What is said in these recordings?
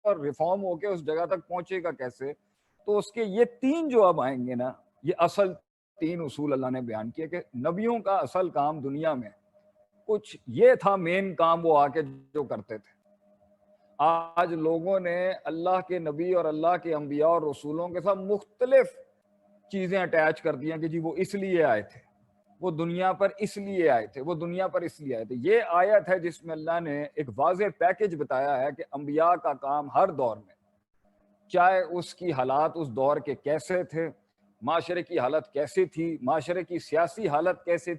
اور ریفارم ہو کے اس جگہ تک پہنچے گا کیسے. تو اس کے یہ تین جو اب آئیں گے نا, یہ اصل تین اصول اللہ نے بیان کیے کہ نبیوں کا اصل کام دنیا میں کچھ یہ تھا, مین کام وہ آ کے جو کرتے تھے. آج لوگوں نے اللہ کے نبی اور اللہ کے انبیاء اور رسولوں کے ساتھ مختلف چیزیں اٹیچ کر دی ہیں کہ جی وہ اس لیے آئے تھے, وہ دنیا پر اس لیے آئے تھے, وہ دنیا پر اس لیے آئے تھے. یہ آیت ہے جس میں اللہ نے ایک واضح پیکج بتایا ہے کہ انبیاء کا کام ہر دور میں, چاہے اس کی حالات اس دور کے کیسے تھے, معاشرے کی حالت کیسی تھی, معاشرے کی سیاسی حالت کیسے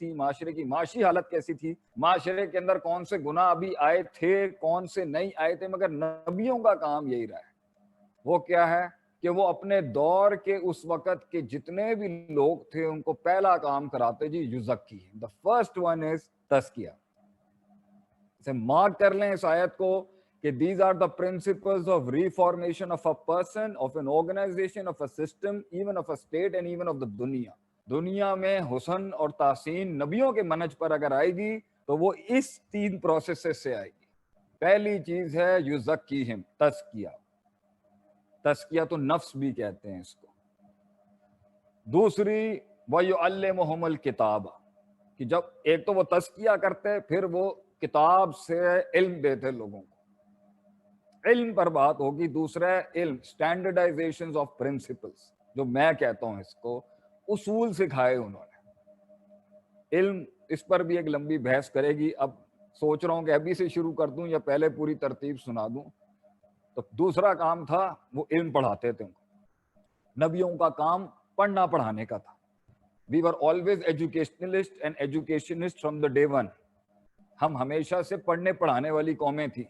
تھی, معاشرے کی معاشی حالت کیسی تھی, معاشرے کے اندر کون سے گناہ ابھی آئے تھے, کون سے نہیں آئے تھے, مگر نبیوں کا کام یہی رہا ہے. وہ کیا ہے کہ وہ اپنے دور کے اس وقت کے جتنے بھی لوگ تھے ان کو پہلا کام کراتے, جی یزکی. the first one is تزکیہ. اسے مارک کر لیں اس آیت کو کہ these are the principles of reformation of a person, of an organization, of a system, even of a state and even of the دنیا. دنیا میں حسن اور تحسین نبیوں کے منہج پر اگر آئے گی تو وہ اس تین پروسیس سے آئے گی. پہلی چیز ہے یزکیہم, تزکیہ. تزکیہ تو نفس بھی کہتے ہیں اس کو. دوسری وَيُعَلِّمُهُمُ الْكِتَابَ, کہ جب ایک تو وہ تزکیہ کرتے پھر وہ کتاب سے علم دیتے لوگوں کو. علم پر بات ہوگی. دوسرا علم, اسٹینڈرڈائزیشن آف پرنسپلس, جو میں کہتا ہوں اس کو اصول سکھائے انہوں نے. علم اس پر بھی ایک لمبی بحث کرے گی. اب سوچ رہا ہوں کہ ابھی سے شروع کر دوں یا پہلے پوری ترتیب سنا دوں. تو دوسرا کام تھا وہ علم پڑھاتے تھے. نبیوں کا کام پڑھنا پڑھانے کا تھا. We were always educationalist and educationist from the day one. ہم ہمیشہ سے پڑھنے پڑھانے والی قومیں تھیں.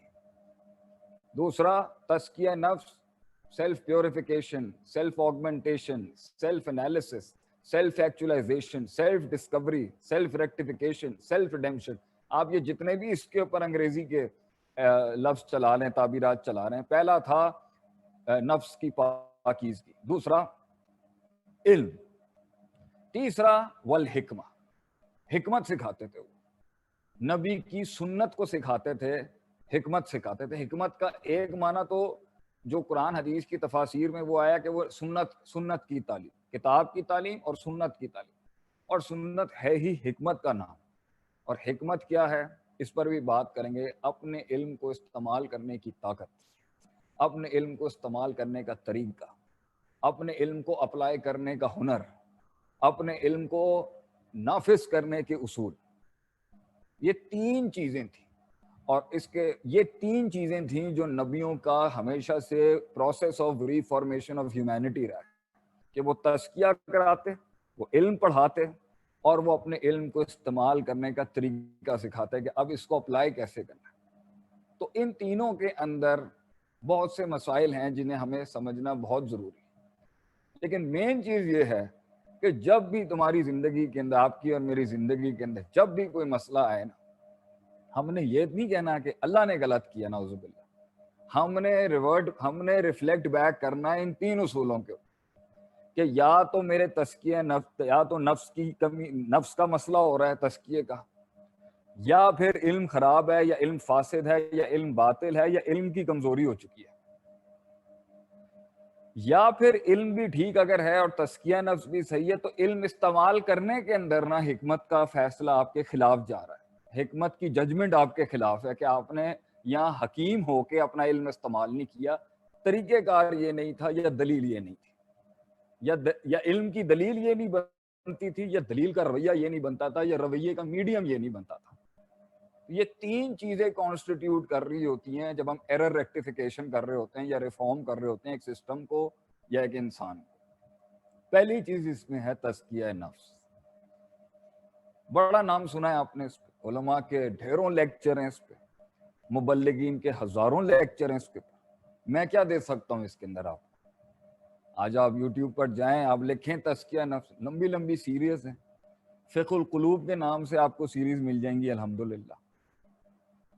دوسرا تزکیہ نفس, self purification, self augmentation, self analysis, self actualisation, self Discovery, self rectification, self redemption. آپ یہ جتنے بھی اس کے اوپر انگریزی کے لفظ چلا لیں, تعبیرات چلا رہے ہیں, پہلا تھا نفس کی پاکیزگی, دوسرا علم, تیسرا والحکمہ, حکمت سکھاتے تھے. وہ نبی کی سنت کو سکھاتے تھے, حکمت سکھاتے تھے. حکمت کا ایک معنی تو جو قرآن حدیث کی تفاسیر میں وہ آیا کہ وہ سنت کی تعلیم, کتاب کی تعلیم اور سنت کی تعلیم. اور سنت ہے ہی حکمت کا نام. اور حکمت کیا ہے اس پر بھی بات کریں گے. اپنے علم کو استعمال کرنے کی طاقت, اپنے علم کو استعمال کرنے کا طریقہ, اپنے علم کو اپلائی کرنے کا ہنر, اپنے علم کو نافذ کرنے کے اصول. یہ تین چیزیں تھیں. اور اس کے یہ تین چیزیں تھیں جو نبیوں کا ہمیشہ سے process of reformation of humanity رہا ہے, کہ وہ تزکیہ کراتے, وہ علم پڑھاتے اور وہ اپنے علم کو استعمال کرنے کا طریقہ سکھاتے کہ اب اس کو اپلائی کیسے کرنا ہے. تو ان تینوں کے اندر بہت سے مسائل ہیں جنہیں ہمیں سمجھنا بہت ضروری ہے. لیکن مین چیز یہ ہے کہ جب بھی تمہاری زندگی کے اندر, آپ کی اور میری زندگی کے اندر جب بھی کوئی مسئلہ آئے نا, ہم نے یہ نہیں کہنا کہ اللہ نے غلط کیا, نعوذ باللہ. ہم نے ریفلیکٹ بیک کرنا ہے ان تین اصولوں کے کہ یا تو میرے تزکیہ نفس, یا تو نفس کی کمی, نفس کا مسئلہ ہو رہا ہے تزکیے کا, یا پھر علم خراب ہے, یا علم فاسد ہے, یا علم باطل ہے, یا علم کی کمزوری ہو چکی ہے, یا پھر علم بھی ٹھیک اگر ہے اور تزکیہ نفس بھی صحیح ہے, تو علم استعمال کرنے کے اندر نا حکمت کا فیصلہ آپ کے خلاف جا رہا ہے. حکمت کی ججمنٹ آپ کے خلاف ہے کہ آپ نے یہاں حکیم ہو کے اپنا علم استعمال نہیں کیا, طریقہ کار یہ نہیں تھا, یا دلیل یہ نہیں تھی, یا علم کی دلیل یہ نہیں بنتی تھی, یا دلیل کا رویہ یہ نہیں بنتا تھا, یا رویے کا میڈیم یہ نہیں بنتا تھا. یہ تین چیزیں کانسٹیٹیوٹ کر رہی ہوتی ہیں جب ہم ایرر ریکٹیفیکیشن کر رہے ہوتے ہیں یا ریفارم کر رہے ہوتے ہیں ایک سسٹم کو یا ایک انسان کو. پہلی چیز اس میں ہے تزکیہ نفس. بڑا نام سنا ہے آپ نے اس پہ, علماء کے ڈھیروں لیکچر ہیں اس پہ, مبلغین کے ہزاروں لیکچر ہیں اس کے. میں کیا دے سکتا ہوں اس کے اندر؟ آپ آج آپ یوٹیوب پر جائیں, آپ لکھیں تزکیہ نفس, لمبی لمبی سیریز ہیں. فقہ القلوب کے نام سے آپ کو سیریز مل جائیں گی الحمدللہ.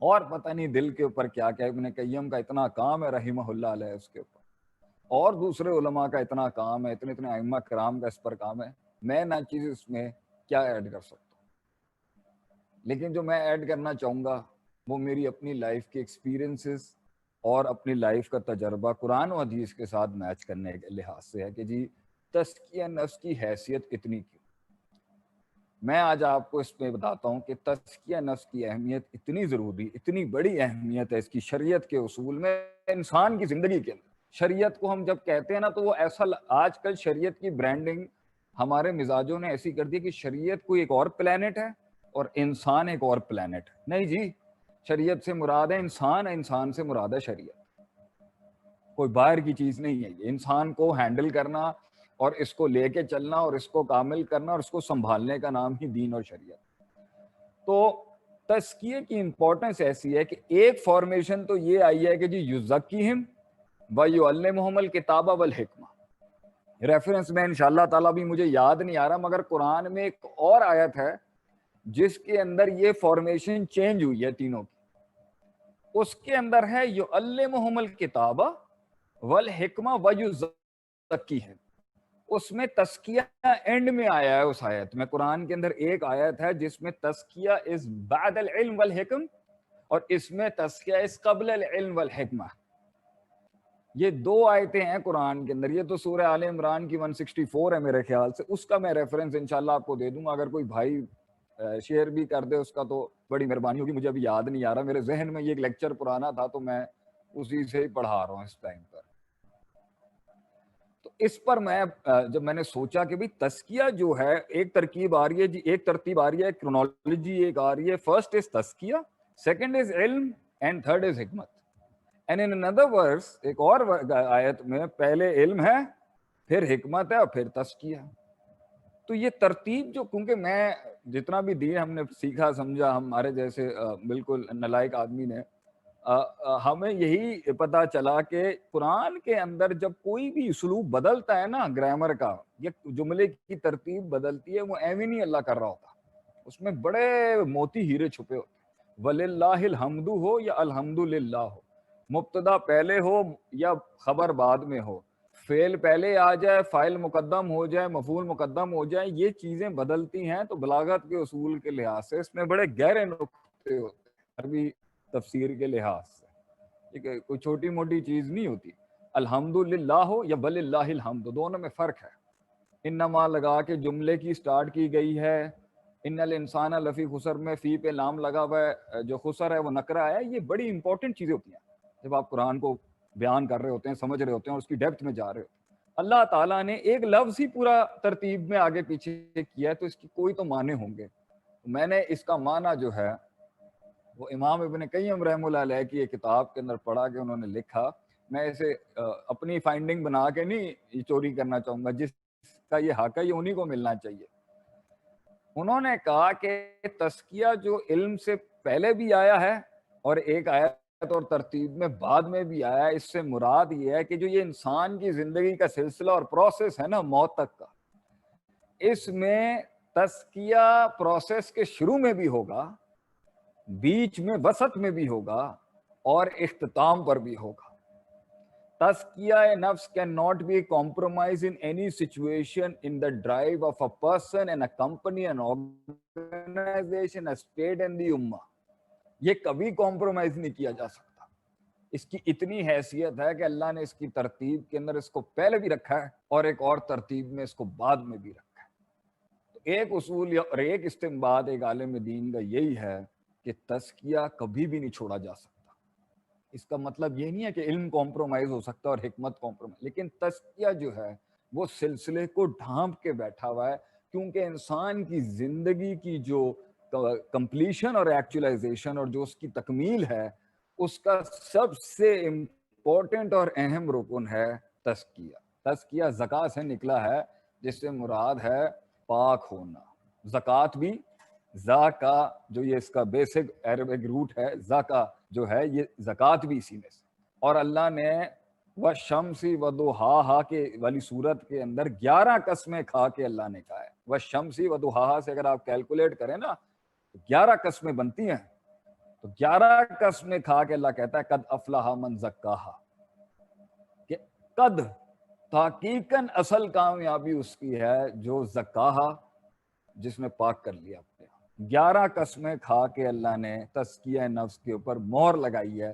اور پتہ نہیں دل کے اوپر کیا کیا, ابن قیم کا اتنا کام ہے رحمہ اللہ علیہ اس کے اوپر, اور دوسرے علماء کا اتنا کام ہے, اتنے ائمہ کرام کا اس پر کام ہے. میں نہ چیز اس میں کیا ایڈ کر سکتا ہوں, لیکن جو میں ایڈ کرنا چاہوں گا وہ میری اپنی لائف کے ایکسپیرینسز اور اپنی لائف کا تجربہ قرآن و حدیث کے ساتھ میچ کرنے کے لحاظ سے ہے کہ جی تزکیہ نفس کی حیثیت اتنی کیوں. میں آج آپ کو اس میں بتاتا ہوں کہ تزکیہ نفس کی اہمیت اتنی ضروری، اتنی بڑی اہمیت ہے اس کی شریعت کے اصول میں، انسان کی زندگی کے اندر. شریعت کو ہم جب کہتے ہیں نا تو وہ ایسا آج کل شریعت کی برانڈنگ ہمارے مزاجوں نے ایسی کر دی کہ شریعت کوئی ایک اور پلانٹ ہے اور انسان ایک اور پلانٹ ہے. نہیں جی، شریعت سے مراد ہے انسان، ہے انسان سے مراد ہے شریعت. کوئی باہر کی چیز نہیں ہے. یہ انسان کو ہینڈل کرنا اور اس کو لے کے چلنا اور اس کو کامل کرنا اور اس کو سنبھالنے کا نام ہی دین اور شریعت. تو تزکیے کی امپورٹنس ایسی ہے کہ ایک فارمیشن تو یہ آئی ہے کہ جی یزکیہم ویعلمہم الکتاب والحکمہ. ریفرنس میں انشاءاللہ تعالیٰ بھی مجھے یاد نہیں آ رہا، مگر قرآن میں ایک اور آیت ہے جس کے اندر یہ فارمیشن چینج ہوئی ہے تینوں کی. اس کے اندر ہے یعلمہم الکتاب والحکمہ ویزکیہم. اس میں تزکیہ اینڈ میں آیا ہے. اس آیت میں، قرآن کے اندر ایک آیت ہے جس میں تزکیہ از بعد العلم والحکم اور اس میں تزکیہ از قبل العلم والحکمہ. یہ دو آیتیں ہیں قرآن کے اندر. یہ تو سورہ آل عمران کی 164 ہے میرے خیال سے. اس کا میں ریفرنس انشاءاللہ آپ کو دے دوں گا، اگر کوئی بھائی شیئر بھی کر دے اس کا تو بڑی مہربانی ہوگی. مجھے ابھی یاد نہیں آ رہا، میرے ذہن میں یہ ایک لیکچر پرانا تھا تو میں اسی سے ہی پڑھا رہا ہوں اس ٹائم پر. تو اس پر میں جب میں نے سوچا کہ بھئی تزکیہ جو ہے ایک ترکیب آ رہی ہے جی، ایک ترتیب آ رہی ہے، کرونالوجی ایک آ رہی ہے. فرسٹ از تزکیہ، سیکنڈ از علم اینڈ تھرڈ از حکمت. اینڈ ان another verse ایک اور آیت میں پہلے علم ہے، پھر حکمت ہے اور پھر تزکیہ. تو یہ ترتیب جو، کیونکہ میں جتنا بھی دین ہم نے سیکھا سمجھا، ہمارے جیسے بالکل نالائق آدمی نے ہمیں یہی پتا چلا کہ قرآن کے اندر جب کوئی بھی اسلوب بدلتا ہے نا، گرامر کا یا جملے کی ترتیب بدلتی ہے، وہ ایویں نہیں اللہ کر رہا ہوتا. اس میں بڑے موتی ہیرے چھپے ہوتے ہیں. وَلِلَّهِ الْحَمْدُ ہو یا الحمد للہ ہو، مبتدا پہلے ہو یا خبر بعد میں ہو، فعل پہلے آ جائے، فاعل مقدم ہو جائے، مفعول مقدم ہو جائے، یہ چیزیں بدلتی ہیں. تو بلاغت کے اصول کے لحاظ سے اس میں بڑے گہرے نقطے ہوتے ہیں عربی تفسیر کے لحاظ سے. ٹھیک ہے، کوئی چھوٹی موٹی چیز نہیں ہوتی. الحمدللہ ہو یا وللہ الحمد، دونوں میں فرق ہے. انما لگا کے جملے کی سٹارٹ کی گئی ہے. ان الانسان لفی خسر میں فی پہ لام لگا ہوا ہے، جو خسر ہے وہ نکرہ ہے. یہ بڑی امپورٹنٹ چیزیں ہوتی ہیں جب آپ قرآن کو بیان کر رہے ہوتے ہیں، سمجھ رہے ہوتے ہیں اور اس کی ڈیپتھ میں جا رہے ہوتے ہیں. اللہ تعالیٰ نے ایک لفظ ہی پورا ترتیب میں آگے پیچھے کیا ہے، تو اس کی کوئی تو معنی ہوں گے. میں نے اس کا معنی جو ہے وہ امام ابن قیم رحمہ اللہ علیہ کی ایک کتاب کے اندر پڑھا کہ انہوں نے لکھا. میں اسے اپنی فائنڈنگ بنا کے نہیں چوری کرنا چاہوں گا، جس کا یہ حق ہے یہ انہی کو ملنا چاہیے. انہوں نے کہا کہ تزکیہ جو علم سے پہلے بھی آیا ہے اور ایک آیت اور ترتیب میں بعد میں بھی آیا ہے، اس سے مراد یہ ہے کہ جو یہ انسان کی زندگی کا سلسلہ اور پروسیس ہے نا موت تک کا، اس میں تزکیہ پروسیس کے شروع میں بھی ہوگا، بیچ میں وسط میں بھی ہوگا اور اختتام پر بھی ہوگا. تزکیہ نفس can not be compromised in any situation in the drive of a person and a company, an organization, a state and the ummah. یہ کبھی کمپرومائز نہیں کیا جا سکتا. اس کی اتنی حیثیت ہے کہ اللہ نے اس کی ترتیب کے اندر اس کو پہلے بھی رکھا ہے اور ایک اور ترتیب میں اس کو بعد میں بھی رکھا ہے. تو ایک اصول اور ایک استنباط ایک عالم دین کا یہی ہے کہ تزکیہ کبھی بھی نہیں چھوڑا جا سکتا. اس کا مطلب یہ نہیں ہے کہ علم کمپرومائز ہو سکتا اور حکمت کمپرومائز، لیکن تزکیہ جو ہے وہ سلسلے کو ڈھانپ کے بیٹھا ہوا ہے، کیونکہ انسان کی زندگی کی جو کمپلیشن اور ایکچولائزیشن اور جو اس کی تکمیل ہے، اس کا سب سے امپورٹنٹ اور اہم رکن ہے تزکیہ. تزکیہ زکوٰۃ سے نکلا ہے، جس سے مراد ہے پاک ہونا. زکوٰۃ بھی زکا، جو یہ اس کا بیسک عربک روٹ ہے، زکا جو ہے یہ زکوٰۃ بھی اسی میں سے. اور اللہ نے وَالشَّمْسِ وَضُحَاهَا کے والی صورت کے اندر 11 قسمیں کھا کے اللہ نے کہا ہے. وَالشَّمْسِ وَضُحَاهَا سے اگر آپ کیلکولیٹ کریں نا تو 11 قسمیں بنتی ہیں. تو 11 قسمیں کھا کے اللہ کہتا ہے قد افلح من زکاہا، کہ قد تحقیقاً اصل کامیابی اس کی ہے جو زکاہا، جس نے پاک کر لیا اپنے. 11 قسمیں کھا کے اللہ نے تزکیہ نفس کے اوپر مہر لگائی ہے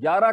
11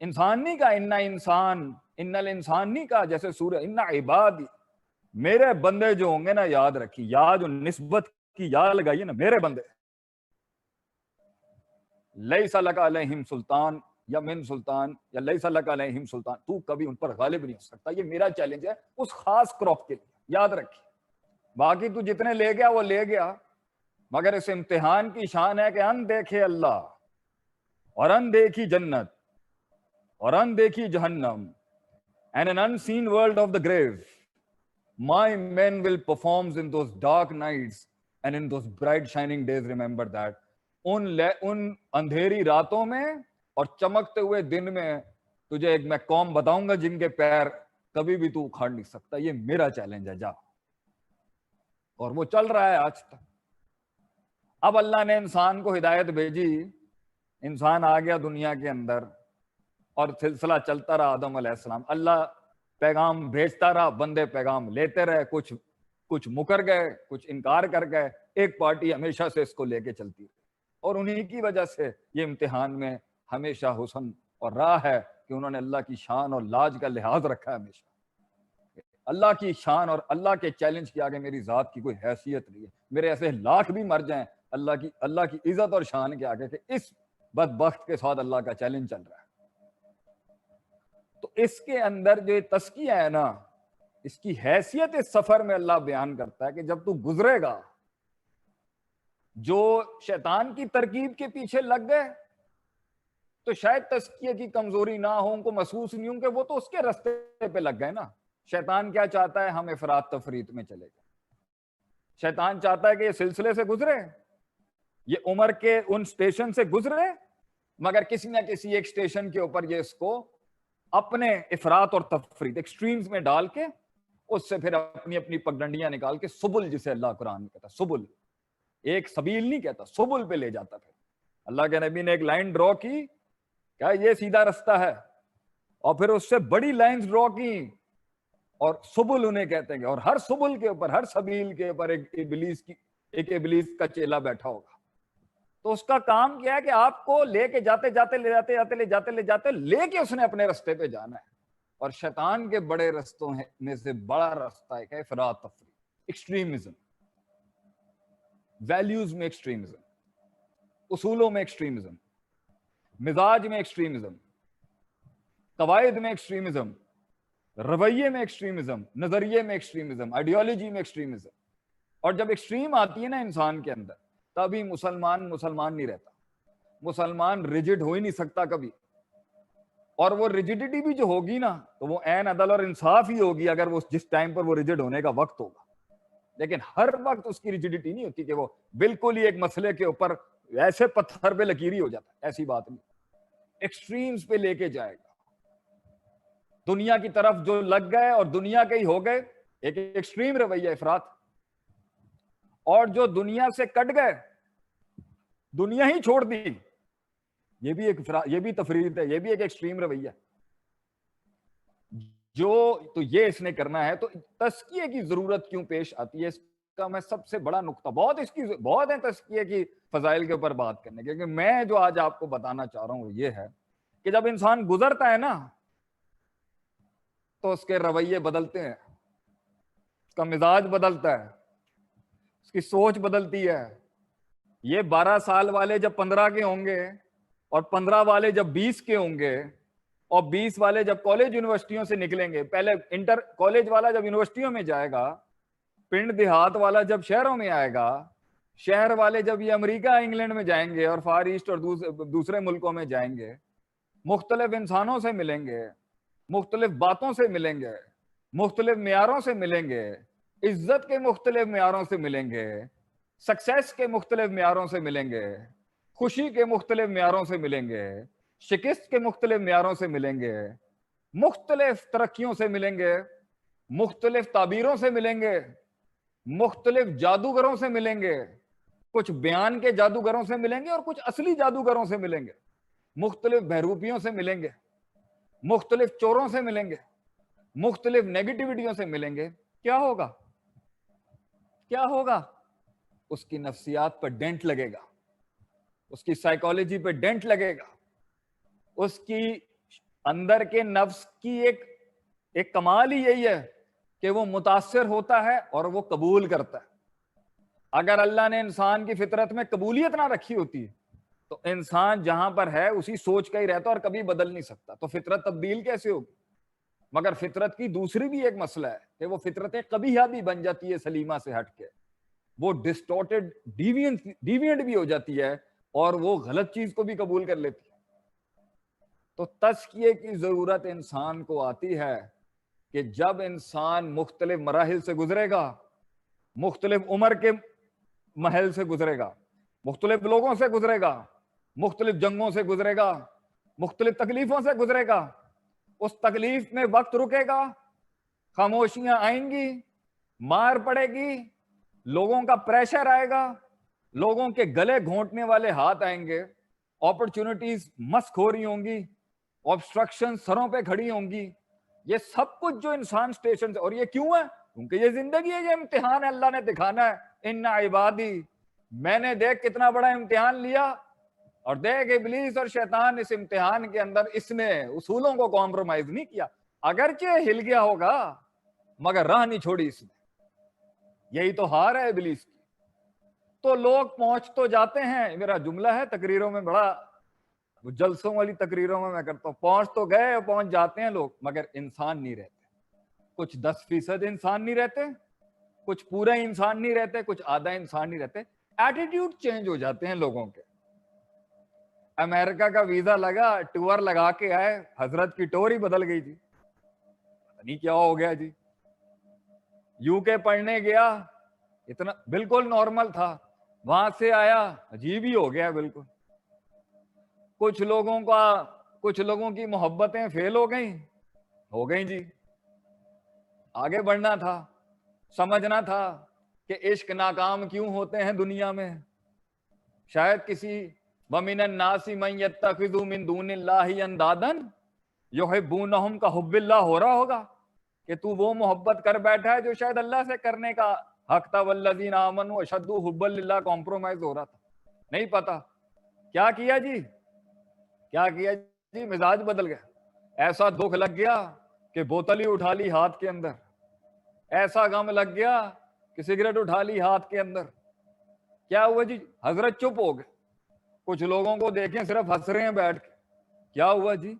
انسان نہیں کہا انا انسان، ان الانسان نہیں کہا، جیسے سورہ انا عبادی، میرے بندے جو ہوں گے نا، یاد رکھی، یا جو نسبت کی یا لگائیے نا، میرے بندے، لیس لک علیہم سلطان یا من سلطان یا لیس لک علیہم سلطان، تو کبھی ان پر غالب نہیں ہو سکتا. یہ میرا چیلنج ہے اس خاص کراپ کے لیے، یاد رکھیے. باقی تو جتنے لے گیا وہ لے گیا، مگر اس امتحان کی شان ہے کہ ان دیکھے اللہ اور ان دیکھی جنت اور ان دیکھی جہنم and an unseen world of the grave. My men will perform in those dark nights and in those bright shining days. Remember that. ان اندھیری راتوں میں اور چمکتے ہوئے دن میں تجھے ایک میں قوم بتاؤں گا جن کے پیر کبھی بھی تو اکھاڑ نہیں سکتا. یہ میرا چیلنج ہے، جا. اور وہ چل رہا ہے آج تک. اب اللہ نے انسان کو ہدایت بھیجی، انسان آ گیا دنیا کے اندر اور سلسلہ چلتا رہا. آدم علیہ السلام، اللہ پیغام بھیجتا رہا، بندے پیغام لیتے رہے، کچھ مکر گئے، کچھ انکار کر گئے. ایک پارٹی ہمیشہ سے اس کو لے کے چلتی رہی، اور انہی کی وجہ سے یہ امتحان میں ہمیشہ حسن اور راہ ہے کہ انہوں نے اللہ کی شان اور لاج کا لحاظ رکھا ہے. ہمیشہ اللہ کی شان اور اللہ کے چیلنج کے آگے میری ذات کی کوئی حیثیت نہیں ہے. میرے ایسے لاکھ بھی مر جائیں اللہ کی عزت اور شان کے آگے کہ اس بدبخت کے ساتھ اللہ کا چیلنج چل رہا ہے. تو اس کے اندر جو تزکیہ ہے نا، اس کی حیثیت اس سفر میں اللہ بیان کرتا ہے کہ جب تو گزرے گا، جو شیطان کی ترکیب کے پیچھے لگ گئے تو شاید تزکیہ کی کمزوری نہ ہو، ان کو محسوس نہیں ہوں کہ وہ تو اس کے رستے پہ لگ گئے نا. شیطان کیا چاہتا ہے؟ ہم افراط تفریط میں چلے جائیں. شیطان چاہتا ہے کہ یہ سلسلے سے گزرے، یہ عمر کے ان سٹیشن سے گزرے، مگر کسی نہ کسی ایک سٹیشن کے اوپر یہ اس کو اپنے افراط اور تفریط ایکسٹریمز میں ڈال کے اس سے پھر اپنی اپنی پگڈنڈیاں نکال کے سبل، جسے اللہ قرآن میں کہتا ہے سبل، ایک سبیل نہیں کہتا، سبل پہ لے جاتا. پھر اللہ کے نبی نے ایک لائن ڈرا کی، کیا یہ سیدھا رستہ ہے، اور پھر اس سے بڑی لائنز ڈرا کی، اور سبل انہیں کہتے ہیں. اور ہر سبل کے اوپر، ہر سبیل کے اوپر ایک ابلیس کا چیلا بیٹھا ہوگا. تو اس کا کام کیا ہے کہ آپ کو لے کے جاتے لے کے اس نے اپنے رستے پہ جانا ہے. اور شیطان کے بڑے رستوں میں سے بڑا رستہ ہے کہ افراط تفریط، ایکسٹریمزم، ویلیوز میں ایکسٹریمزم، اصولوں میں ایکسٹریمزم، مزاج میں ایکسٹریمزم، قواعد میں ایکسٹریمزم، رویے میں ایکسٹریمزم، نظریے میں ایکسٹریمزم، آئیڈیالوجی میں ایکسٹریمزم. اور جب ایکسٹریم آتی ہے نا انسان کے اندر، تبھی مسلمان نہیں رہتا. مسلمان ریجڈ ہو ہی نہیں سکتا کبھی. اور وہ ریجڈیٹی بھی جو ہوگی نا، تو وہ عین عدل اور انصاف ہی ہوگی اگر وہ جس ٹائم پر وہ ریجڈ ہونے کا وقت ہوگا. لیکن ہر وقت اس کی ریجڈیٹی نہیں ہوتی کہ وہ بالکل ہی ایک مسئلے کے اوپر ایسے پتھر پہ لکیری ہو جاتا ہے. ایسی بات نہیں، ایکسٹریمز پہ لے کے جائے گا. دنیا کی طرف جو لگ گئے اور دنیا کے ہی ہو گئے، ایک ایکسٹریم رویہ افراط. اور جو دنیا سے کٹ گئے، دنیا ہی چھوڑ دی، یہ بھی تفریط ہے، یہ بھی ایک ایکسٹریم رویہ. تو یہ اس نے کرنا ہے. تو تزکیے کی ضرورت کیوں پیش آتی ہے، اس کا میں سب سے بڑا نقطہ، بہت ہے تزکیے کی فضائل کے اوپر بات کرنے کے، کیونکہ میں جو آج آپ کو بتانا چاہ رہا ہوں وہ یہ ہے کہ جب انسان گزرتا ہے نا تو اس کے رویے بدلتے ہیں، اس کا مزاج بدلتا ہے، اس کی سوچ بدلتی ہے. یہ 12 سال والے جب 15 کے ہوں گے، اور 15 والے جب 20 کے ہوں گے، اور 20 والے جب کالج یونیورسٹیوں سے نکلیں گے، پہلے انٹر کالج والا جب یونیورسٹیوں میں جائے گا، پنڈ دیہات والا جب شہروں میں آئے گا، شہر والے جب یہ امریکہ انگلینڈ میں جائیں گے اور فار ایسٹ اور دوسرے ملکوں میں جائیں گے، مختلف انسانوں سے ملیں گے، مختلف باتوں سے ملیں گے، مختلف معیاروں سے ملیں گے، عزت کے مختلف معیاروں سے ملیں گے، سکسیس کے مختلف معیاروں سے ملیں گے، خوشی کے مختلف معیاروں سے ملیں گے، شکست کے مختلف معیاروں سے ملیں گے، مختلف ترقیوں سے ملیں گے، مختلف تعبیروں سے ملیں گے، مختلف جادوگروں سے ملیں گے، کچھ بیان کے جادوگروں سے ملیں گے اور کچھ اصلی جادوگروں سے ملیں گے، مختلف بہروپیوں سے ملیں گے، مختلف چوروں سے ملیں گے، مختلف نیگیٹیوٹیوں سے ملیں گے. کیا ہوگا؟ اس کی نفسیات پر ڈینٹ لگے گا، اس کی سائیکالوجی پہ ڈینٹ لگے گا، اس کی اندر کے نفس کی ایک کمال ہی یہی ہے کہ وہ متاثر ہوتا ہے اور وہ قبول کرتا ہے. اگر اللہ نے انسان کی فطرت میں قبولیت نہ رکھی ہوتی تو انسان جہاں پر ہے اسی سوچ کا ہی رہتا اور کبھی بدل نہیں سکتا. تو فطرت تبدیل کیسے ہوگی؟ مگر فطرت کی دوسری بھی ایک مسئلہ ہے کہ وہ فطرتیں قبیحہ بھی بن جاتی ہے سلیمہ سے ہٹ کے, وہ ڈسٹورٹڈ ڈیوینٹ بھی ہو جاتی ہے اور وہ غلط چیز کو بھی قبول کر لیتی ہے. تو تزکیے کی ضرورت انسان کو آتی ہے کہ جب انسان مختلف مراحل سے گزرے گا, مختلف عمر کے محل سے گزرے گا, مختلف لوگوں سے گزرے گا, مختلف جنگوں سے گزرے گا, مختلف تکلیفوں سے گزرے گا, اس تکلیف میں وقت رکے گا, خاموشیاں آئیں گی, مار پڑے گی, لوگوں کا پریشر آئے گا, لوگوں کے گلے گھونٹنے والے ہاتھ آئیں گے, اپرچونٹیز مسک ہو رہی ہوں گی, آبسٹرکشن سروں پہ کھڑی ہوں گی. یہ سب کچھ جو انسان سٹیشن سے, اور یہ کیوں ہے؟ کیونکہ یہ زندگی ہے, یہ امتحان ہے, اللہ نے دکھانا ہے. ان عبادی, میں نے دیکھ کتنا بڑا امتحان لیا, اور دیکھ ابلیس اور شیطان اس امتحان کے اندر اس نے اصولوں کو کمپرومائز نہیں کیا, اگرچہ ہل گیا ہوگا مگر راہ نہیں چھوڑی اس نے. یہی تو ہار ہے ابلیس کی. تو لوگ پہنچ تو جاتے ہیں, میرا جملہ ہے تقریروں میں, بڑا جلسوں والی تقریروں میں کرتا ہوں, پہنچ تو گئے, پہنچ جاتے ہیں لوگ, مگر انسان نہیں رہتے. کچھ 10% انسان نہیں رہتے, کچھ پورا انسان نہیں رہتے, کچھ آدھا انسان نہیں رہتے. ایٹیٹیوڈ چینج ہو جاتے ہیں لوگوں کے. امریکہ کا ویزا لگا, ٹور لگا کے آئے, حضرت کی ٹور ہی بدل گئی جی, پتہ نہیں کیا ہو گیا جی. یو کے پڑھنے گیا, اتنا بالکل نارمل تھا, وہاں سے آیا عجیب ہی ہو گیا بالکل. کچھ لوگوں کی محبتیں فیل ہو گئیں جی. آگے بڑھنا تھا, سمجھنا تھا کہ عشق ناکام کیوں ہوتے ہیں دنیا میں. شاید کسی وَمِنَ النَّاسِ مَن يَتَّخِذُ مِن دُونِ اللَّهِ أَندَادًا يُحِبُّونَهُمْ كَحُبِّ اللَّهِ ہو رہا ہوگا کہ تو وہ محبت کر بیٹھا ہے جو شاید اللہ سے کرنے کا حق تھا. وَالَّذِينَ آمَنُوا أَشَدُّ حُبًّا لِلَّهِ کمپرومائز ہو رہا تھا. نہیں پتا کیا کیا جی, مزاج بدل گیا. ایسا دکھ لگ گیا کہ بوتل ہی اٹھا لی ہاتھ کے اندر, ایسا غم لگ گیا کہ سگریٹ اٹھا لی ہاتھ کے اندر. کیا ہوا جی؟ حضرت چپ ہو گئے. کچھ لوگوں کو دیکھیں صرف ہنس رہے ہیں بیٹھ کے. کیا ہوا جی؟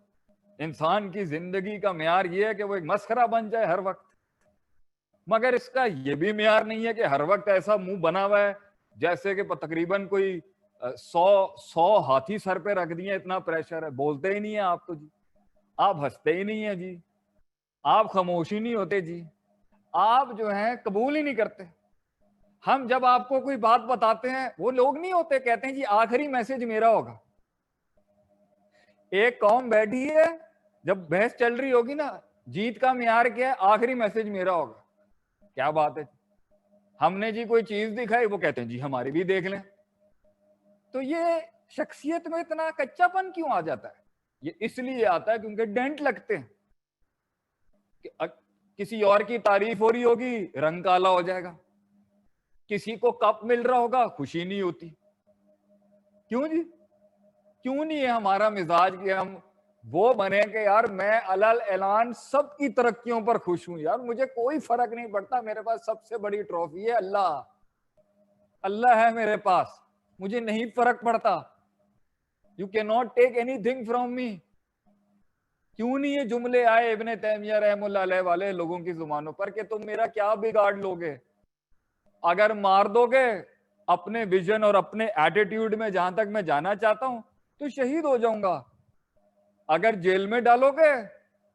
انسان کی زندگی کا معیار یہ ہے کہ وہ ایک مسخرہ بن جائے ہر وقت, مگر اس کا یہ بھی معیار نہیں ہے کہ ہر وقت ایسا منہ بنا ہوا ہے جیسے کہ تقریباً کوئی 100 ہاتھی سر پہ رکھ دیے, اتنا پریشر ہے. بولتے ہی نہیں ہیں آپ تو جی, آپ ہنستے ہی نہیں ہیں جی, آپ خاموشی نہیں ہوتے جی, آپ جو ہیں قبول ہی نہیں کرتے. ہم جب آپ کو کوئی بات بتاتے ہیں, وہ لوگ نہیں ہوتے کہتے ہیں جی آخری میسج میرا ہوگا. ایک قوم بیٹھی ہے, جب بحث چل رہی ہوگی نا, جیت کا معیار کیا ہے؟ آخری میسج میرا ہوگا. کیا بات ہے, ہم نے جی کوئی چیز دکھائی, وہ کہتے ہیں جی ہماری بھی دیکھ لیں. تو یہ شخصیت میں اتنا کچا پن کیوں آ جاتا ہے؟ یہ اس لیے آتا ہے کیونکہ ڈینٹ لگتے ہیں. کسی اور کی تعریف ہو رہی ہوگی, رنگ کالا ہو جائے گا. کسی کو کپ مل رہا ہوگا, خوشی نہیں ہوتی. کیوں جی؟ کیوں نہیں ہے ہمارا مزاج کہ ہم وہ بنے کہ یار میں علل اعلان سب کی ترقیوں پر خوش ہوں, یار مجھے کوئی فرق نہیں پڑتا, میرے پاس سب سے بڑی ٹرافی ہے اللہ ہے میرے پاس, مجھے نہیں فرق پڑتا. یو کی not take any thing from me. کیوں نہیں یہ جملے آئے ابن تیمیہ رحم اللہ علیہ والے لوگوں کی زبانوں پر کہ تم میرا کیا بگاڑ لوگے؟ اگر مار دو گے اپنے ویژن اور اپنے ایٹیٹیوڈ میں جہاں تک میں جانا چاہتا ہوں تو شہید ہو جاؤں گا. اگر جیل میں ڈالو گے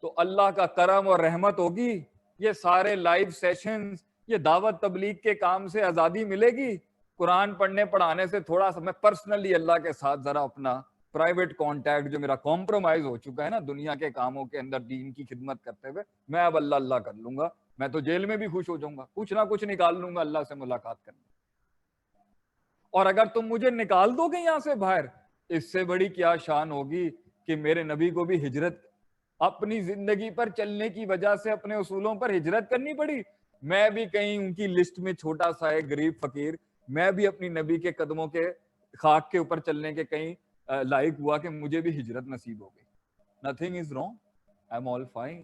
تو اللہ کا کرم اور رحمت ہوگی, یہ سارے لائیو سیشنز, یہ دعوت تبلیغ کے کام سے آزادی ملے گی. قرآن پڑھنے پڑھانے سے تھوڑا سا میں پرسنلی اللہ کے ساتھ ذرا اپنا پرائیویٹ کانٹیکٹ جو میرا کمپرومائز ہو چکا ہے نا دنیا کے کاموں کے اندر دین کی خدمت کرتے ہوئے, میں اب اللہ کر لوں گا. میں تو جیل میں بھی خوش ہو جاؤں گا, کچھ نہ کچھ نکال لوں گا اللہ سے ملاقات کرنے. اور اگر تم مجھے نکال دو گے یہاں سے باہر, اس سے بڑی کیا شان ہوگی کہ میرے نبی کو بھی ہجرت, اپنی زندگی پر چلنے کی وجہ سے اپنے اصولوں پر ہجرت کرنی پڑی. میں بھی کہیں ان کی لسٹ میں چھوٹا سا ایک غریب فقیر, میں بھی اپنی نبی کے قدموں کے خاک کے اوپر چلنے کے کہیں لائق ہوا کہ مجھے بھی ہجرت نصیب ہو گئی. nothing is wrong, I'm all fine.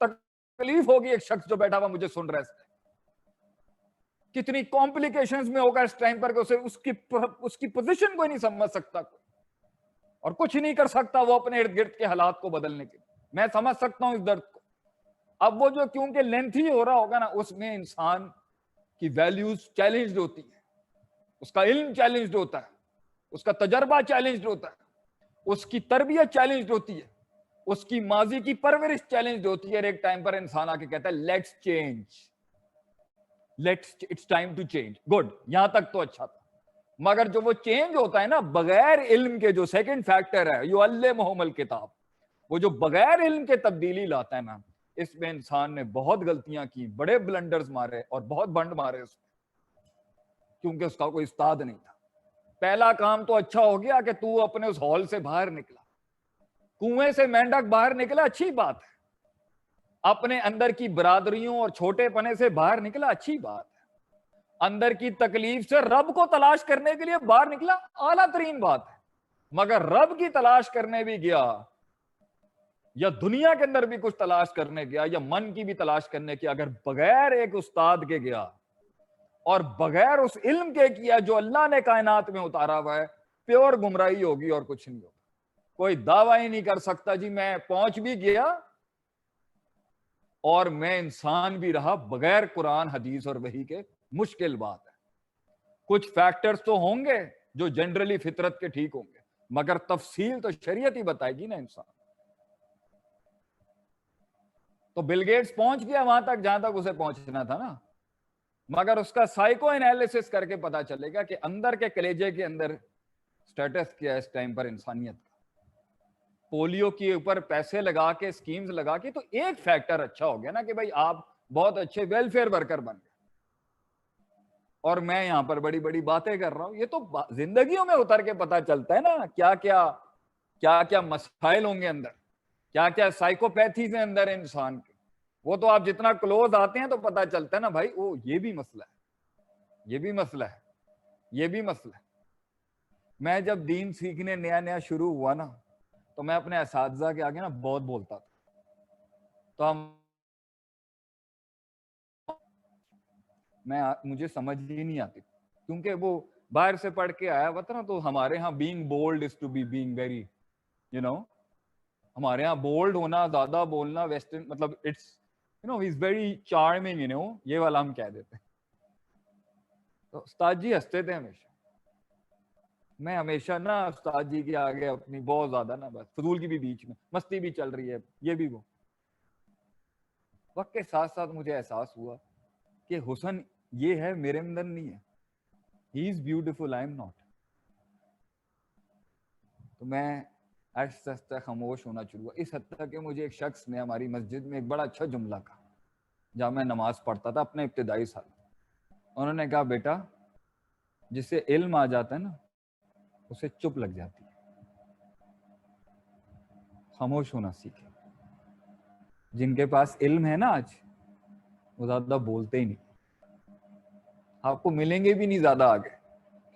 تکلیف ہوگی ایک شخص جو بیٹھا ہوا مجھے سن رہا ہے, کتنی کمپلیکیشنز میں ہوگا اس ٹائم پر کہ اسے اس کی پوزیشن کو ہی نہیں سمجھ سکتا اور کچھ نہیں کر سکتا وہ اپنے ارد گرد کے حالات کو بدلنے کے. میں سمجھ سکتا ہوں اس درد کو. اب وہ جو کیونکہ لینتھی ہو رہا ہوگا نا, اس میں انسان کی ویلیوز چیلنجڈ ہوتی ہے, اس کا علم چیلنجڈ ہوتا ہے, اس کا تجربہ چیلنجڈ ہوتا ہے, اس کی تربیت چیلنجڈ ہوتی ہے, اس کی ماضی کی پرورش چیلنجڈ ہوتی ہے. اور ایک ٹائم پر انسان آ کے کہتا ہے let's change, it's time to change. Good, یہاں تک تو اچھا تھا. مگر جو وہ چینج ہوتا ہے نا بغیر علم کے, جو سیکنڈ فیکٹر ہے یعلمہم الکتاب, وہ جو بغیر علم کے تبدیلی لاتا ہے نا, اس میں انسان نے بہت غلطیاں کی, بڑے بلنڈرز مارے اور بہت بنڈ مارے اس میں, کیونکہ اس کا کوئی استاد نہیں تھا. پہلا کام تو اچھا ہو گیا کہ تو اپنے اس ہال سے باہر نکلا, کنویں سے مینڈک باہر نکلا, اچھی بات ہے. اپنے اندر کی برادریوں اور چھوٹے پنے سے باہر نکلا, اچھی بات ہے. اندر کی تکلیف سے رب کو تلاش کرنے کے لیے باہر نکلا, اعلیٰ ترین بات ہے. مگر رب کی تلاش کرنے بھی گیا, یا دنیا کے اندر بھی کچھ تلاش کرنے گیا, یا من کی بھی تلاش کرنے کی, اگر بغیر ایک استاد کے گیا اور بغیر اس علم کے کیا جو اللہ نے کائنات میں اتارا ہوا ہے, پیور گمراہی ہوگی اور کچھ نہیں ہوگا. کوئی دعویٰ ہی نہیں کر سکتا جی میں پہنچ بھی گیا اور میں انسان بھی رہا بغیر قرآن حدیث اور وحی کے. مشکل بات ہے. کچھ فیکٹرز تو ہوں گے جو جنرلی فطرت کے ٹھیک ہوں گے, مگر تفصیل تو شریعت ہی بتائے گی نا انسان. تو بل گیٹس پہنچ گیا وہاں تک جہاں تک اسے پہنچنا تھا نا, مگر اس کا سائیکو انالیسس کر کے پتا چلے گا کہ اندر کے کلیجے کے اندر سٹیٹس کیا ہے اس ٹائم پر انسانیت کا. پولیو کے اوپر پیسے لگا کے, اسکیمز لگا کے, تو ایک فیکٹر اچھا ہو گیا نا کہ بھائی آپ بہت اچھے ویلفیئر ورکر بن گئے, اور میں یہاں پر بڑی بڑی باتیں کر رہا ہوں. یہ تو زندگیوں میں اتر کے پتا چلتا ہے نا کیا کیا مسائل ہوں گے اندر, کیا کیا سائیکوپیتھیز ہیں اندر انسان کے. وہ تو آپ جتنا کلوز آتے ہیں تو پتا چلتا ہے نا بھائی, وہ یہ بھی مسئلہ ہے, یہ بھی مسئلہ ہے, یہ بھی مسئلہ ہے. میں جب دین سیکھنے نیا شروع ہوا نا, تو میں اپنے اساتذہ کے آگے نا بہت بولتا تھا. تو مجھے سمجھ ہی نہیں آتی, کیونکہ وہ باہر سے پڑھ کے آیا ہوا تھا نا. تو ہمارے ہاں being bold is to be being very, ہمارے ہاں بولڈ ہونا, زیادہ بولنا ویسٹرن, مطلب اٹس he's very charming, یہ والا ہم کہہ دیتے ہیں. تو استاد جی ہنستے تھے ہمیشہ. میں ہمیشہ نا استاد جی کے آگے اپنی بہت زیادہ نا بس فضول کی بھی بیچ میں مستی بھی چل رہی ہے, یہ بھی وہ. وقت کے ساتھ ساتھ مجھے احساس ہوا کہ حسن یہ ہے میرے اندر نہیں ہے. He is beautiful, I am not. تو میں آہستہ آہستہ خاموش ہونا شروع ہوا, اس حد تک کہ مجھے ایک شخص نے ہماری مسجد میں ایک بڑا اچھا جملہ کہا جب میں نماز پڑھتا تھا اپنے ابتدائی سال. انہوں نے کہا بیٹا جسے علم آ جاتا ہے نا اسے چپ لگ جاتی ہے, خاموش ہونا سیکھے. جن کے پاس علم ہے نا آج وہ زیادہ بولتے ہی نہیں, آپ کو ملیں گے بھی نہیں زیادہ آگے,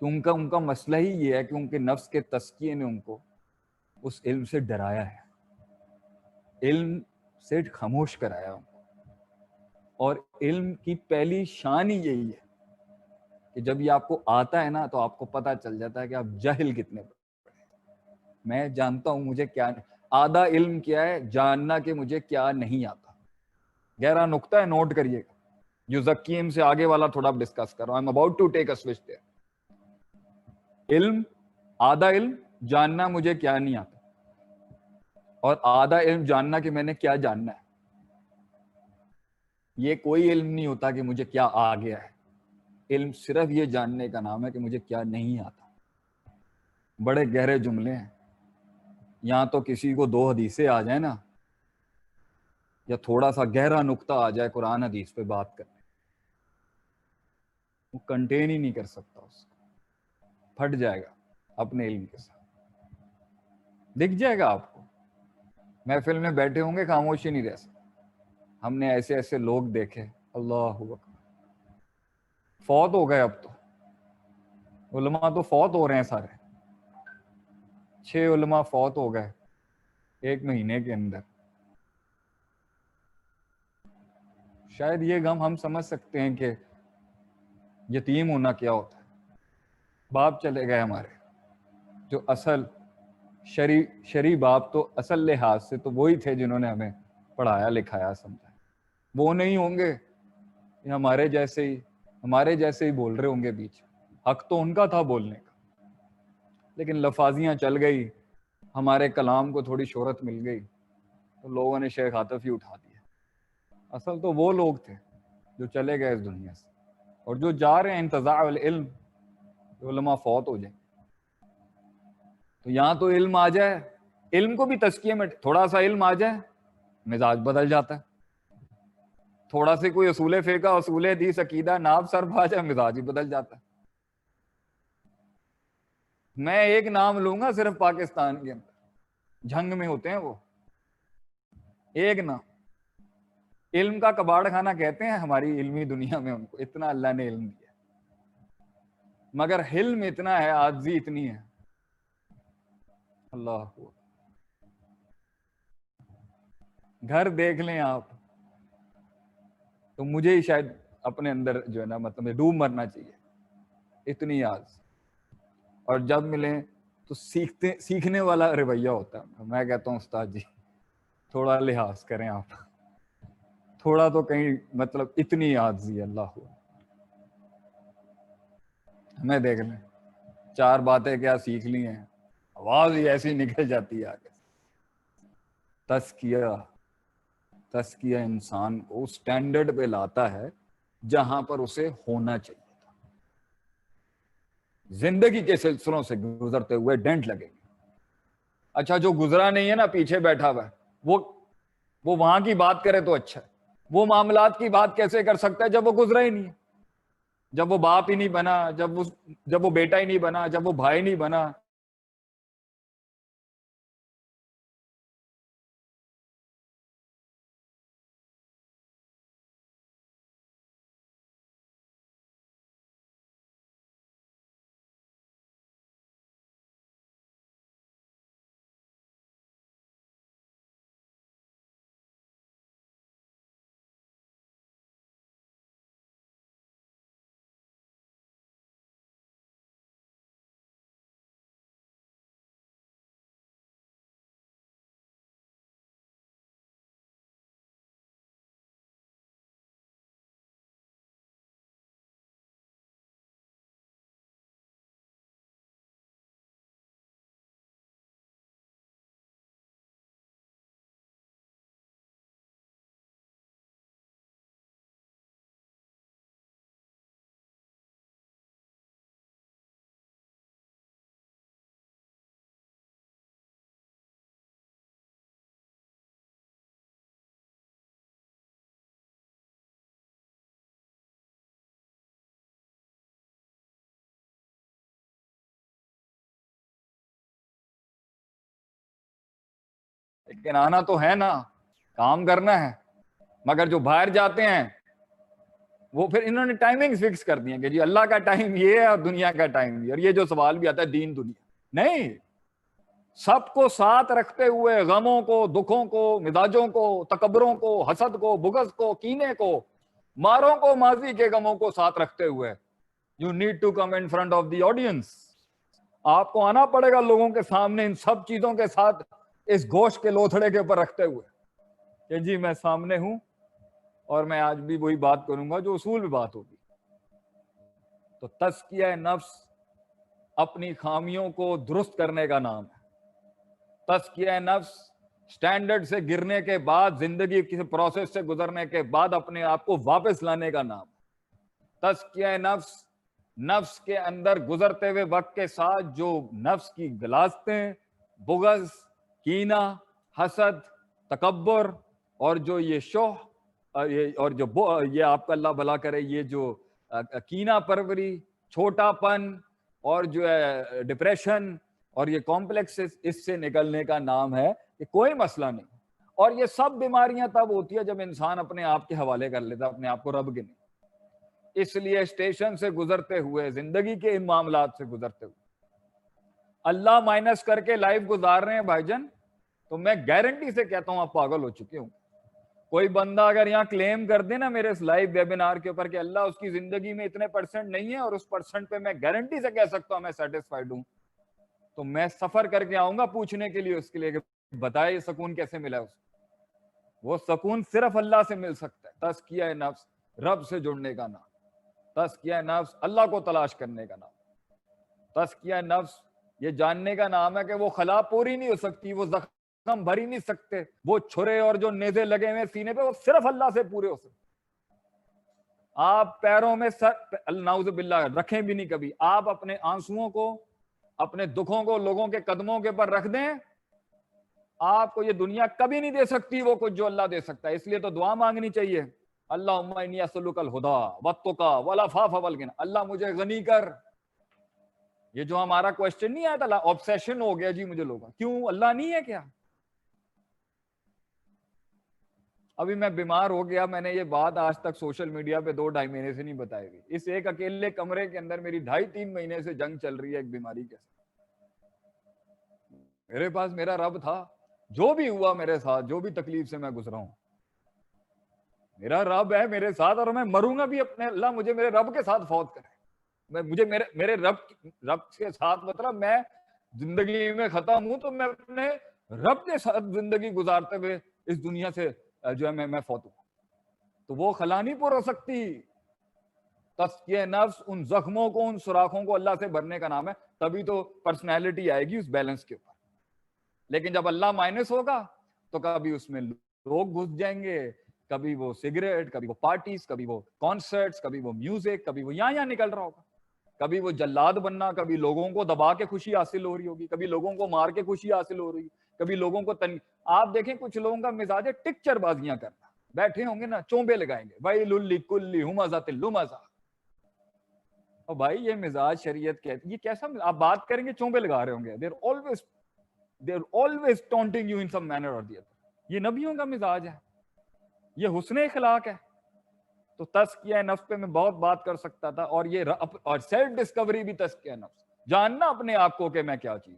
کہ ان کا مسئلہ ہی یہ ہے کہ ان کے نفس کے تزکیے نے ان کو اس علم سے ڈرایا ہے, علم سے خاموش کرایا ان کو. اور علم کی پہلی شان ہی یہی ہے کہ جب یہ آپ کو آتا ہے نا تو آپ کو پتا چل جاتا ہے کہ آپ جاہل کتنے بڑے. میں جانتا ہوں مجھے کیا, آدھا علم کیا ہے, جاننا کہ مجھے کیا نہیں آتا. گہرا نقطہ ہے, نوٹ کریے گا. یزکیم سے آگے والا تھوڑا ڈسکس کر رہا ہوں. I'm about to take a switch there. علم, آدھا علم جاننا مجھے کیا نہیں آتا, اور آدھا علم جاننا کہ میں نے کیا جاننا ہے. یہ کوئی علم نہیں ہوتا کہ مجھے کیا آ گیا ہے. علم صرف یہ جاننے کا نام ہے کہ مجھے کیا نہیں آتا. بڑے گہرے جملے ہیں. یہاں تو کسی کو 2 حدیثیں آ جائیں نا, یا تھوڑا سا گہرا نقطہ آ جائے قرآن حدیث پہ بات کرنے, وہ کنٹین ہی نہیں کر سکتا, اس کو پھٹ جائے گا اپنے علم کے ساتھ. دکھ جائے گا آپ کو, محفل میں بیٹھے ہوں گے خاموشی نہیں رہ سکتے. ہم نے ایسے ایسے لوگ دیکھے, اللہ اکبر, فوت ہو گئے. اب تو علماء تو فوت ہو رہے ہیں سارے. 6 علماء فوت ہو گئے. 1 مہینے کے اندر. شاید یہ غم ہم سمجھ سکتے ہیں کہ یتیم ہونا کیا ہوتا ہے. باپ چلے گئے ہمارے، جو اصل شرعی باپ تو اصل لحاظ سے تو وہی تھے جنہوں نے ہمیں پڑھایا لکھایا سمجھایا. وہ نہیں ہوں گے، یہ ہمارے جیسے ہی بول رہے ہوں گے بیچ. حق تو ان کا تھا بولنے کا، لیکن لفاظیاں چل گئی، ہمارے کلام کو تھوڑی شہرت مل گئی تو لوگوں نے شیخ عاطف ہی اٹھا دیا. اصل تو وہ لوگ تھے جو چلے گئے اس دنیا سے، اور جو جا رہے ہیں انتزاع العلم، علماء فوت ہو جائیں. تو یہاں تو علم آ جائے، علم کو بھی تزکیے میں تھوڑا سا علم آ جائے مزاج بدل جاتا ہے. تھوڑا سے کوئی اصول فقہ، اصول حدیث، عقیدہ، ناب سر پا جائے مزاج ہی بدل جاتا ہے. میں ایک نام لوں گا صرف پاکستان کے اندر، جھنگ میں ہوتے ہیں وہ، ایک نام، علم کا کباڑ خانہ کہتے ہیں ہماری علمی دنیا میں ان کو. اتنا اللہ نے علم دیا، مگر حلم اتنا ہے، عاجزی اتنی ہے. اللہ کو گھر دیکھ لیں آپ تو مجھے ہی شاید اپنے اندر جو ہے نا مطلب ڈوب مرنا چاہیے، اتنی عاجز. اور جب ملیں تو سیکھنے والا رویہ ہوتا ہے. میں کہتا ہوں استاد جی تھوڑا لحاظ کریں آپ، تھوڑا تو کہیں مطلب اتنی عاجزی. اللہ ہو ہمیں دیکھ لیں، 4 باتیں کیا سیکھ لی ہیں، آواز ہی ایسی نکل جاتی ہے آگے. تزکیہ انسان کو اس سٹینڈرڈ پہ لاتا ہے جہاں پر اسے ہونا چاہیے تھا. زندگی کے سلسلوں سے گزرتے ہوئے ڈینٹ لگیں گے. اچھا جو گزرا نہیں ہے نا، پیچھے بیٹھا ہوا ہے، وہ وہاں کی بات کرے تو اچھا ہے. وہ معاملات کی بات کیسے کر سکتا ہے جب وہ گزرا ہی نہیں ہے، جب وہ باپ ہی نہیں بنا، جب وہ بیٹا ہی نہیں بنا، جب وہ بھائی نہیں بنا. لیکن آنا تو ہے نا، کام کرنا ہے. مگر جو باہر جاتے ہیں وہ پھر انہوں نے ٹائمنگ فکس کر دی ہیں کہ جی اللہ کا ٹائم یہ ہے اور دنیا کا ٹائم یہ. اور یہ جو سوال بھی آتا ہے دین دنیا نہیں، سب کو ساتھ رکھتے ہوئے، غموں کو، دکھوں کو، مزاجوں کو، تکبروں کو، حسد کو، بغض کو، کینے کو، ماروں کو، ماضی کے غموں کو ساتھ رکھتے ہوئے you need to come in front of the audience. آپ کو آنا پڑے گا لوگوں کے سامنے ان سب چیزوں کے ساتھ، اس گوشت کے لوتھڑے کے اوپر رکھتے ہوئے کہ جی میں سامنے ہوں اور میں آج بھی وہی بات کروں گا جو اصول میں بات ہوگی. تو تزکیہ نفس اپنی خامیوں کو درست کرنے کا نام ہے. تزکیہ نفس سٹینڈرڈ سے گرنے کے بعد، زندگی کسی پروسیس سے گزرنے کے بعد اپنے آپ کو واپس لانے کا نام. تزکیہ نفس کے اندر گزرتے ہوئے وقت کے ساتھ جو نفس کی غلاظتیں، بغض، کینہ، حسد، تکبر، اور جو یہ اور جو یہ آپ کا اللہ بھلا کرے، یہ جو کینہ پروری، چھوٹا پن، اور جو ہے ڈپریشن اور یہ کمپلیکس، اس سے نکلنے کا نام ہے کہ کوئی مسئلہ نہیں. اور یہ سب بیماریاں تب ہوتی ہے جب انسان اپنے آپ کے حوالے کر لیتا، اپنے آپ کو رب کے نہیں. اس لیے اسٹیشن سے گزرتے ہوئے، زندگی کے ان معاملات سے گزرتے ہوئے اللہ مائنس کر کے لائف گزار رہے ہیں بھائی جان. تو میں گارنٹی سے کہتا ہوں آپ پاگل ہو چکے ہوں. کوئی بندہ اگر یہاں کلیم کر دے نا میرے اس لائیو ویبینار کے اوپر کہ اللہ اس کی زندگی میں اتنے پرسنٹ نہیں ہے اور اس پرسنٹ پہ میں گارنٹی سے کہہ سکتا ہوں میں سیٹسفائیڈ ہوں, تو میں سفر کر کے آؤں گا پوچھنے کے لیے اس کے لیے کہ بتائے یہ سکون کیسے ملا اس کو. وہ سکون صرف اللہ سے مل سکتا ہے. تزکیہ نفس رب سے جڑنے کا نام, تزکیہ نفس اللہ کو تلاش کرنے کا نام, تزکیہ نفس یہ جاننے کا نام ہے کہ وہ خلا پوری نہیں ہو سکتی, وہ زخم بھر ہی نہیں سکتے, وہ چھرے اور جو نیزے لگے ہوئے سینے پہ وہ صرف اللہ سے پورے ہو سکتے. آپ پیروں میں سر نعوذ باللہ رکھیں بھی نہیں کبھی, آپ اپنے آنسوؤں کو اپنے دکھوں کو لوگوں کے قدموں کے پر رکھ دیں, آپ کو یہ دنیا کبھی نہیں دے سکتی وہ کچھ جو اللہ دے سکتا ہے. اس لیے تو دعا مانگنی چاہیے, اللہم انی اسألک الہدی والتقی والعفاف والغنی, اللہ مجھے غنی کر. یہ جو ہمارا کوشچن نہیں آیا تھا, آبسیشن ہو گیا جی مجھے لوگوں, کیوں اللہ نہیں ہے کیا؟ ابھی میں بیمار ہو گیا, میں نے یہ بات آج تک سوشل میڈیا پہ 2-2.5 مہینے سے نہیں بتائی گئی. اس ایک اکیلے کمرے کے اندر میری 2.5-3 مہینے سے جنگ چل رہی ہے ایک بیماری کے ساتھ. میرے پاس میرا رب تھا, جو بھی ہوا میرے ساتھ, جو بھی تکلیف سے میں گزرا ہوں, میرا رب ہے میرے ساتھ, اور میں مروں گا بھی اپنے, اللہ مجھے میرے رب کے ساتھ فوت کرے. مجھے میرے رب کے ساتھ مطلب میں زندگی میں ختم ہوں تو میں اپنے رب کے ساتھ زندگی گزارتے ہوئے اس دنیا سے جو ہے میں فوت ہوں, تو وہ خلا نہیں پور ہو سکتی. تزکیہ نفس ان زخموں کو, ان سوراخوں کو اللہ سے بھرنے کا نام ہے, تبھی تو پرسنالٹی آئے گی اس بیلنس کے اوپر. لیکن جب اللہ مائنس ہوگا تو کبھی اس میں لوگ گھس جائیں گے, کبھی وہ سگریٹ, کبھی وہ پارٹیز, کبھی وہ کانسرٹس, کبھی وہ میوزک, کبھی وہ یہاں نکل رہا ہوگا, کبھی وہ جلاد بننا, کبھی لوگوں کو دبا کے خوشی حاصل ہو رہی ہوگی, کبھی لوگوں کو مار کے خوشی حاصل ہو رہی ہے, کبھی لوگوں کو آپ دیکھیں کچھ لوگوں کا مزاج ہے ٹکچر بازیاں کرنا, بیٹھے ہوں گے نا چونبے لگائیں گے, ویل لکل ہمزۃ لمزہ. اور بھائی یہ مزاج شریعت کہتی ہے, یہ کیسا آپ بات کریں گے چونبے لگا رہے ہوں گے, they're always taunting you in some manner or the other. یہ نبیوں کا مزاج ہے, یہ حسن اخلاق ہے. تو تزکیہ نفس پہ میں بہت بات کر سکتا تھا, اور یہ اور سیلف ڈسکوری بھی تزکیہ نفس, جاننا اپنے آپ کو کہ میں کیا چیز.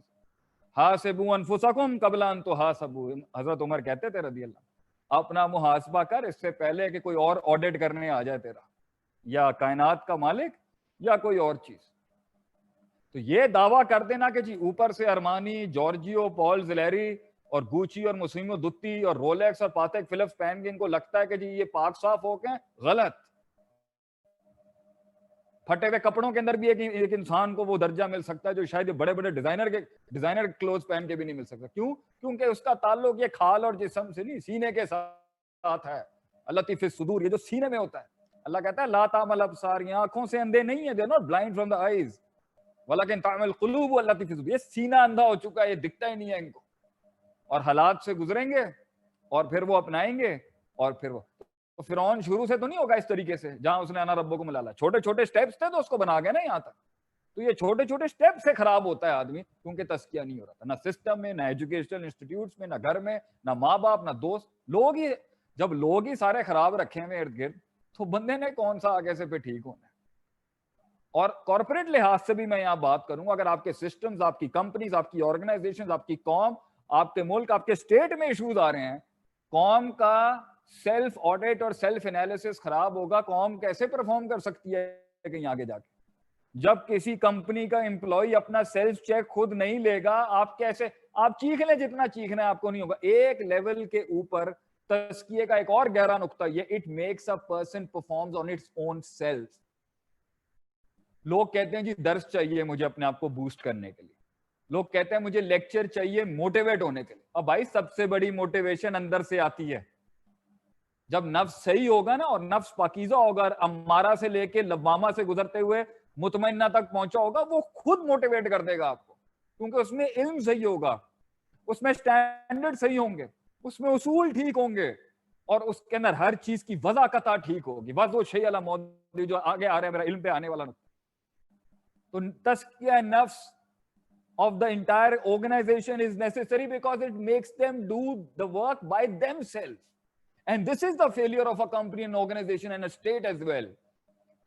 حاسبوا انفسکم قبل ان تحاسبوا, حضرت عمر کہتے تھے رضی اللہ, اپنا محاسبہ کر اس سے پہلے کہ کوئی اور آڈٹ کرنے آ جائے تیرا, یا کائنات کا مالک یا کوئی اور چیز. تو یہ دعویٰ کر دینا کہ جی اوپر سے ارمانی, جارجیو, پال زلیری اور گوچی اور مسیمو دتی اور رولیکس اور پاتیک فلپس پہن کے ان کو لگتا ہے کہ جی یہ پاک صاف ہو کے, غلط. پھٹے ہوئے کپڑوں کے اندر بھی ایک انسان کو وہ درجہ مل سکتا ہے جو شاید بڑے بڑے ڈیزائنر کلوز پہن کے بھی نہیں مل سکتا. کیوں؟ کیونکہ اس کا تعلق یہ کھال اور جسم سے نہیں, سینے کے ساتھ ہے. اللطیف الصدور, یہ جو سینے میں ہوتا ہے. اللہ کہتا ہے لا تعمل ابصار, یہ آنکھوں سے اندھے نہیں ہیں, they are not blind from the eyes, ولیکن تعمل قلوب واللتی فی الصدور. یہ سینہ اندھا ہو چکا ہے, یہ دکھتا ہی نہیں ہے ان کو, اور حالات سے گزریں گے اور پھر وہ اپنائیں گے, اور پھر وہ تو فرعون شروع سے تو نہیں ہوگا اس طریقے سے جہاں اس نے انا ربکم الاعلی, چھوٹے چھوٹے سٹیپس تھے تو اس کو بنا گیا نا یہاں تک. تو یہ چھوٹے چھوٹے سٹیپ سے خراب ہوتا ہے آدمی, کیونکہ تزکیہ نہیں ہو رہا تھا, نہ سسٹم میں, نہ ایجوکیشنل انسٹیٹیوٹس میں, نہ گھر میں, نہ ماں باپ, نہ دوست. لوگ ہی جب لوگ ہی سارے خراب رکھے ہیں ارد گرد, تو بندے نے کون سا آگے سے پہ ٹھیک ہونا ہے. اور کارپوریٹ لحاظ سے بھی میں یہاں بات کروں, اگر آپ کے سسٹمز, آپ کی کمپنیز, آپ کی آرگنائزیشن, آپ کی قوم, آپ کے ملک, آپ کے اسٹیٹ میں ایشوز آ رہے ہیں, قوم کا سیلف آڈٹ اور سیلف انالیسس خراب ہوگا, قوم کیسے پرفارم کر سکتی ہے کہیں آگے جا کے؟ جب کسی کمپنی کا امپلائی اپنا سیلف چیک خود نہیں لے گا, آپ کیسے, آپ چیخ لیں جتنا چیخنا ہے آپ کو نہیں ہوگا. ایک لیول کے اوپر تزکیے کا ایک اور گہرا نقطہ یہ, it makes a person performs on its own self. لوگ کہتے ہیں جی درس چاہیے مجھے اپنے آپ کو بوسٹ کرنے کے لیے, لوگ کہتے ہیں مجھے لیکچر چاہیے موٹیویٹ ہونے کے لیے. اب بھائی سب سے بڑی موٹیویشن اندر سے آتی ہے. جب نفس صحیح ہوگا نا, اور نفس پاکیزہ ہوگا, امارہ سے لے کے لوامہ سے گزرتے ہوئے مطمئنہ تک پہنچا ہوگا, وہ خود موٹیویٹ کر دے گا آپ کو, کیونکہ اس میں علم صحیح ہوگا, اس میں سٹینڈرڈ صحیح ہوں گے, اس میں اصول ٹھیک ہوں گے, اور اس کے اندر ہر چیز کی وضاحت ٹھیک ہوگی. وضع شیء علی موضوع, جو آگے آ رہا ہے میرا علم پہ آنے والا. تو تزکیہ نفس of the entire organization is necessary because it makes them do the work by themselves. And this is the failure of a company, an organization and a state as well.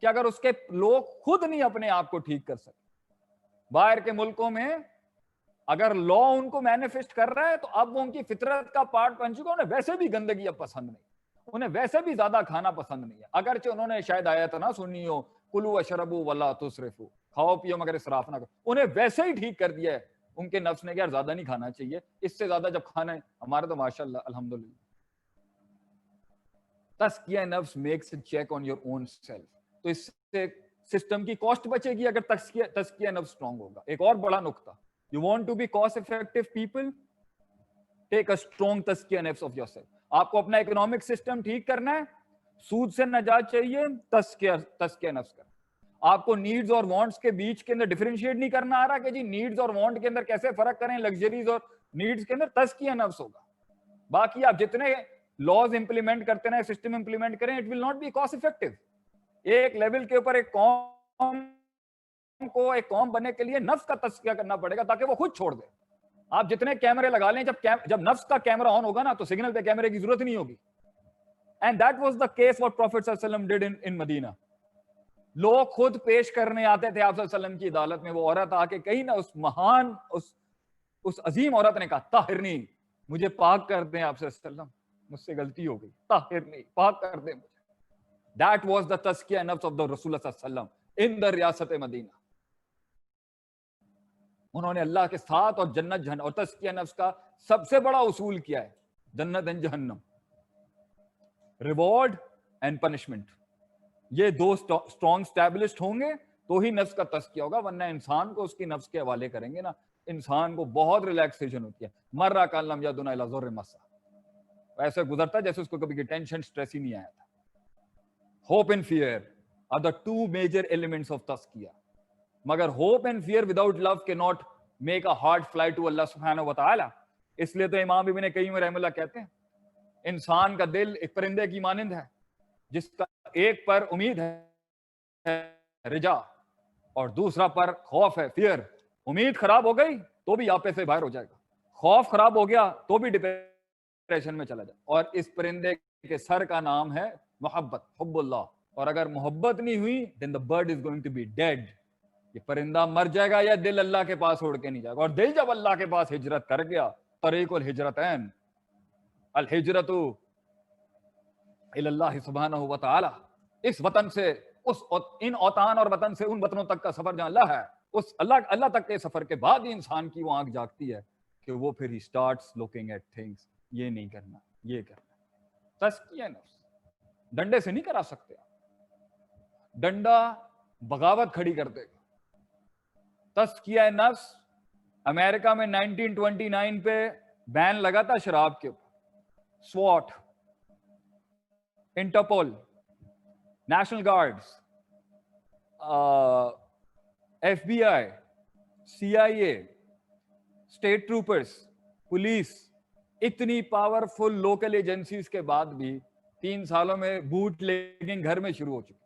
کہ اگر اس کے لوگ خود نہیں اپنے آپ کو ٹھیک کر سکتے. باہر کے ملکوں میں اگر لا ان کو مینیفیسٹ کر رہا ہے تو اب وہ ان کی فطرت کا پارٹ بن چکا. انہیں ویسے بھی گندگی اب پسند نہیں, انہیں ویسے بھی زیادہ کھانا پسند نہیں ہے, اگرچہ انہوں نے شاید آیت نہ سنی ہو کلوا اشربوا ولا تسرفوا, کھاؤ پیو مگر اسراف نہ کرو, انہیں ویسے ہی ٹھیک کر دیا ہے ان کے نفس نے کہ یار زیادہ نہیں کھانا چاہیے, اس سے زیادہ جب کھانا ہے. ہمارے تو ماشاءاللہ الحمدللہ. تزکیہ نفس makes a check on your own self, تو اس سے سسٹم کی کاسٹ بچے گی اگر تزکیہ نفس اسٹرانگ ہوگا. ایک اور بڑا نقطہ, you want to be cost effective people, take a strong تزکیہ نفس آف یور سیلف. آپ کو اپنا اکنامک سسٹم ٹھیک کرنا ہے, سود سے نجات چاہیے, تزکیہ نفس کرنا. آپ کو نیڈز اور وانٹس کے بیچ کے اندر ڈیفرینشیٹ نہیں کرنا آ رہا کہ جی نیڈز اور وانٹ کے اندر کیسے فرق کریں, لگژریز اور نیڈز کے اندر, تزکیہ نفس ہوگا. باقی آپ جتنے لاز امپلیمنٹ کرتے رہیں, سسٹم امپلیمنٹ کریں, it will not be cost effective. ایک لیول کے اوپر ایک قوم بننے کے لیے نفس کا تزکیہ کرنا پڑے گا تاکہ وہ خود چھوڑ دے. آپ جتنے کیمرے لگا لیں, جب نفس کا کیمرہ آن ہوگا نا تو سگنل پہ کیمرے کی ضرورت نہیں ہوگی. And that was the case what prophet صلی اللہ علیہ وسلم ڈیڈ ان مدینہ. لوگ خود پیش کرنے آتے تھے آپ صلی اللہ علیہ وسلم کی عدالت میں. وہ عورت آ کے کہیں نہ, اس مہان اس عظیم عورت نے کہا طاہرنی, مجھے پاک کر دیں آپ صلی اللہ علیہ وسلم, مجھ سے غلطی ہو گئی, طاہرنی, پاک کر دیں مجھے. That was the تزکیہ نفس of the رسول صلی اللہ علیہ وسلم in the ریاست مدینہ. انہوں نے اللہ کے ساتھ اور جنت جہنم, اور تزکیہ نفس کا سب سے بڑا اصول کیا ہے, جنت اینڈ جہنم, ریوارڈ اینڈ پنشمنٹ. یہ دو اسٹرانگ اسٹیبلشڈ ہوں گے تو ہی نفس کا تزکیہ ہوگا, ورنہ انسان کو اس کی نفس کے حوالے کریں گے نا, انسان کو بہت ریلیکسیشن ہوتی ہے. مرہ کالم یدنا الی ذر مسا, ایسے گزرتا جیسے اس کو کبھی ٹینشن سٹریس ہی نہیں آیا تھا. Hope and fear are the two major elements of tazkiyah. مگر hope and fear without love cannot make a heart fly to Allah subhanahu wa ta'ala. اس لیے تو امام ابن قیم رحمہ اللہ کہتے ہیں انسان کا دل ایک پرندے کی مانند ہے جس کا ایک پر امید ہے رجا اور دوسرا پر خوف ہے فیئر. امید خراب ہو گئی تو بھی آپے سے باہر ہو جائے گا, خوف خراب ہو گیا تو بھی ڈپریشن میں چلا جائے. اور اس پرندے کے سر کا نام ہے محبت, حب اللہ. اور اگر محبت نہیں ہوئی then the bird is going to be dead. یہ پرندہ مر جائے گا یا دل اللہ کے پاس اڑ کے نہیں جائے گا. اور دل جب اللہ کے پاس ہجرت کر گیا, طریق الہجرتین, الہجرت الی اللہ سبحانہ و تعالی, اس وطن سے ان اوطان اور وطن سے ان وطنوں تک کا سفر جہاں اللہ ہے, اس اللہ تک کے سفر کے بعد ہی انسان کی وہ آنکھ جاگتی ہے کہ وہ پھر he starts looking at things. یہ نہیں کرنا, یہ کرنا. تزکیہ نفس ڈنڈے سے نہیں کرا سکتے. ڈنڈا بغاوت کھڑی کر دے گا. تزکیہ نفس, امریکہ میں 1929 پہ بین لگا تھا شراب کے اوپر. سواٹ, Interpol, National Guards, F B I, C I A, state troopers, police, اتنی پاورفل لوکل ایجنسیز کے بعد بھی 3 سالوں میں بوٹ لیگنگ گھر میں شروع ہو چکی.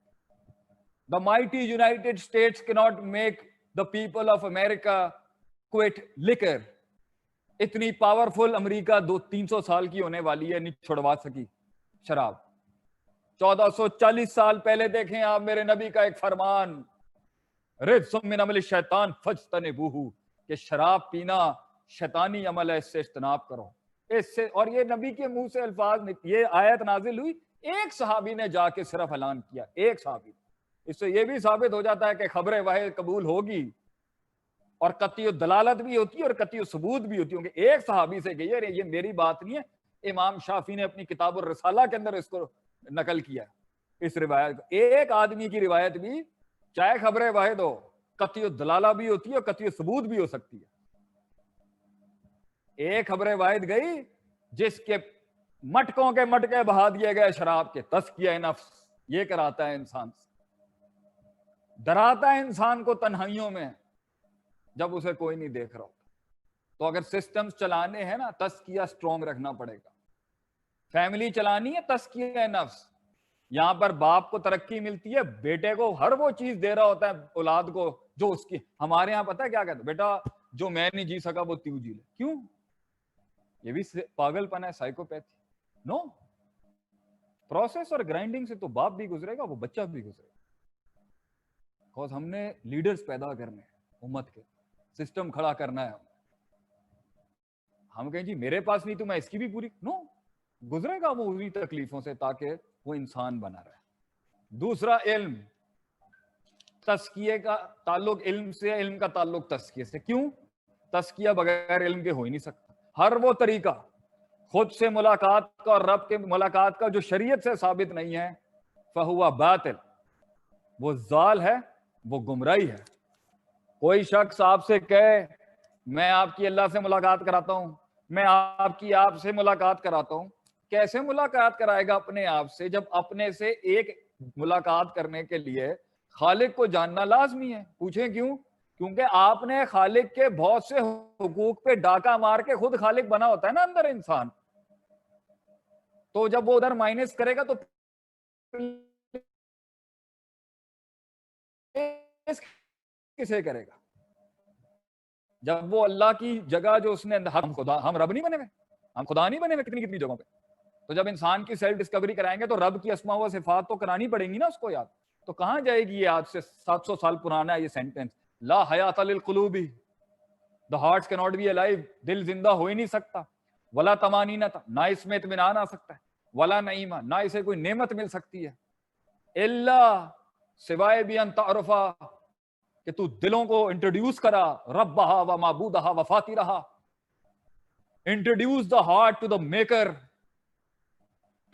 The mighty United States cannot make the people of America quit liquor. اتنی پاورفل امریکہ 200-300 سال کی ہونے والی ہے, نہیں چھڑوا سکی شراب. 1440 سال پہلے دیکھیں آپ میرے نبی کا ایک فرمان, رجس من عمل الشیطان فاجتنبوہ, کہ شراب پینا شیطانی عمل ہے, اس سے اجتناب کرو. اس سے, اور یہ نبی کے منہ سے الفاظ, یہ آیت نازل ہوئی, ایک صحابی نے جا کے صرف اعلان کیا, ایک صحابی. اس سے یہ بھی ثابت ہو جاتا ہے کہ خبر واحد قبول ہوگی اور قطعی دلالت بھی ہوتی ہے اور قطعی ثبوت بھی ہوتی ہوں گے. ایک صحابی سے کہ یہ میری بات نہیں ہے, امام شافعی نے اپنی کتاب الرسالہ کے اندر اس کو نقل کیا, اس روایت. ایک آدمی کی روایت بھی چاہے خبر واحد ہو, قطعی دلالہ بھی ہوتی ہے اور قطعی ثبوت بھی ہو سکتی ہے. ایک خبر واحد گئی جس کے مٹکوں کے مٹکے بہا دیے گئے شراب کے. تزکیہ نفس یہ کراتا ہے انسان سے, ڈراتا ہے انسان کو تنہائیوں میں جب اسے کوئی نہیں دیکھ رہا ہوتا. تو اگر سسٹمز چلانے ہیں نا, تزکیہ اسٹرانگ رکھنا پڑے گا. فیملی چلانی ہے, تزکیہ نفس. یہاں پر باپ کو ترقی ملتی ہے, بیٹے کو ہر وہ چیز دے رہا ہوتا ہے اولاد کو جو اس کی. ہمارے یہاں پتہ ہے کیا کہتے ہیں, بیٹا جو میں نہیں جی سکا وہ تیو جی لے. کیوں؟ یہ بھی پاگل پن ہے, سائیکوپیتھی. نو, پروسیس اور گرائنڈنگ سے تو باپ بھی گزرے گا, وہ بچہ بھی گزرے گا. ہم نے لیڈرز پیدا کرنے ہیں, امت کے سسٹم کھڑا کرنا ہے. ہم کہیں جی میرے پاس نہیں تو میں اس کی بھی پوری نو گزرے گا وہ انہی تکلیفوں سے تاکہ وہ انسان بنا رہے. دوسرا علم, تزکیے کا تعلق علم سے, علم کا تعلق تزکیے سے. کیوں؟ تزکیہ بغیر علم کے ہو ہی نہیں سکتا. ہر وہ طریقہ خود سے ملاقات کا اور رب کے ملاقات کا جو شریعت سے ثابت نہیں ہے فہو باطل, وہ ضال ہے, وہ گمراہی ہے. کوئی شخص آپ سے کہے میں آپ کی اللہ سے ملاقات کراتا ہوں, میں آپ کی آپ سے ملاقات کراتا ہوں, کیسے ملاقات کرائے گا اپنے آپ سے جب اپنے سے ایک ملاقات کرنے کے لیے خالق کو جاننا لازمی ہے. پوچھیں کیوں؟ کیونکہ آپ نے خالق کے بہت سے حقوق پہ ڈاکہ مار کے خود خالق بنا ہوتا ہے نا اندر انسان, تو جب وہ ادھر مائنس کرے گا تو کسے کرے گا؟ جب وہ اللہ کی جگہ جو اس نے ہم رب نہیں بنے ہوئے, ہم خدا نہیں بنے ہوئے کتنی کتنی جگہوں پہ. تو جب انسان کی سیلف ڈسکوری کرائیں گے تو رب کی اسماء و صفات تو کرانی پڑیں گی نا اس کو یاد. تو کہاں جائے گی یہ آج سے 700 سال پرانا ہے یہ سینٹینس, لا حیات للقلوب, the hearts cannot be alive, دل زندہ ہو ہی نہیں سکتا. ولا طمانینۃ, نہ اس میں اطمینان آ سکتا ہے. ولا نعیمہ, نہ اسے کوئی نعمت مل سکتی ہے. الا, سوائے بھی ان تعرفا, کہ تو دلوں کو انٹروڈیوس کرا, ربہا و معبودہا و فاترہا, introduce the heart to the maker,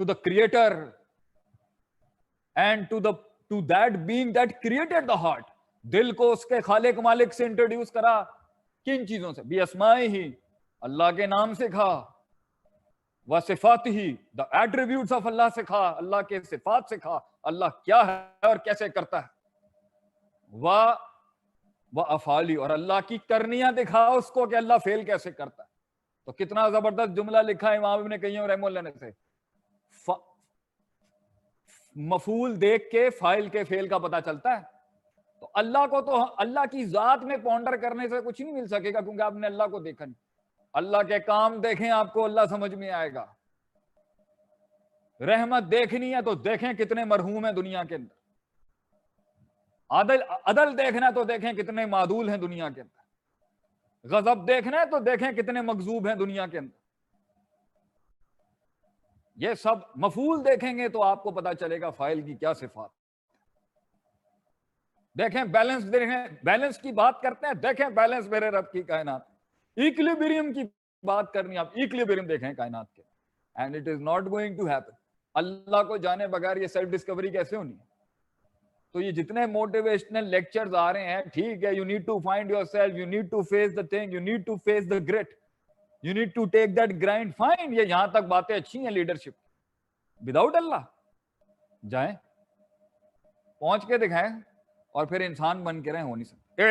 to the creator, and to that being that created the heart. دل کو اس کے خالق مالک سے انٹروڈیوس کرا. کن چیزوں سے؟ بھی اسمائی ہی, اللہ کے نام سکھا, و صفات ہی, the attributes of اللہ سکھا, اللہ کے صفات سکھا, اللہ کیا ہے اور کیسے کرتا ہے. و افعالی, اور اللہ کی کرنیاں دکھا اس کو کہ اللہ فعل کیسے کرتا ہے. تو کتنا زبردست جملہ لکھا ہے امام ابن قیم رحمہ اللہ نے سے, مفعول دیکھ کے فاعل کے فعل کا پتہ چلتا ہے. تو اللہ کو تو اللہ کی ذات میں پونڈر کرنے سے کچھ نہیں مل سکے گا کیونکہ آپ نے اللہ کو دیکھا نہیں. اللہ کے کام دیکھیں, آپ کو اللہ سمجھ میں آئے گا. رحمت دیکھنی ہے تو دیکھیں کتنے مرحوم ہیں دنیا کے اندر. عدل دیکھنا تو دیکھیں کتنے معدول ہیں دنیا کے اندر. غضب دیکھنا ہے تو دیکھیں کتنے مغضوب ہیں دنیا کے اندر. یہ سب مفعول دیکھیں گے تو آپ کو پتا چلے گا فاعل کی کیا صفات. دیکھیں بیلنس, دیکھیں بیلنس کی بات کرتے ہیں, دیکھیں بیلنس میرے رب کی کائنات. ایکولیبریم کی بات کرنی, آپ ایکولیبریم دیکھیں کائنات کے, and it is not going to happen. Allah کو جانے بغیر یہ سیلف ڈسکوری کیسے ہونی ہے؟ تو یہ جتنے موٹیویشنل لیکچرز آ رہے ہیں, ٹھیک ہے, you need to find yourself, you need to face the thing, you need to face the great, you need to take that grind, fine. یہ یہاں تک باتیں اچھی ہیں لیڈرشپ. وداؤٹ اللہ جائیں, پہنچ کے دکھائیں, اور پھر انسان بن کے رہیں, ہو نہیں سکتا.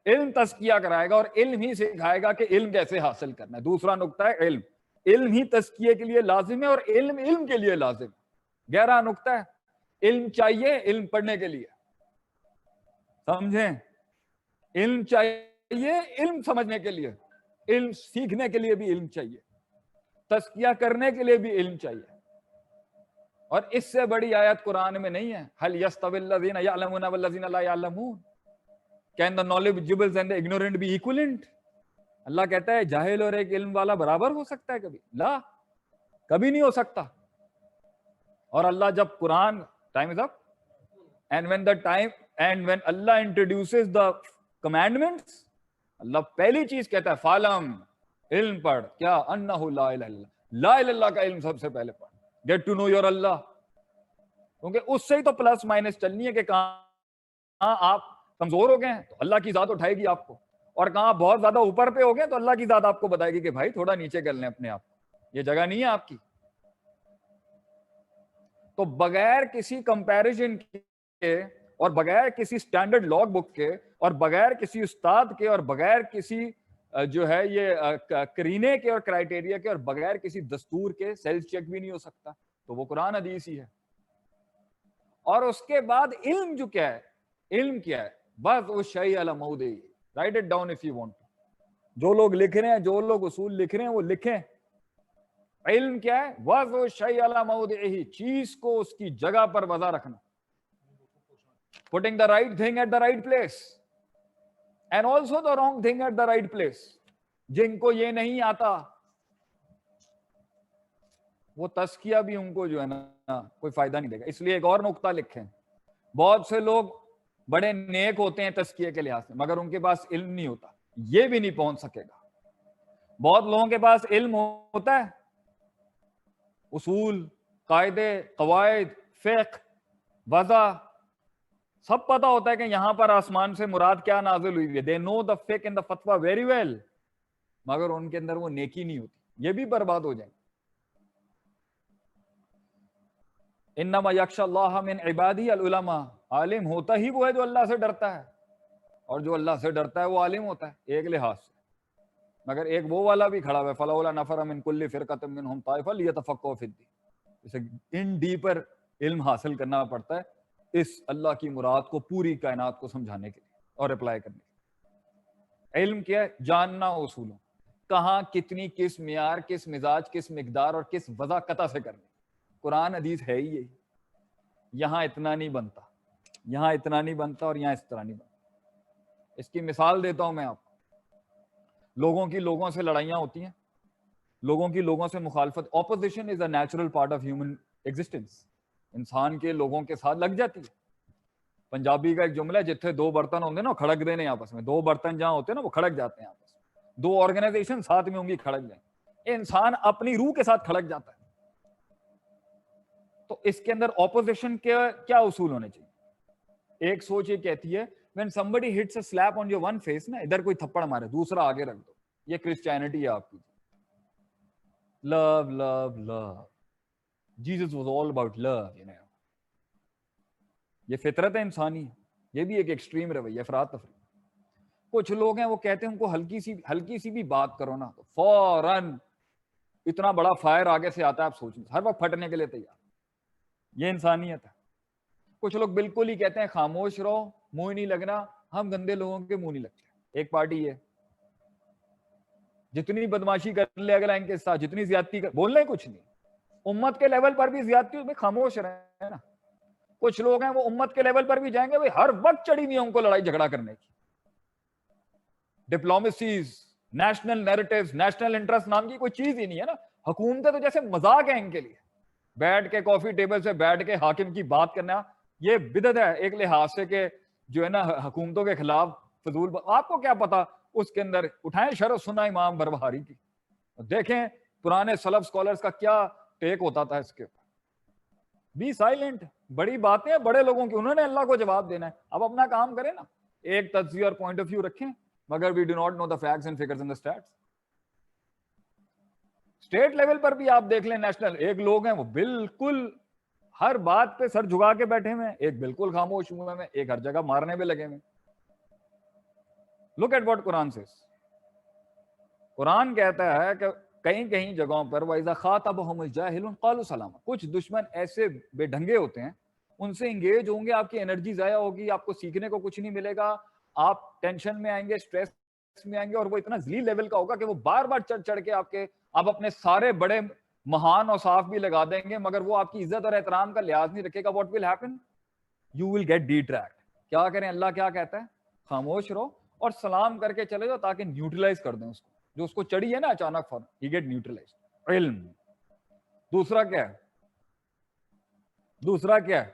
علم تزکیہ کرائے گا اور علم ہی سکھائے گا کہ علم کیسے حاصل کرنا ہے. دوسرا نقطہ ہے علم. علم ہی تزکیے کے لیے لازم ہے اور علم کے لیے لازم ہے. 11 نقطہ ہے. علم چاہیے علم پڑھنے کے لیے, سمجھیں, علم چاہیے علم سمجھنے کے لیے, علم سیکھنے کے لیے بھی علم چاہیے, تزکیہ کرنے کے لیے بھی علم چاہیے. اور اس سے بڑی آیت قرآن میں نہیں ہے. هل يستوي الذين يعلمون والذين لا يعلمون, can the knowledgeable and the ignorant be equivalent? اللہ کہتا ہے جاہل اور ایک علم والا برابر ہو سکتا ہے کبھی؟ لا, کبھی نہیں ہو سکتا. اور اللہ جب قرآن time is up, and when Allah introduces the commandments, اللہ پہلی چیز کہتا ہے فالم, علم پڑھ. کیا؟ انہ لا الہ الا اللہ, لا الہ الا اللہ کا علم سب سے پہلے پڑھ. گیٹ ٹو نو یور اللہ, کیونکہ اس سے ہی تو پلس مائنس چلنی ہے کہ کہاں آپ کمزور ہو گئے ہیں تو اللہ کی ذات اٹھائے گی آپ کو, اور کہاں بہت زیادہ اوپر پہ ہو گئے تو اللہ کی ذات آپ کو بتائے گی کہ بھائی تھوڑا نیچے کر لیں اپنے آپ, یہ جگہ نہیں ہے آپ کی. تو بغیر کسی کمپیریزن کے اور بغیر کسی سٹینڈرڈ لاگ بک کے اور بغیر کسی استاد کے اور بغیر کسی جو ہے یہ کرینے کے اور کرائٹیریا کے اور بغیر کسی دستور کے سیلف چیک بھی نہیں ہو سکتا. تو وہ قرآن حدیث ہی ہے. اور اس کے بعد علم جو کیا ہے, علم کیا ہے؟ بس وہ شیء علی موضعہ, write it down if you want. جو لوگ لکھ رہے ہیں, جو لوگ اصول لکھ رہے ہیں وہ لکھیں. علم کیا ہے؟ وضع الشیء علی موضعہ, چیز کو اس کی جگہ پر وضع رکھنا. putting the right thing at the right place and also the wrong thing at the right place. جن کو یہ نہیں آتا وہ تزکیہ بھی ان کو جو ہے نا کوئی فائدہ نہیں دے گا. اس لیے ایک اور نقطہ لکھیں, بہت سے لوگ بڑے نیک ہوتے ہیں تزکیے کے لحاظ سے, مگر ان کے پاس علم نہیں ہوتا, یہ بھی نہیں پہنچ سکے گا. بہت لوگوں کے پاس علم ہوتا ہے, اصول, قاعدے, قواعد, فقہ, وضع سب پتا ہوتا ہے کہ یہاں پر آسمان سے مراد کیا نازل ہوئی ہے. They know the fiqh and the fatwa very well, مگر ان کے اندر وہ نیکی نہیں ہوتی, یہ بھی برباد ہو جائیں. انما یخشی اللہ من عبادی العلماء, عالم ہوتا ہی وہ ہے جو اللہ سے ڈرتا ہے, اور جو اللہ سے ڈرتا ہے وہ عالم ہوتا ہے ایک لحاظ سے. مگر ایک وہ والا بھی کھڑا ہوا ہے, فلولا نفر من کل فرقۃ منهم طائفہ لیتفقهوا فی الدین, اسے ان ڈیپر علم حاصل کرنا پڑتا ہے اس اللہ کی مراد کو پوری کائنات کو سمجھانے کے لیے اور اپلائی کرنے کے لیے. علم کیا ہے؟ جاننا اصولوں, کہاں کتنی, کس معیار, کس مزاج, کس مقدار اور کس وضع قطع سے کرنی. قرآن حدیث ہے ہی یہی, یہاں اتنا نہیں بنتا, یہاں اتنا نہیں بنتا اور یہاں اس طرح نہیں بنتا. اس کی مثال دیتا ہوں میں آپ کو. لوگوں کی لوگوں سے لڑائیاں ہوتی ہیں, لوگوں کی لوگوں سے مخالفت. Opposition is a natural part of human existence, انسان کے لوگوں کے ساتھ لگ جاتی ہے. پنجابی کا ایک جملہ ہے, جتنے دو برتن ہوتے ہیں نا کھڑک دینے آپس میں, دو برتن جہاں ہوتے ہیں نا وہ کھڑک جاتے ہیں آپس میں. دو آرگنائزیشن ساتھ میں ہوں گی کھڑک جائیں. انسان اپنی روح کے ساتھ کھڑک جاتا ہے. تو اس کے اندر اپوزیشن کے کیا اصول ہونے چاہیے؟ ایک سوچ یہ کہتی ہے when somebody hits a slap on your one face, نا ادھر کوئی تھپڑ مارے دوسرا آگے رکھ دو, یہ کرسچینٹی ہے آپ کی. love love love, Jesus was all about love, you know. یہ فطرت ہے انسانی, یہ بھی ایک ایکسٹریم رویہ, افراط تفریط. کچھ لوگ ہیں وہ کہتے ہیں ان کو ہلکی سی بھی بات کرو نا تو فوراً اتنا بڑا فائر آگے سے آتا ہے, آپ سوچیں ہر وقت پھٹنے کے لیے تیار. یہ انسانیت ہے. کچھ لوگ بالکل ہی کہتے ہیں خاموش رہو, منہ نہیں لگنا, ہم گندے لوگوں کے منہ نہیں لگتے. ایک پارٹی ہے جتنی بدماشی کر لے اگلا ان کے ساتھ, جتنی زیادتی بولنے کچھ نہیں, امت کے لیول پر بھی زیادتی ہو, خاموش رہے نا. کچھ لوگ ہیں وہ امت کے لیول پر بھی جائیں گے, بھائی ہر وقت چڑھی ہوئی ہے ان کو لڑائی جھگڑا کرنے کی. ڈپلومیسیز, نیشنل نیریٹیوز, نیشنل انٹرسٹ نام کی کوئی چیز ہی نہیں ہے نا. حکومتیں تو جیسے مذاق ہے ان کے لیے, بیٹھ کے کافی ٹیبل سے بیٹھ کے حاکم کی بات کرنا, یہ بدعت ہے ایک لحاظ سے کہ جو ہے نا حکومتوں کے خلاف فضول. آپ کو کیا پتا اس کے اندر اٹھائیں شرف سنا امام بربہاری کی, دیکھیں پرانے سلف سکولرز کا کیا ٹیک ہوتا تھا اس کے اوپر. بی سائلنٹ, بڑی باتیں بڑے لوگوں کی, انہوں نے اللہ کو جواب دینا ہے. اب اپنا کام کریں نا, ایک تجزیہ اور پوائنٹ آف ویو رکھیں, مگر we do not know the facts and figures and the stats. State level پر بھی آپ دیکھ لیں, نیشنل, ایک لوگ ہیں وہ بالکل ہر بات پہ سر جھکا کے بیٹھے ہوئے ہیں, ایک بالکل خاموش ہوئے ہیں, ایک ہر جگہ مارنے پہ لگے ہوئے. Look at what Quran says. Quran کہتا ہے کہ کہیں کہیں جگہوں پر وَإِذَا خَاطَبَهُمُ الْجَاهِلُونَ قَالُوا سَلَامًا, کچھ دشمن ایسے بے ڈھنگے ہوتے ہیں, ان سے انگیج ہوں گے, آپ کی انرجی ضائع ہوگی, آپ کو سیکھنے کو کچھ نہیں ملے گا, آپ ٹینشن میں آئیں گے, اسٹریس میں آئیں گے, اور وہ اتنا ذلیل لیول کا ہوگا کہ وہ بار بار چڑھ چڑھ کے آپ اپنے سارے بڑے مہان اور صاف بھی لگا دیں گے, مگر وہ آپ کی عزت اور احترام کا لحاظ نہیں رکھے گا. What will happen? You will get detract. کیا کریں؟ اللہ کیا کہتا ہے؟ خاموش رہو اور سلام کر کے چلے جاؤ, تاکہ نیوٹرلائز کر دیں اس کو, جو اس کو چڑھی ہے نا اچانک فوراً, ہی گیٹ نیوٹرلائز. علم. دوسرا کیا ہے؟ دوسرا کیا ہے؟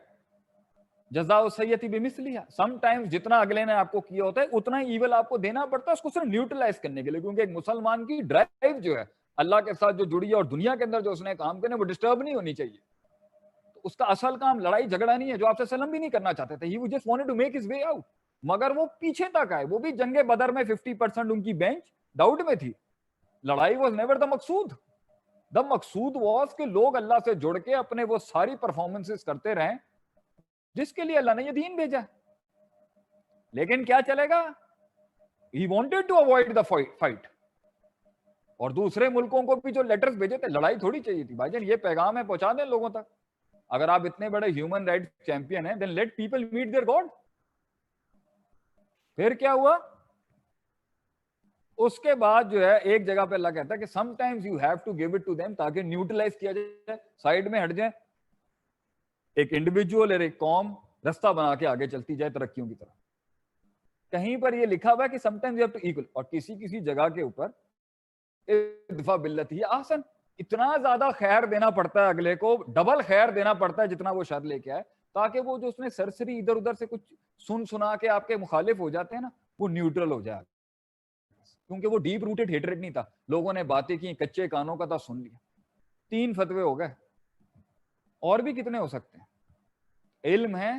جزاء السیئۃ بمثلھا. سم ٹائمز جتنا اگلے نے آپ کو کیا ہوتا ہے اتنا ہی ایول آپ کو دینا پڑتا ہے, اس کو صرف نیوٹرلائز کرنے کے لیے, کیونکہ ایک مسلمان کی ڈرائیو جو ہے اللہ کے ساتھ جو جڑی ہے اور دنیا کے اندر جو اس نے کام کرنے وہ ڈسٹرب نہیں ہونی چاہیے. اس کا اصل کام لڑائی جھگڑا نہیں ہے, جو آپ سے سلم بھی نہیں کرنا چاہتے تھے. He just wanted to make his way out. مگر وہ پیچھے تک آئے, وہ بھی جنگ بدر میں 50% ان کی بینچ ڈاؤٹ میں تھی. لڑائی was never the Maqsood. The Maqsood was کہ لوگ اللہ سے جڑ کے اپنے وہ ساری پرفارمنسز کرتے رہیں جس کے لیے اللہ نے یہ دین بھیجا. لیکن کیا چلے گا؟ He wanted to avoid the fight. اور دوسرے ملکوں کو بھی جو لیٹرز بھیجے تھے, لڑائی تھوڑی چاہیے تھی. بھائی جان یہ پیغام ہے, پہنچا دیں لوگوں تک. اگر آپ اتنے بڑے ہیومن رائٹس چیمپئن ہیں, then let people meet their God. پھر کیا ہوا؟ اس کے بعد جو ہے ایک جگہ پہ اللہ کہتا ہے کہ sometimes you have to give it to them, تاکہ نیوٹرلائز کیا جائے, سائڈ میں ہٹ جائیں. ایک انڈیویجول اور ایک قوم رستہ بنا کے آگے چلتی جائے ترقیوں کی طرف. کہیں پر یہ لکھا ہوا ہے کہ sometimes you have to equal, اور کسی جگہ کے اوپر ادفع باللتی احسن. اتنا زیادہ خیر دینا پڑتا ہے اگلے کو, ڈبل خیر دینا پڑتا ہے جتنا وہ شر لے کے آئے, تاکہ وہ جو اس نے سرسری ادھر ادھر سے کچھ سنا کے آپ کے مخالف ہو جاتے ہیں نا, وہ نیوٹرل ہو جائے. کیونکہ وہ ڈیپ روٹڈ ہیٹریڈ نہیں تھا, لوگوں نے باتیں کی, کچے کانوں کا تھا, سن لیا, 3 فتوے ہو گئے, اور بھی کتنے ہو سکتے ہیں. علم ہے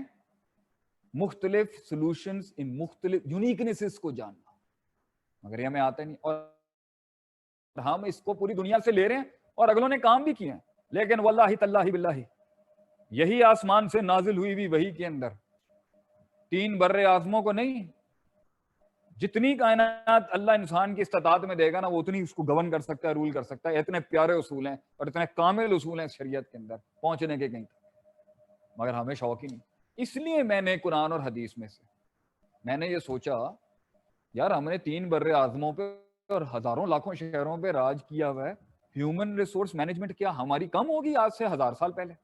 مختلف سولوشنز ان مختلف یونیکنیسز کو جاننا, مگر یہ ہمیں آتا نہیں, اور ہم اس کو پوری دنیا سے لے رہے ہیں, اور اگلوں نے کام بھی کیے ہیں, لیکن واللہ تاللہ باللہ یہی آسمان سے نازل ہوئی بھی وحی کے اندر 3 بر اعظموں کو نہیں, جتنی کائنات اللہ انسان کی استطاعت میں دے گا نا, وہ اتنی اس کو گورن کر سکتا ہے, رول کر سکتا ہے. اتنے پیارے اصول ہیں اور اتنے کامل اصول ہیں شریعت کے اندر پہنچنے کے کہیں تک, مگر ہمیں شوق ہی نہیں. اس لیے میں نے قرآن اور حدیث میں سے میں نے یہ سوچا, یار ہم نے 3 بر اعظموں پہ اور ہزاروں لاکھوں شہروں پہ راج کیا ہوا ہے, ہیومن ریسورس مینجمنٹ کیا ہماری کم ہوگی آج سے 1000 سال پہلے؟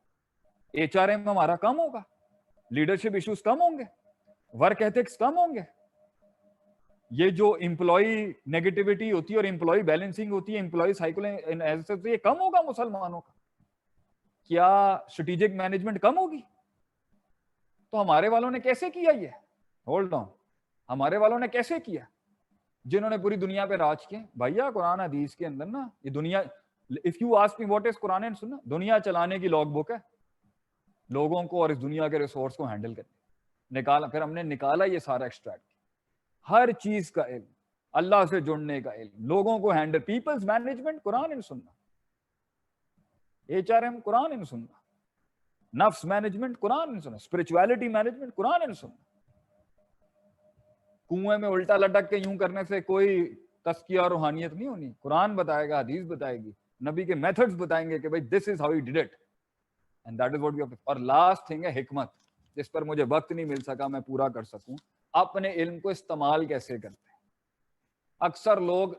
HRM ہمارا کم ہوگا, لیڈرشپ ایشوز کم ہوں گے, ورک ایتھکس کم ہوں گے, یہ جو امپلائی نیگیٹیوٹی ہوتی ہے اور امپلائی بیلنسنگ ہوتی ہے, امپلائی سائیکل یہ کم ہوگا مسلمانوں کا, کیا اسٹریٹجک مینجمنٹ کم ہوگی؟ تو ہمارے والوں نے کیسے کیا یہ؟ ہولڈ آن, ہمارے والوں نے کیسے کیا جنہوں نے پوری دنیا پہ راج کیا؟ بھیا قرآن حدیث کے اندر نا یہ دنیا, if you ask me what is Quran and سننا, دنیا چلانے کی لاگ بک ہے, لوگوں کو اور اس دنیا کے ریسورس کو ہینڈل کرنے نکالا. پھر ہم نے نکالا یہ سارا ایکسٹریکٹ, ہر چیز کا علم, اللہ سے جڑنے کا علم, لوگوں کو handle, peoples management Quran and سننا, HRM قرآن اینڈ سننا, نفس مینجمنٹ قرآن اینڈ سننا, اسپرچویلٹی مینجمنٹ قرآن اینڈ سننا. کنویں میں الٹا لٹک کے یوں کرنے سے کوئی تزکیہ اور روحانیت نہیں ہونی. قرآن بتائے گا, حدیث بتائے گی, نبی کے میتھڈز بتائیں گے کہ بھائی this is how he did it and that is what we. اور لاسٹ تھنگ ہے حکمت, جس پر مجھے وقت نہیں مل سکا میں پورا کر سکوں. اپنے علم کو استعمال کیسے کرتے ہیں؟ اکثر لوگ,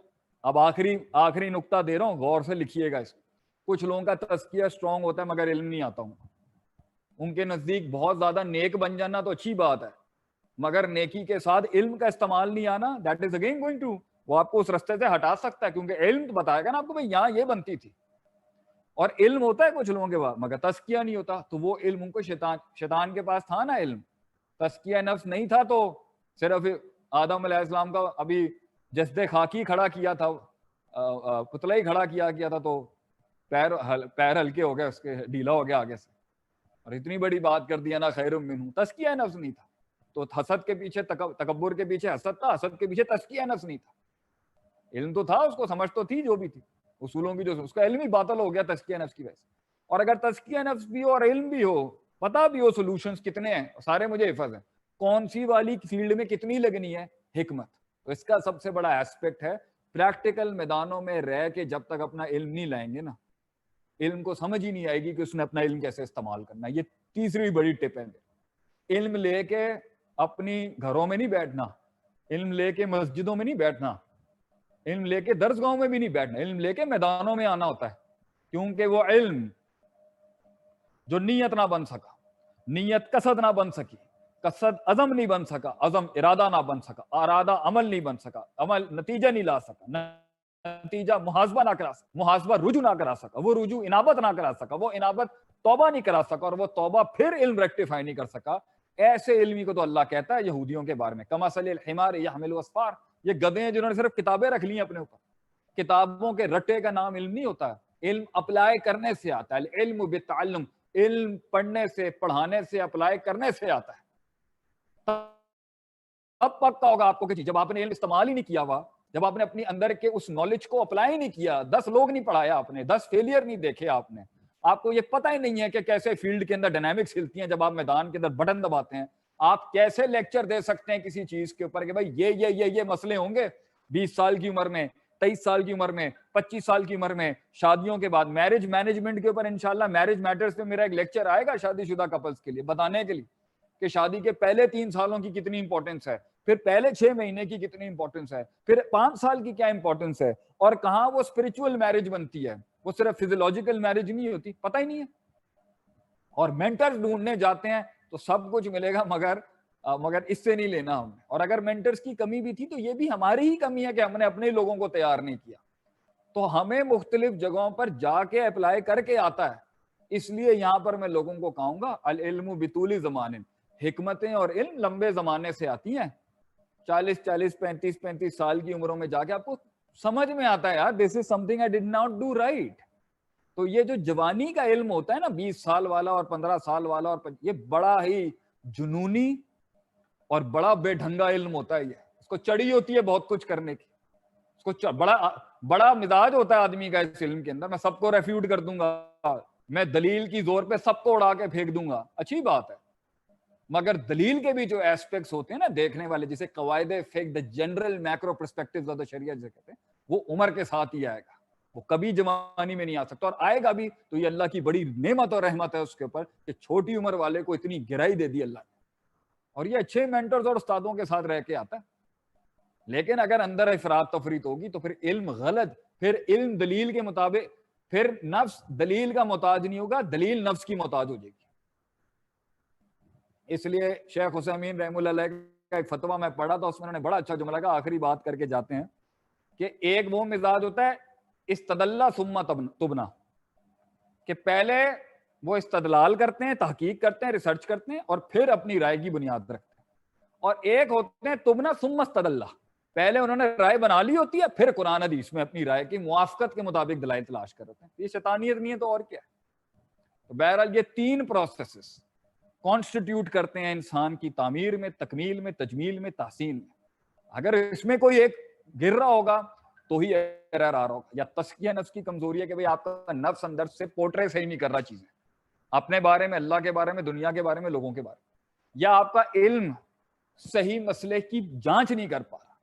اب آخری نقطہ دے رہا ہوں, غور سے لکھیے گا اس کو. کچھ لوگوں کا تزکیہ اسٹرانگ ہوتا ہے مگر علم نہیں آتا ہوں, ان کے نزدیک بہت زیادہ نیک بن جانا تو اچھی بات ہے, مگر نیکی کے ساتھ علم کا استعمال نہیں آنا, that is again going to, وہ آپ کو اس رستے سے ہٹا سکتا ہے, کیونکہ علم تو بتائے گا نا آپ کو بھائی یہاں یہ بنتی تھی. اور علم ہوتا ہے کچھ لوگوں کے پاس مگر تزکیہ نہیں ہوتا, تو وہ علم ان کو شیطان کے پاس تھا نا علم, تزکیہ نفس نہیں تھا, تو صرف آدم علیہ السلام کا ابھی جسد خاکی کھڑا کیا تھا, پتلا ہی کھڑا کیا تھا, تو پیر ہلکے ہو گئے, اس کے ڈھیلا ہو گیا آگے سے, اور اتنی بڑی بات کر دیا نا خیر منہ, تزکیہ نفس نہیں تھا. تو حسد کے پیچھے, تکبر کے پیچھے حسد تھا, حسد کے پیچھے تزکیہ نفس نہیں تھا. علم تو تھا, اس کو سمجھ تو تھی جو بھی تھی اصولوں کی, جو اس کا علم ہی باطل ہو گیا تزکیہ نفس کی وجہ سے. اور اگر تزکیہ نفس بھی ہو اور علم بھی ہو, پتہ بھی ہو سولوشنز کتنے ہیں, سارے مجھے حفظ ہیں, کون سی والی فیلڈ میں کتنی لگنی ہے, حکمت. تو اس کا سب سے بڑا ایسپیکٹ ہے پریکٹیکل میدانوں میں رہ کے جب تک اپنا علم نہیں لائیں گے نا, علم کو سمجھ ہی نہیں آئے گی کہ اس نے اپنا علم کیسے استعمال کرنا ہے. یہ تیسری بڑی ٹپ ہے. علم لے کے اپنی گھروں میں نہیں بیٹھنا, علم لے کے مسجدوں میں نہیں بیٹھنا, علم لے کے درسگاہوں میں بھی نہیں بیٹھنا, علم لے کے میدانوں میں آنا ہوتا ہے. کیونکہ وہ علم جو نیت نہ بن سکا, نیت قصد نہ بن سکی, قصد عزم نہیں بن سکا, عزم ارادہ نہ بن سکا, ارادہ عمل نہیں بن سکا, عمل نتیجہ نہیں لا سکا, نتیجہ محاسبہ نہ کرا سکا, محاسبہ رجوع نہ کرا سکا, وہ رجوع انابت نہ کرا سکا, وہ انابت توبہ نہیں کرا سکا, اور وہ توبہ پھر علم ریکٹیفائی نہیں کر سکا. ایسے علمی کو تو اللہ کہتا ہے یہودیوں کے بارے میں, کمثل الحمار یحمل اسفار, یہ گدھے ہیں جنہوں نے صرف کتابیں رکھ لی ہیں اپنے اوپر. کتابوں کے رٹے کا نام علم نہیں ہوتا, علم اپلائی کرنے سے آتا ہے. العلم بالتعلم, علم پڑھنے سے, پڑھانے سے, اپلائی کرنے سے آتا ہے. اب پکا ہوگا آپ کو کہ جب آپ نے علم استعمال ہی نہیں کیا ہوا, جب آپ نے اپنی اندر کے اس نالج کو اپلائی نہیں کیا, 10 لوگ نہیں پڑھایا آپ نے, 10 فیلئر نہیں دیکھے آپ نے, آپ کو یہ پتہ ہی نہیں ہے کہ کیسے فیلڈ کے اندر ڈائنامکس ہلتی ہیں, جب آپ میدان کے اندر بٹن دباتے ہیں, آپ کیسے لیکچر دے سکتے ہیں کسی چیز کے اوپر کہ بھائی یہ مسئلے ہوں گے 20 سال کی عمر میں, 23 سال کی عمر میں, 25 سال کی عمر میں, شادیوں کے بعد, میرج مینجمنٹ کے اوپر انشاءاللہ میرج میٹرز پہ میرا ایک لیکچر آئے گا شادی شدہ کپلز کے لیے, بتانے کے لیے کہ شادی کے پہلے 3 سالوں کی کتنی امپورٹنس ہے, پھر پہلے 6 مہینے کی کتنی امپورٹنس ہے, پھر 5 سال کی کیا امپورٹنس ہے, اور کہاں وہ اسپرچول میرج بنتی ہے, وہ صرف فزیولوجیکل میرج نہیں ہوتی, پتہ ہی نہیں ہے. اور مینٹرز ڈھونڈنے جاتے ہیں تو سب کچھ ملے گا, مگر اس سے نہیں لینا ہم نے. اور اگر مینٹرز کی کمی بھی تھی تو یہ بھی ہماری ہی کمی ہے کہ ہم نے اپنے لوگوں کو تیار نہیں کیا. تو ہمیں مختلف جگہوں پر جا کے اپلائی کر کے آتا ہے. اس لیے یہاں پر میں لوگوں کو کہوں گا العلم بطول زمان، حکمتیں اور علم لمبے زمانے سے آتی ہیں. 40 35 سال کی عمروں میں جا کے آپ کو سمجھ میں آتا ہے یار this is something I did not do right. تو یہ جو جوانی کا علم ہوتا ہے نا 20 سال والا اور 15 سال والا اور یہ بڑا ہی جنونی اور بڑا بے ڈھنگا علم ہوتا ہے. یہ اس کو چڑی ہوتی ہے بہت کچھ کرنے کی. اس کو بڑا مزاج ہوتا ہے آدمی کا اس علم کے اندر. میں سب کو ریفیوٹ کر دوں گا، میں دلیل کی زور پہ سب کو اڑا کے پھینک دوں گا، اچھی بات ہے. مگر دلیل کے بھی جو ایسپیکٹس ہوتے ہیں نا دیکھنے والے، جسے قواعد فقہ the general macro perspectives of the Shariah جسے کہتے ہیں، وہ عمر کے ساتھ ہی آئے گا. وہ کبھی جوانی میں نہیں آ سکتا، اور آئے گا بھی تو یہ اللہ کی بڑی نعمت اور رحمت ہے اس کے اوپر کہ چھوٹی عمر والے کو اتنی گہرائی دے دی اللہ نے. اور یہ اچھے مینٹرز اور استادوں کے ساتھ رہ کے آتا ہے. لیکن اگر اندر افراط تفریط ہوگی تو پھر علم غلط، پھر علم دلیل کے مطابق، پھر نفس دلیل کا محتاج نہیں ہوگا، دلیل نفس کی محتاج ہو جائے گی. اس لیے شیخ عثیمین رحمہ اللہ علیہ کا ایک فتویٰ میں پڑھا تھا، اس میں انہوں نے بڑا اچھا جملہ کہا، آخری بات کر کے جاتے ہیں، کہ ایک وہ مزاج ہوتا ہے استدلہ ثم تبنا، کہ پہلے وہ استدلال کرتے ہیں، تحقیق کرتے ہیں، ریسرچ کرتے ہیں، اور پھر اپنی رائے کی بنیاد رکھتے ہیں. اور ایک ہوتے ہیں تبنا ثم استدلہ، پہلے انہوں نے رائے بنا لی ہوتی ہے، پھر قرآن حدیث میں اپنی رائے کی موافقت کے مطابق دلائل تلاش کرتے ہیں. یہ شیطانیت نہیں ہے تو اور کیا ہے. تو بہرحال یہ 3 پروسیسز کانسٹیٹیوٹ کرتے ہیں انسان کی تعمیر میں، تکمیل میں، تجمیل میں، تحسین میں. اگر اس میں کوئی ایک گر رہا ہوگا تو ہی ایرر آ رہا ہوگا. یا تزکیہ نفس کی کمزوری ہے کہ بھئی آپ کا نفس اندر سے پورٹرے صحیح نہیں کر رہا چیزیں، اپنے بارے میں، اللہ کے بارے میں، دنیا کے بارے میں، لوگوں کے بارے میں. یا آپ کا علم صحیح مسئلے کی جانچ نہیں کر پا رہا،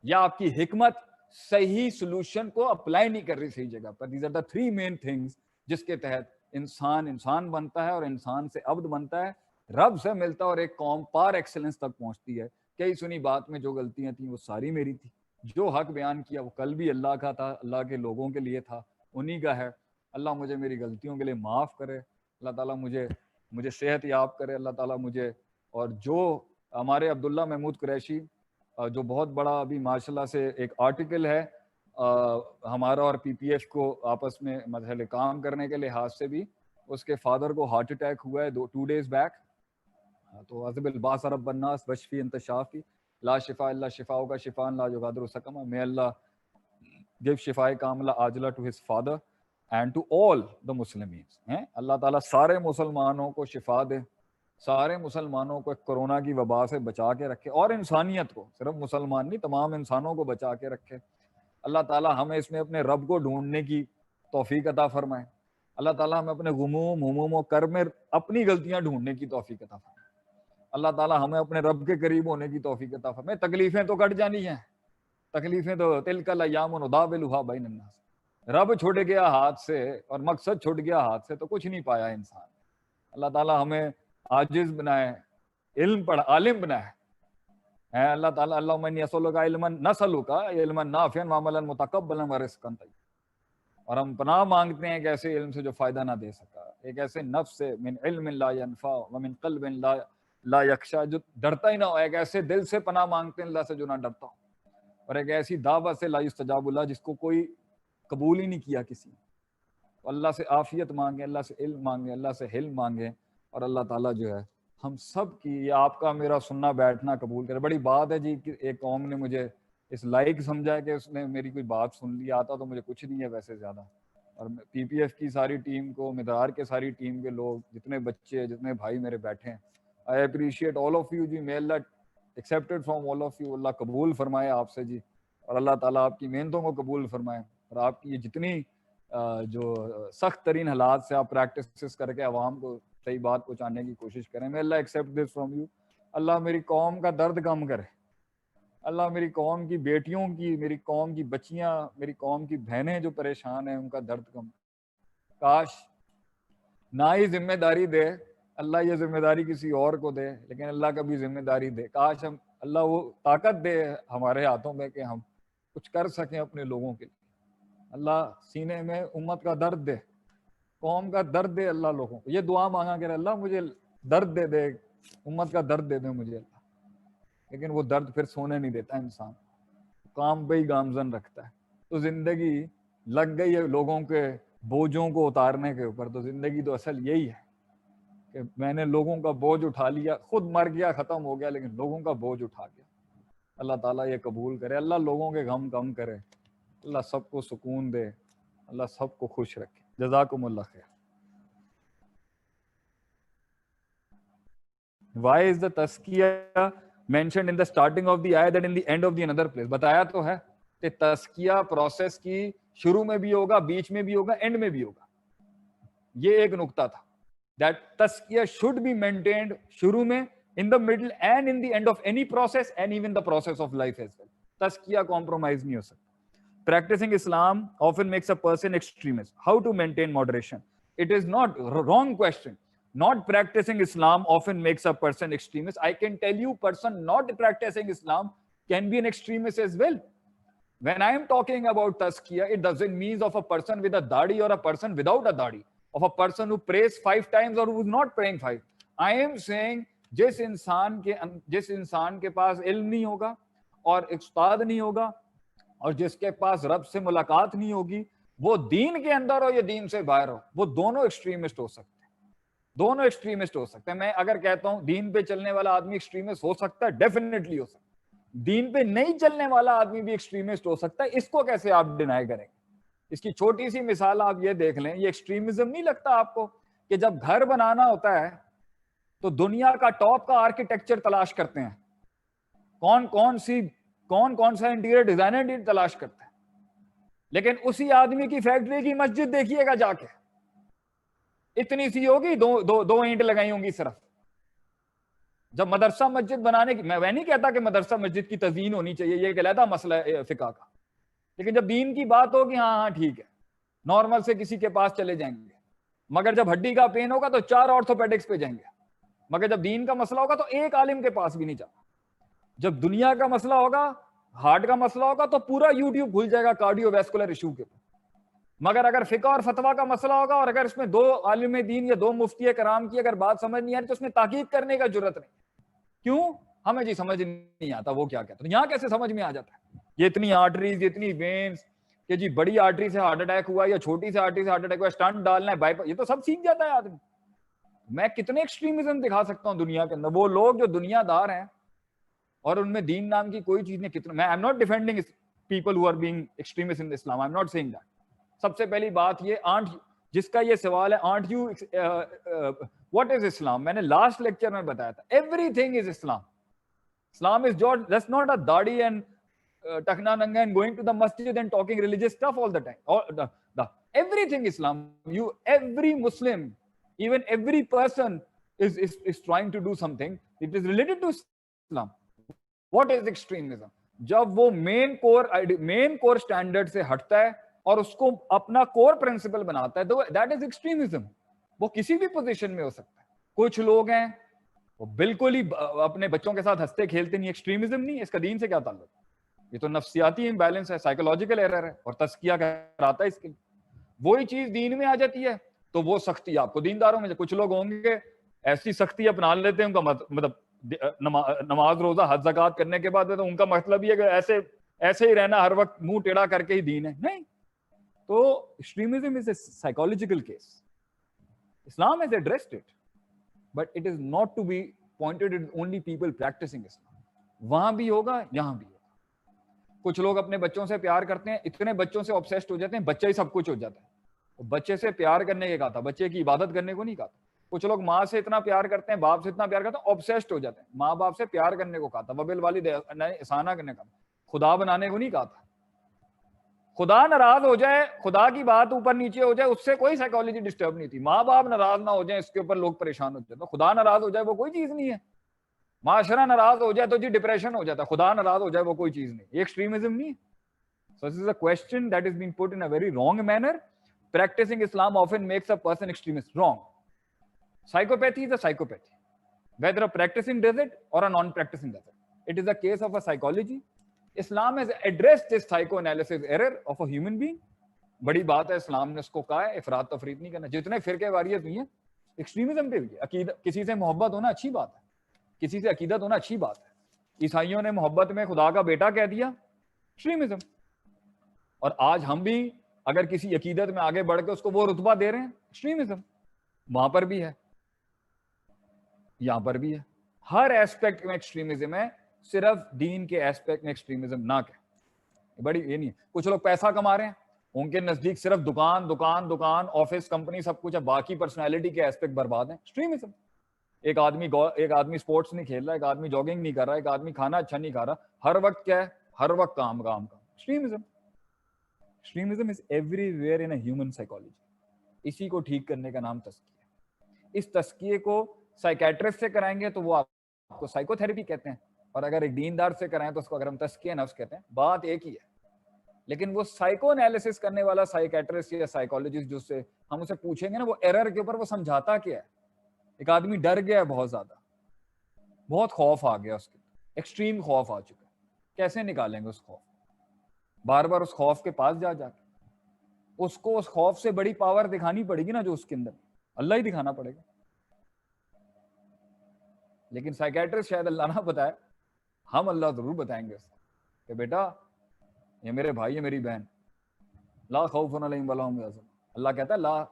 یا آپ کی حکمت صحیح سلوشن کو اپلائی نہیں کر رہی صحیح جگہ پر. These are the 3 main things جس کے تحت انسان بنتا ہے، اور انسان سے عبد بنتا ہے، رب سے ملتا ہے، اور ایک قوم پار ایکسلنس تک پہنچتی ہے. کئی سنی بات میں جو غلطیاں تھیں وہ ساری میری تھی، جو حق بیان کیا وہ کل بھی اللہ کا تھا، اللہ کے لوگوں کے لیے تھا، انہی کا ہے. اللہ مجھے میری غلطیوں کے لیے معاف کرے، اللہ تعالیٰ مجھے صحت یاب کرے، اللہ تعالیٰ مجھے. اور جو ہمارے عبداللہ محمود قریشی جو بہت بڑا ابھی ماشاءاللہ سے ایک آرٹیکل ہے ہمارا اور پی پی ایف کو آپس میں مسئلے کام کرنے کے لحاظ سے بھی، اس کے فادر کو ہارٹ اٹیک ہوا ہے 2 days بیک. تو عذب الباس رب الناس وشفی انت شافی لا شفاء الا شفاء کا شفاء لا یغادر سقما. may Allah give شفاء کاملہ عاجلہ to his father and to all the Muslims. اللہ تعالیٰ سارے مسلمانوں کو شفا دے، سارے مسلمانوں کو کرونا کی وبا سے بچا کے رکھے، اور انسانیت کو، صرف مسلمان نہیں تمام انسانوں کو بچا کے رکھے. اللہ تعالیٰ ہمیں اس میں اپنے رب کو ڈھونڈنے کی توفیق عطا فرمائے. اللہ تعالیٰ ہمیں اپنے غموم ہموم و کرب میں اپنی غلطیاں ڈھونڈنے کی توفیق عطا فرمائے. اللہ تعالیٰ ہمیں اپنے رب کے قریب ہونے کی توفیق عطا فرمائے. تکلیفیں تو کٹ جانی ہیں، تکلیفیں تو تلک الایام نداولها بین الناس. رب چھوٹ گیا ہاتھ سے اور مقصد چھوٹ گیا ہاتھ سے تو کچھ نہیں پایا انسان. اللہ تعالیٰ ہمیں عاجز بنائے، علم پڑھ عالم بنائے. اللہ تعالیٰ اللہم انی اسألک علما نسألک علما نافعا وعملا متقبلا ورزقا طیبا. اور ہم پناہ مانگتے ہیں ایک ایسے علم سے جو فائدہ نہ دے سکا، ایک ایسے نفس سے من علم لا ينفع ومن قلب لا یخشع، جو ڈرتا ہی نہ ہو. ایک ایسے دل سے پناہ مانگتے ہیں اللہ سے جو نہ ڈرتا ہو، اور ایک ایسی دعوت سے لا یستجاب اللہ جس کو کوئی قبول ہی نہیں کیا کسی نے. تو اللہ سے عافیت مانگیں، اللہ سے علم مانگیں، اللہ سے حلم مانگیں، اور اللہ تعالیٰ جو ہے ہم سب کی یہ آپ کا میرا سننا بیٹھنا قبول کرے. بڑی بات ہے جی کہ ایک قوم نے مجھے اس لائق سمجھا ہے کہ اس نے میری کوئی بات سن لی. آتا تو مجھے کچھ نہیں ہے ویسے زیادہ. اور پی پی ایف کی ساری ٹیم کو، مدار کے ساری ٹیم کے لوگ، جتنے بچے جتنے بھائی میرے بیٹھے ہیں، I appreciate all of you جی. may Allah accepted from all of you. Allah قبول فرمائے آپ سے جی، اور اللہ تعالیٰ آپ کی محنتوں کو قبول فرمائے، اور آپ کی یہ جتنی جو سخت ترین حالات سے آپ پریکٹسز کر کے عوام کو صحیح بات پہنچانے کی کوشش کریں. may Allah accept this from you. Allah میری قوم کا درد کم کرے. اللہ میری قوم کی بیٹیوں کی، میری قوم کی بچیاں، میری قوم کی بہنیں جو پریشان ہیں ان کا درد کم. کاش نہ ہی ذمہ داری دے اللہ، یہ ذمہ داری کسی اور کو دے، لیکن اللہ کا بھی ذمہ داری دے. کاش ہم اللہ وہ طاقت دے ہمارے ہاتھوں میں کہ ہم کچھ کر سکیں اپنے لوگوں کے لیے. اللہ سینے میں امت کا درد دے، قوم کا درد دے اللہ لوگوں کو. یہ دعا مانگا کہ اللہ مجھے درد دے دے، امت کا درد دے دے مجھے اللہ. لیکن وہ درد پھر سونے نہیں دیتا انسان، کام پہ ہی گامزن رکھتا ہے. تو زندگی لگ گئی ہے لوگوں کے بوجھوں کو اتارنے کے اوپر. تو زندگی تو اصل یہی ہے کہ میں نے لوگوں کا بوجھ اٹھا لیا, خود مر گیا, ختم ہو گیا, لیکن لوگوں کا بوجھ اٹھا گیا. اللہ تعالیٰ یہ قبول کرے, اللہ لوگوں کے غم کم کرے, اللہ سب کو سکون دے, اللہ سب کو خوش رکھے. جزاکم اللہ خیر. Why is the تزکیہ mentioned in the starting of the ayat and in the end of the another place؟ بتایا تو ہے کہ تزکیہ پروسیس کی شروع میں بھی ہوگا, بیچ میں بھی ہوگا, اینڈ میں بھی ہوگا. یہ ایک نقطہ تھا that تزکیہ should be maintained شروع میں, in the middle and in the end of any process and even the process of life as well. تزکیہ compromise نہیں ہو سکتا. Practicing Islam often makes a person extremist. How to maintain moderation? It is not wrong question. Not practicing Islam often makes a person extremist. I can tell you, person not practicing Islam can be an extremist as well. When I am talking about tazkiyah, it doesn't mean of a person with a dadi or a person without a dadi, of a person who prays 5 times or who is not praying 5. I am saying جس انسان کے پاس علم نہیں ہوگا اور استاد نہیں ہوگا اور جس کے پاس رب سے ملاقات نہیں ہوگی, وہ دین کے اندر ہو یا دین سے باہر ہو, وہ دونوں ایکسٹریمسٹ ہو سکتے ہیں. دونوں ایکسٹریمسٹ ہو سکتے ہیں. میں اگر کہتا ہوں دین پہ چلنے والا آدمی ایکسٹریمسٹ ہو سکتا ہے, ڈیفینیٹلی ہو سکتا ہے. دین پہ نہیں چلنے والا آدمی بھی ایکسٹریمسٹ ہو سکتا ہے. اس کو کیسے آپ ڈینائی کریں گے؟ اس کی چھوٹی سی مثال آپ یہ دیکھ لیں. یہ ایکسٹریمزم نہیں لگتا آپ کو کہ جب گھر بنانا ہوتا ہے تو دنیا کا ٹاپ کا آرکیٹیکچر تلاش کرتے ہیں, کون سا انٹیریئر ڈیزائنر تلاش کرتا ہے, لیکن اسی آدمی کی فیکٹری کی مسجد دیکھیے گا جا کے, اتنی سی ہوگی, دو اینٹ لگائی ہوں گی صرف. جب مدرسہ مسجد بنانے کی, میں نہیں کہتا کہ مدرسہ مسجد کی تزئین ہونی چاہیے, یہ ایک علیحدہ مسئلہ ہے فقہ کا, لیکن جب دین کی بات ہوگی ہاں ٹھیک ہے, نارمل سے کسی کے پاس چلے جائیں گے, مگر جب ہڈی کا پین ہوگا تو 4 آرتھوپیڈکس پہ جائیں گے, مگر جب دین کا مسئلہ ہوگا تو ایک عالم کے پاس بھی نہیں جاتا. جب دنیا کا مسئلہ ہوگا, ہارٹ کا مسئلہ ہوگا تو پورا یوٹیوب کھل جائے گا کارڈیو ویسکولر ایشو کے اوپر. مگر اگر فقہ اور فتویٰ کا مسئلہ ہوگا اور اگر اس میں 2 عالم دین یا 2 مفتی کرام کی اگر بات سمجھ نہیں آ رہی تو اس میں تحقیق کرنے کا جرت نہیں. کیوں؟ ہمیں جی سمجھ نہیں آتا وہ کیا کہتا ہے. یہاں کیسے سمجھ میں آ جاتا ہے؟ یہ اتنی آرٹریز, اتنی وینز, کہ جی بڑی آرٹری سے ہارٹ اٹیک ہوا یا چھوٹی سے آرٹری سے ہارٹ اٹیک ہوا, اسٹنٹ ڈالنا ہے, بائی یہ تو سب سیکھ جاتا ہے آدمی. میں کتنے ایکسٹریمزم دکھا سکتا ہوں دنیا کے اندر. وہ لوگ جو دنیا دار ہیں اور ان میں دین نام کی کوئی چیز نہیں, کتنے, میں I'm not defending people who are being extremists in Islam, I'm not saying that. سب سے پہلی بات یہ, جس کا یہ سوال ہے, aren't you what is Islam? میں نے لاسٹ لیکچر میں بتایا تھا, everything is Islam. Islam is just not a dadi and takna nanga and going to the masjid and talking religious stuff all the time. Everything Islam. Every Muslim, even every person is trying to do something. It is related to Islam. What is extremism? جب وہ مین کور standard سے ہٹتا ہے اور اس کو اپنا کور principal بناتا ہے, تو دیٹ از ایکسٹریمزم. وہ کسی بھی پوزیشن میں ہو سکتا ہے. کچھ لوگ ہیں وہ بالکل ہی اپنے بچوں کے ساتھ ہنستے کھیلتے نہیں, ایکسٹریمزم نہیں. اس کا دین سے کیا تعلق؟ یہ تو نفسیاتی امبیلنس ہے, سائیکولوجیکل ایرر ہے, اور تزکیہ کراتا ہے اس کے لیے. وہی چیز دین میں آ جاتی ہے تو وہ سختی آپ کو دینداروں میں, کچھ لوگ ہوں گے ایسی سختی اپنا لیتے ہیں, ان کا مطلب نماز روزہ حج زکات کرنے کے بعد تو ان کا مطلب یہ کہ ایسے ہی رہنا, ہر وقت منہ ٹیڑھا کر کے ہی دین ہے. نہیں. تو extremism is a psychological case. Islam has addressed it, but it is not to be pointed at only people practicing Islam. وہاں بھی ہوگا, یہاں بھی ہوگا. کچھ لوگ اپنے بچوں سے پیار کرتے ہیں, اتنے بچوں سے obsessed ہو جاتے ہیں, بچہ ہی سب کچھ ہو جاتا ہے. بچے سے پیار کرنے کے کہا تھا, بچے کی عبادت کرنے کو نہیں کہا تھا. کچھ لوگ ماں سے اتنا پیار کرتے ہیں, باپ سے اتنا پیار کرتے ہیں, obsessed ہو جاتے ہیں. ماں باپ سے پیار کرنے کو کہا تھا, وبالوالدین احسانا کرنے کا, خدا بنانے کو نہیں کہا تھا. خدا ناراض ہو جائے, خدا کی بات اوپر نیچے ہو جائے, اس سے کوئی سائیکالوجی ڈسٹرب نہیں تھی. ماں باپ ناراض نہ ہو جائیں, اس کے اوپر لوگ پریشان ہو جاتے ہیں. خدا ناراض ہو جائے وہ کوئی چیز نہیں ہے. معاشرہ ناراض ہو جائے تو جی ڈپریشن ہو جاتا ہے. خدا ناراض ہو جائے وہ کوئی چیز نہیں. یہ ایکسٹریمزم نہیں ہے. So this is a question that is being put in a very wrong manner. Practicing Islam often makes a person extremist. Wrong. Psychopathy is a psychopathy, whether a practicing does it or a non-practicing does it. It is a case of a psychology. Islam has addressed this psychoanalysis error of a human being. بڑی بات ہے, اسلام نے اس کو کہا ہے افراط تفریط نہیں کرنا. جتنے فرقے واریت ہوئی ہیں ایکسٹریمزم پہ بھی ہے. عقیدہ, کسی سے محبت ہونا اچھی بات ہے, کسی سے عقیدت ہونا اچھی بات ہے. عیسائیوں نے محبت میں خدا کا بیٹا کہہ دیا, ایکسٹریمزم. اور آج ہم بھی اگر کسی عقیدت میں آگے بڑھ کے اس کو وہ رتبہ دے رہے ہیں، ایکسٹریمزم وہاں پر بھی ہے، یہاں پر بھی ہے، ہر ایسپیکٹ میں ایکسٹریمزم ہے، صرف دین کے ایسپیکٹ میں ایکسٹریمزم نہ کہ بڑی یہ نہیں ہے. کچھ لوگ پیسہ کما رہے ہیں، ان کے نزدیک صرف دکان آفس کمپنی سب کچھ ہے، باقی پرسنالٹی کے ایسپیکٹ برباد ہیں، ایکسٹریمزم. ایک آدمی سپورٹس نہیں کھیل رہا، ایک آدمی جاگنگ نہیں کر رہا، ایک آدمی کھانا اچھا نہیں کھا رہا، ہر وقت کیا ہے، ہر وقت کام extremism. Extremism is everywhere in a human psychology. اسی کو ٹھیک کرنے کا نام تزکیہ. اس تزکیے کو سائیکیٹرسٹ سے کرائیں گے تو وہ آپ کو سائیکو تھراپی کہتے ہیں، اور اگر ایک دیندار سے کرائیں تو اس کو اگر ہم تزکیہ نفس کہتے ہیں. بات ایک ہی ہے، لیکن وہ سائیکو انالیسس کرنے والا سائیکیٹرسٹ یا سائیکالوجسٹ جو سے ہم اسے پوچھیں گے نا، وہ ایرر کے اوپر وہ سمجھاتا کیا ہے. ایک آدمی ڈر گیا ہے بہت زیادہ، بہت خوف آ گیا، اس کے ایکسٹریم خوف آ چکا ہے، کیسے نکالیں گے اس خوف؟ بار بار اس خوف کے پاس جا کے اس کو اس خوف سے بڑی پاور دکھانی پڑے گی نا جو اس کے اندر، اللہ ہی دکھانا پڑے گا. لیکن سائیکیٹرسٹ شاید اللہ نہ بتائے، ہم اللہ ضرور بتائیں گے اس کو کہ بیٹا یہ میرے بھائی ہے، میری بہن، لا خوف علیہم ولا ہم یحزنون. اللہ کہتا ہے لا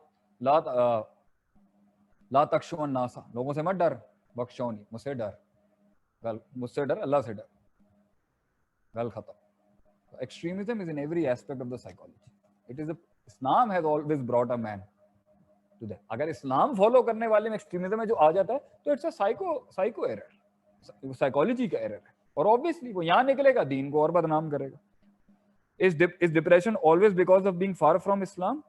لا تخشوا الناس، لوگوں سے مت ڈر، بخشونی، مجھ سے ڈر، مجھ سے ڈر، اللہ سے ڈر، گل ختم. Extremism is in every aspect of the psychology. It is Islam has always brought a man to that. اگر اسلام فالو کرنے والے میں ایکسٹریمزم میں جو آ جاتا ہے تو it's a psycho error, psychology کا ایرر ہے، اور obviously وہ یہاں نکلے گا، دین کو اور بدنام کرے گا. Is depression always because of being far from Islam?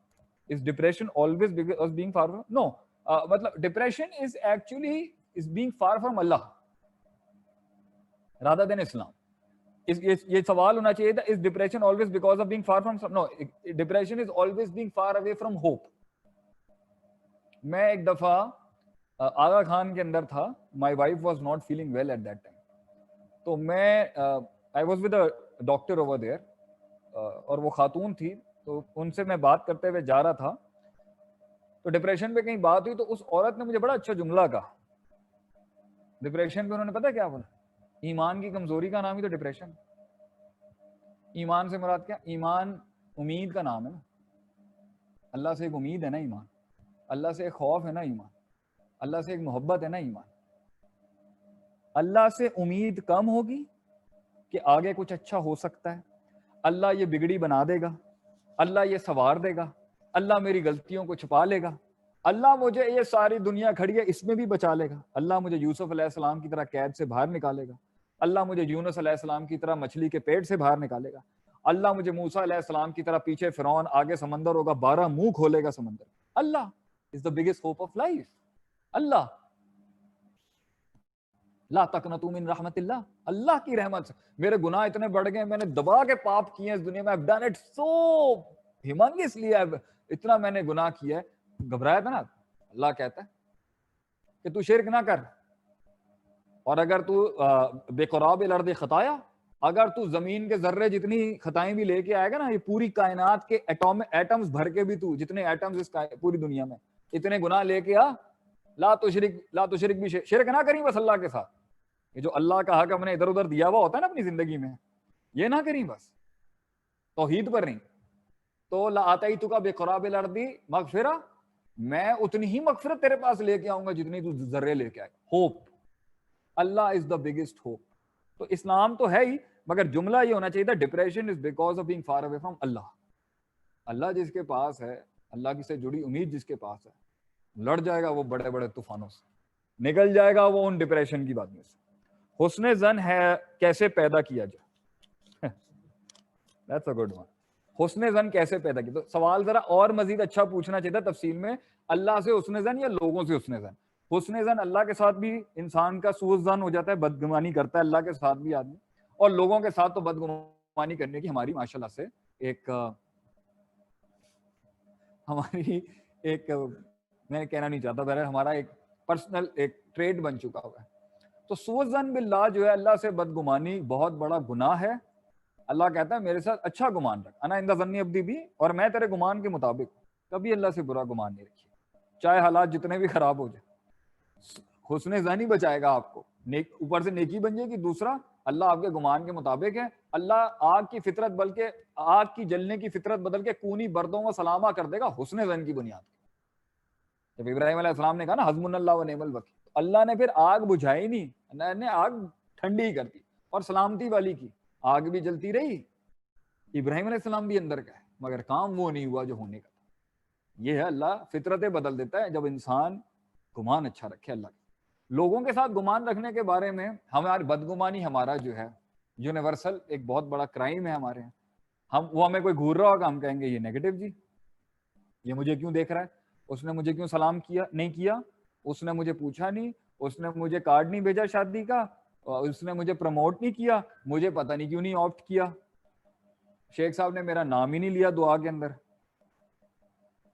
Is depression always because of being far from? No. مطلب depression is actually being far from Allah rather than Islam. یہ سوال ہونا چاہیے تھا، is depression always because of being far from? No, depression is always being far away from hope. میں ایک دفعہ آغا خان کے اندر تھا، my wife was not feeling well at that time. تو میں I was with a doctor over there, اور وہ خاتون تھی، تو ان سے میں بات کرتے ہوئے جا رہا تھا، تو ڈپریشن پہ کہیں بات ہوئی، تو اس عورت نے مجھے بڑا اچھا جملہ کہا. ڈپریشن پہ انہوں نے پتا کیا بولا؟ ایمان کی کمزوری کا نام ہی تو ڈپریشن. ایمان سے مراد کیا؟ ایمان امید کا نام ہے نا، اللہ سے ایک امید ہے نا ایمان، اللہ سے ایک خوف ہے نا ایمان، اللہ سے ایک محبت ہے نا ایمان. اللہ سے امید کم ہوگی کہ آگے کچھ اچھا ہو سکتا ہے، اللہ یہ بگڑی بنا دے گا، اللہ یہ سنوار دے گا، اللہ میری غلطیوں کو چھپا لے گا، اللہ مجھے یہ ساری دنیا کھڑی ہے اس میں بھی بچا لے گا، اللہ مجھے یوسف علیہ السلام کی طرح قید سے باہر نکالے گا، اللہ مجھے یونس علیہ السلام کی طرح مچھلی کے پیٹ سے باہر نکالے گا، اللہ مجھے موسیٰ علیہ السلام کی طرح پیچھے فرعون، آگے سمندر ہوگا، 12 منہ کھولے گا سمندر. اللہ از the biggest hope of life. اللہ لا تقنطوا من رحمت اللہ، اللہ کی رحمت سے. میرے گناہ اتنے بڑھ گئے، میں نے دبا کے پاپ کیے اس دنیا میں، I've done it so humongous, اتنا میں نے گناہ کیا ہے. گھبرایا تھا نا. اللہ کہتا ہے کہ تو شرک نہ کر، اور اگر تو بے قراب الارض خطایا، اگر تو زمین کے ذرے جتنی خطائیں بھی لے کے آئے گا نا، یہ پوری کائنات کے ایٹمز بھر کے بھی تو جتنے ایٹمز اس پوری دنیا میں اتنے گناہ لے کے آ، لا تشرک بھی، شرک نہ کریں بس اللہ کے ساتھ. یہ جو اللہ کا حق ہم نے ادھر ادھر دیا ہوا ہوتا ہے نا اپنی زندگی میں، یہ نہ کریں بس، توحید پر نہیں. تو لا آتیتک بقراب الارض مغفرہ، میں اتنی ہی مغفرت تیرے پاس لے کے آؤں گا جتنی تو ذرے لے کے آئے. Hope, Allah is the biggest hope. تو اسلام تو ہے ہی، مگر جملہ یہ ہونا چاہیے تھا depression is because of being far away from Allah. Allah جس کے پاس ہے، اللہ کی سے جڑی امید جس کے پاس ہے، لڑ جائے گا وہ بڑے بڑے طوفانوں سے، نکل جائے گا وہ ان ڈپریشن کی بات میں سے. حسن زن ہے کیسے پیدا کیا جائے؟ That's a good one. حسن زن کیسے پیدا کیا؟ تو سوال ذرا اور مزید اچھا پوچھنا چاہیے تھا تفصیل میں، اللہ سے حسن زن یا لوگوں سے حسن زن؟ حسن زن اللہ کے ساتھ بھی انسان کا سوء زن ہو جاتا ہے، بدگمانی کرتا ہے اللہ کے ساتھ بھی آدمی، اور لوگوں کے ساتھ تو بدگمانی کرنے کی ہماری ماشاءاللہ سے میں کہنا نہیں چاہتا، بہرحال ہمارا ایک پرسنل ایک ٹریڈ بن چکا ہوا ہے. تو سوء ظن باللہ جو ہے، اللہ سے بدگمانی بہت بڑا گناہ ہے. اللہ کہتا ہے میرے ساتھ اچھا گمان رکھ، انا عند ظن عبدی بھی، اور میں تیرے گمان کے مطابق. کبھی اللہ سے برا گمان نہیں رکھیے، چاہے حالات جتنے بھی خراب ہو جائے. حسن ظن ہی بچائے گا آپ کو، اوپر سے نیکی بن جائے گی، دوسرا اللہ آپ کے گمان کے مطابق ہے. اللہ آگ کی فطرت بلکہ آگ کی جلنے کی فطرت بدل کے کونی بردوں و سلامہ کر دے گا حسن ظن کی بنیاد پہ. جب ابراہیم علیہ السلام نے کہا نا حسبنا اللہ و نعم الوکیل، اللہ نے پھر آگ بجھائی نہیں، اللہ نے آگ ٹھنڈی کر دی اور سلامتی والی کی. آگ بھی جلتی رہی، ابراہیم علیہ السلام بھی اندر کا ہے، مگر کام وہ نہیں ہوا جو ہونے کا تھا. یہ ہے اللہ فطرتیں بدل دیتا ہے جب انسان گمان اچھا رکھے اللہ کا. لوگوں کے ساتھ گمان رکھنے کے بارے میں ہماری بدگمانی ہمارا جو ہے یونیورسل ایک بہت بڑا کرائم ہے ہمارے یہاں. وہ ہمیں کوئی گھور رہا ہوگا، ہم کہیں گے یہ نیگیٹو جی، یہ مجھے کیوں دیکھ رہا ہے، اس نے مجھے کیوں سلام کیا نہیں کیا، اس نے مجھے پوچھا نہیں، اس نے مجھے کارڈ نہیں بھیجا شادی کا، اس نے مجھے پروموٹ نہیں کیا، مجھے پتہ نہیں کیوں نہیں آپٹ کیا، شیخ صاحب نے میرا نام ہی نہیں لیا دعا کے اندر،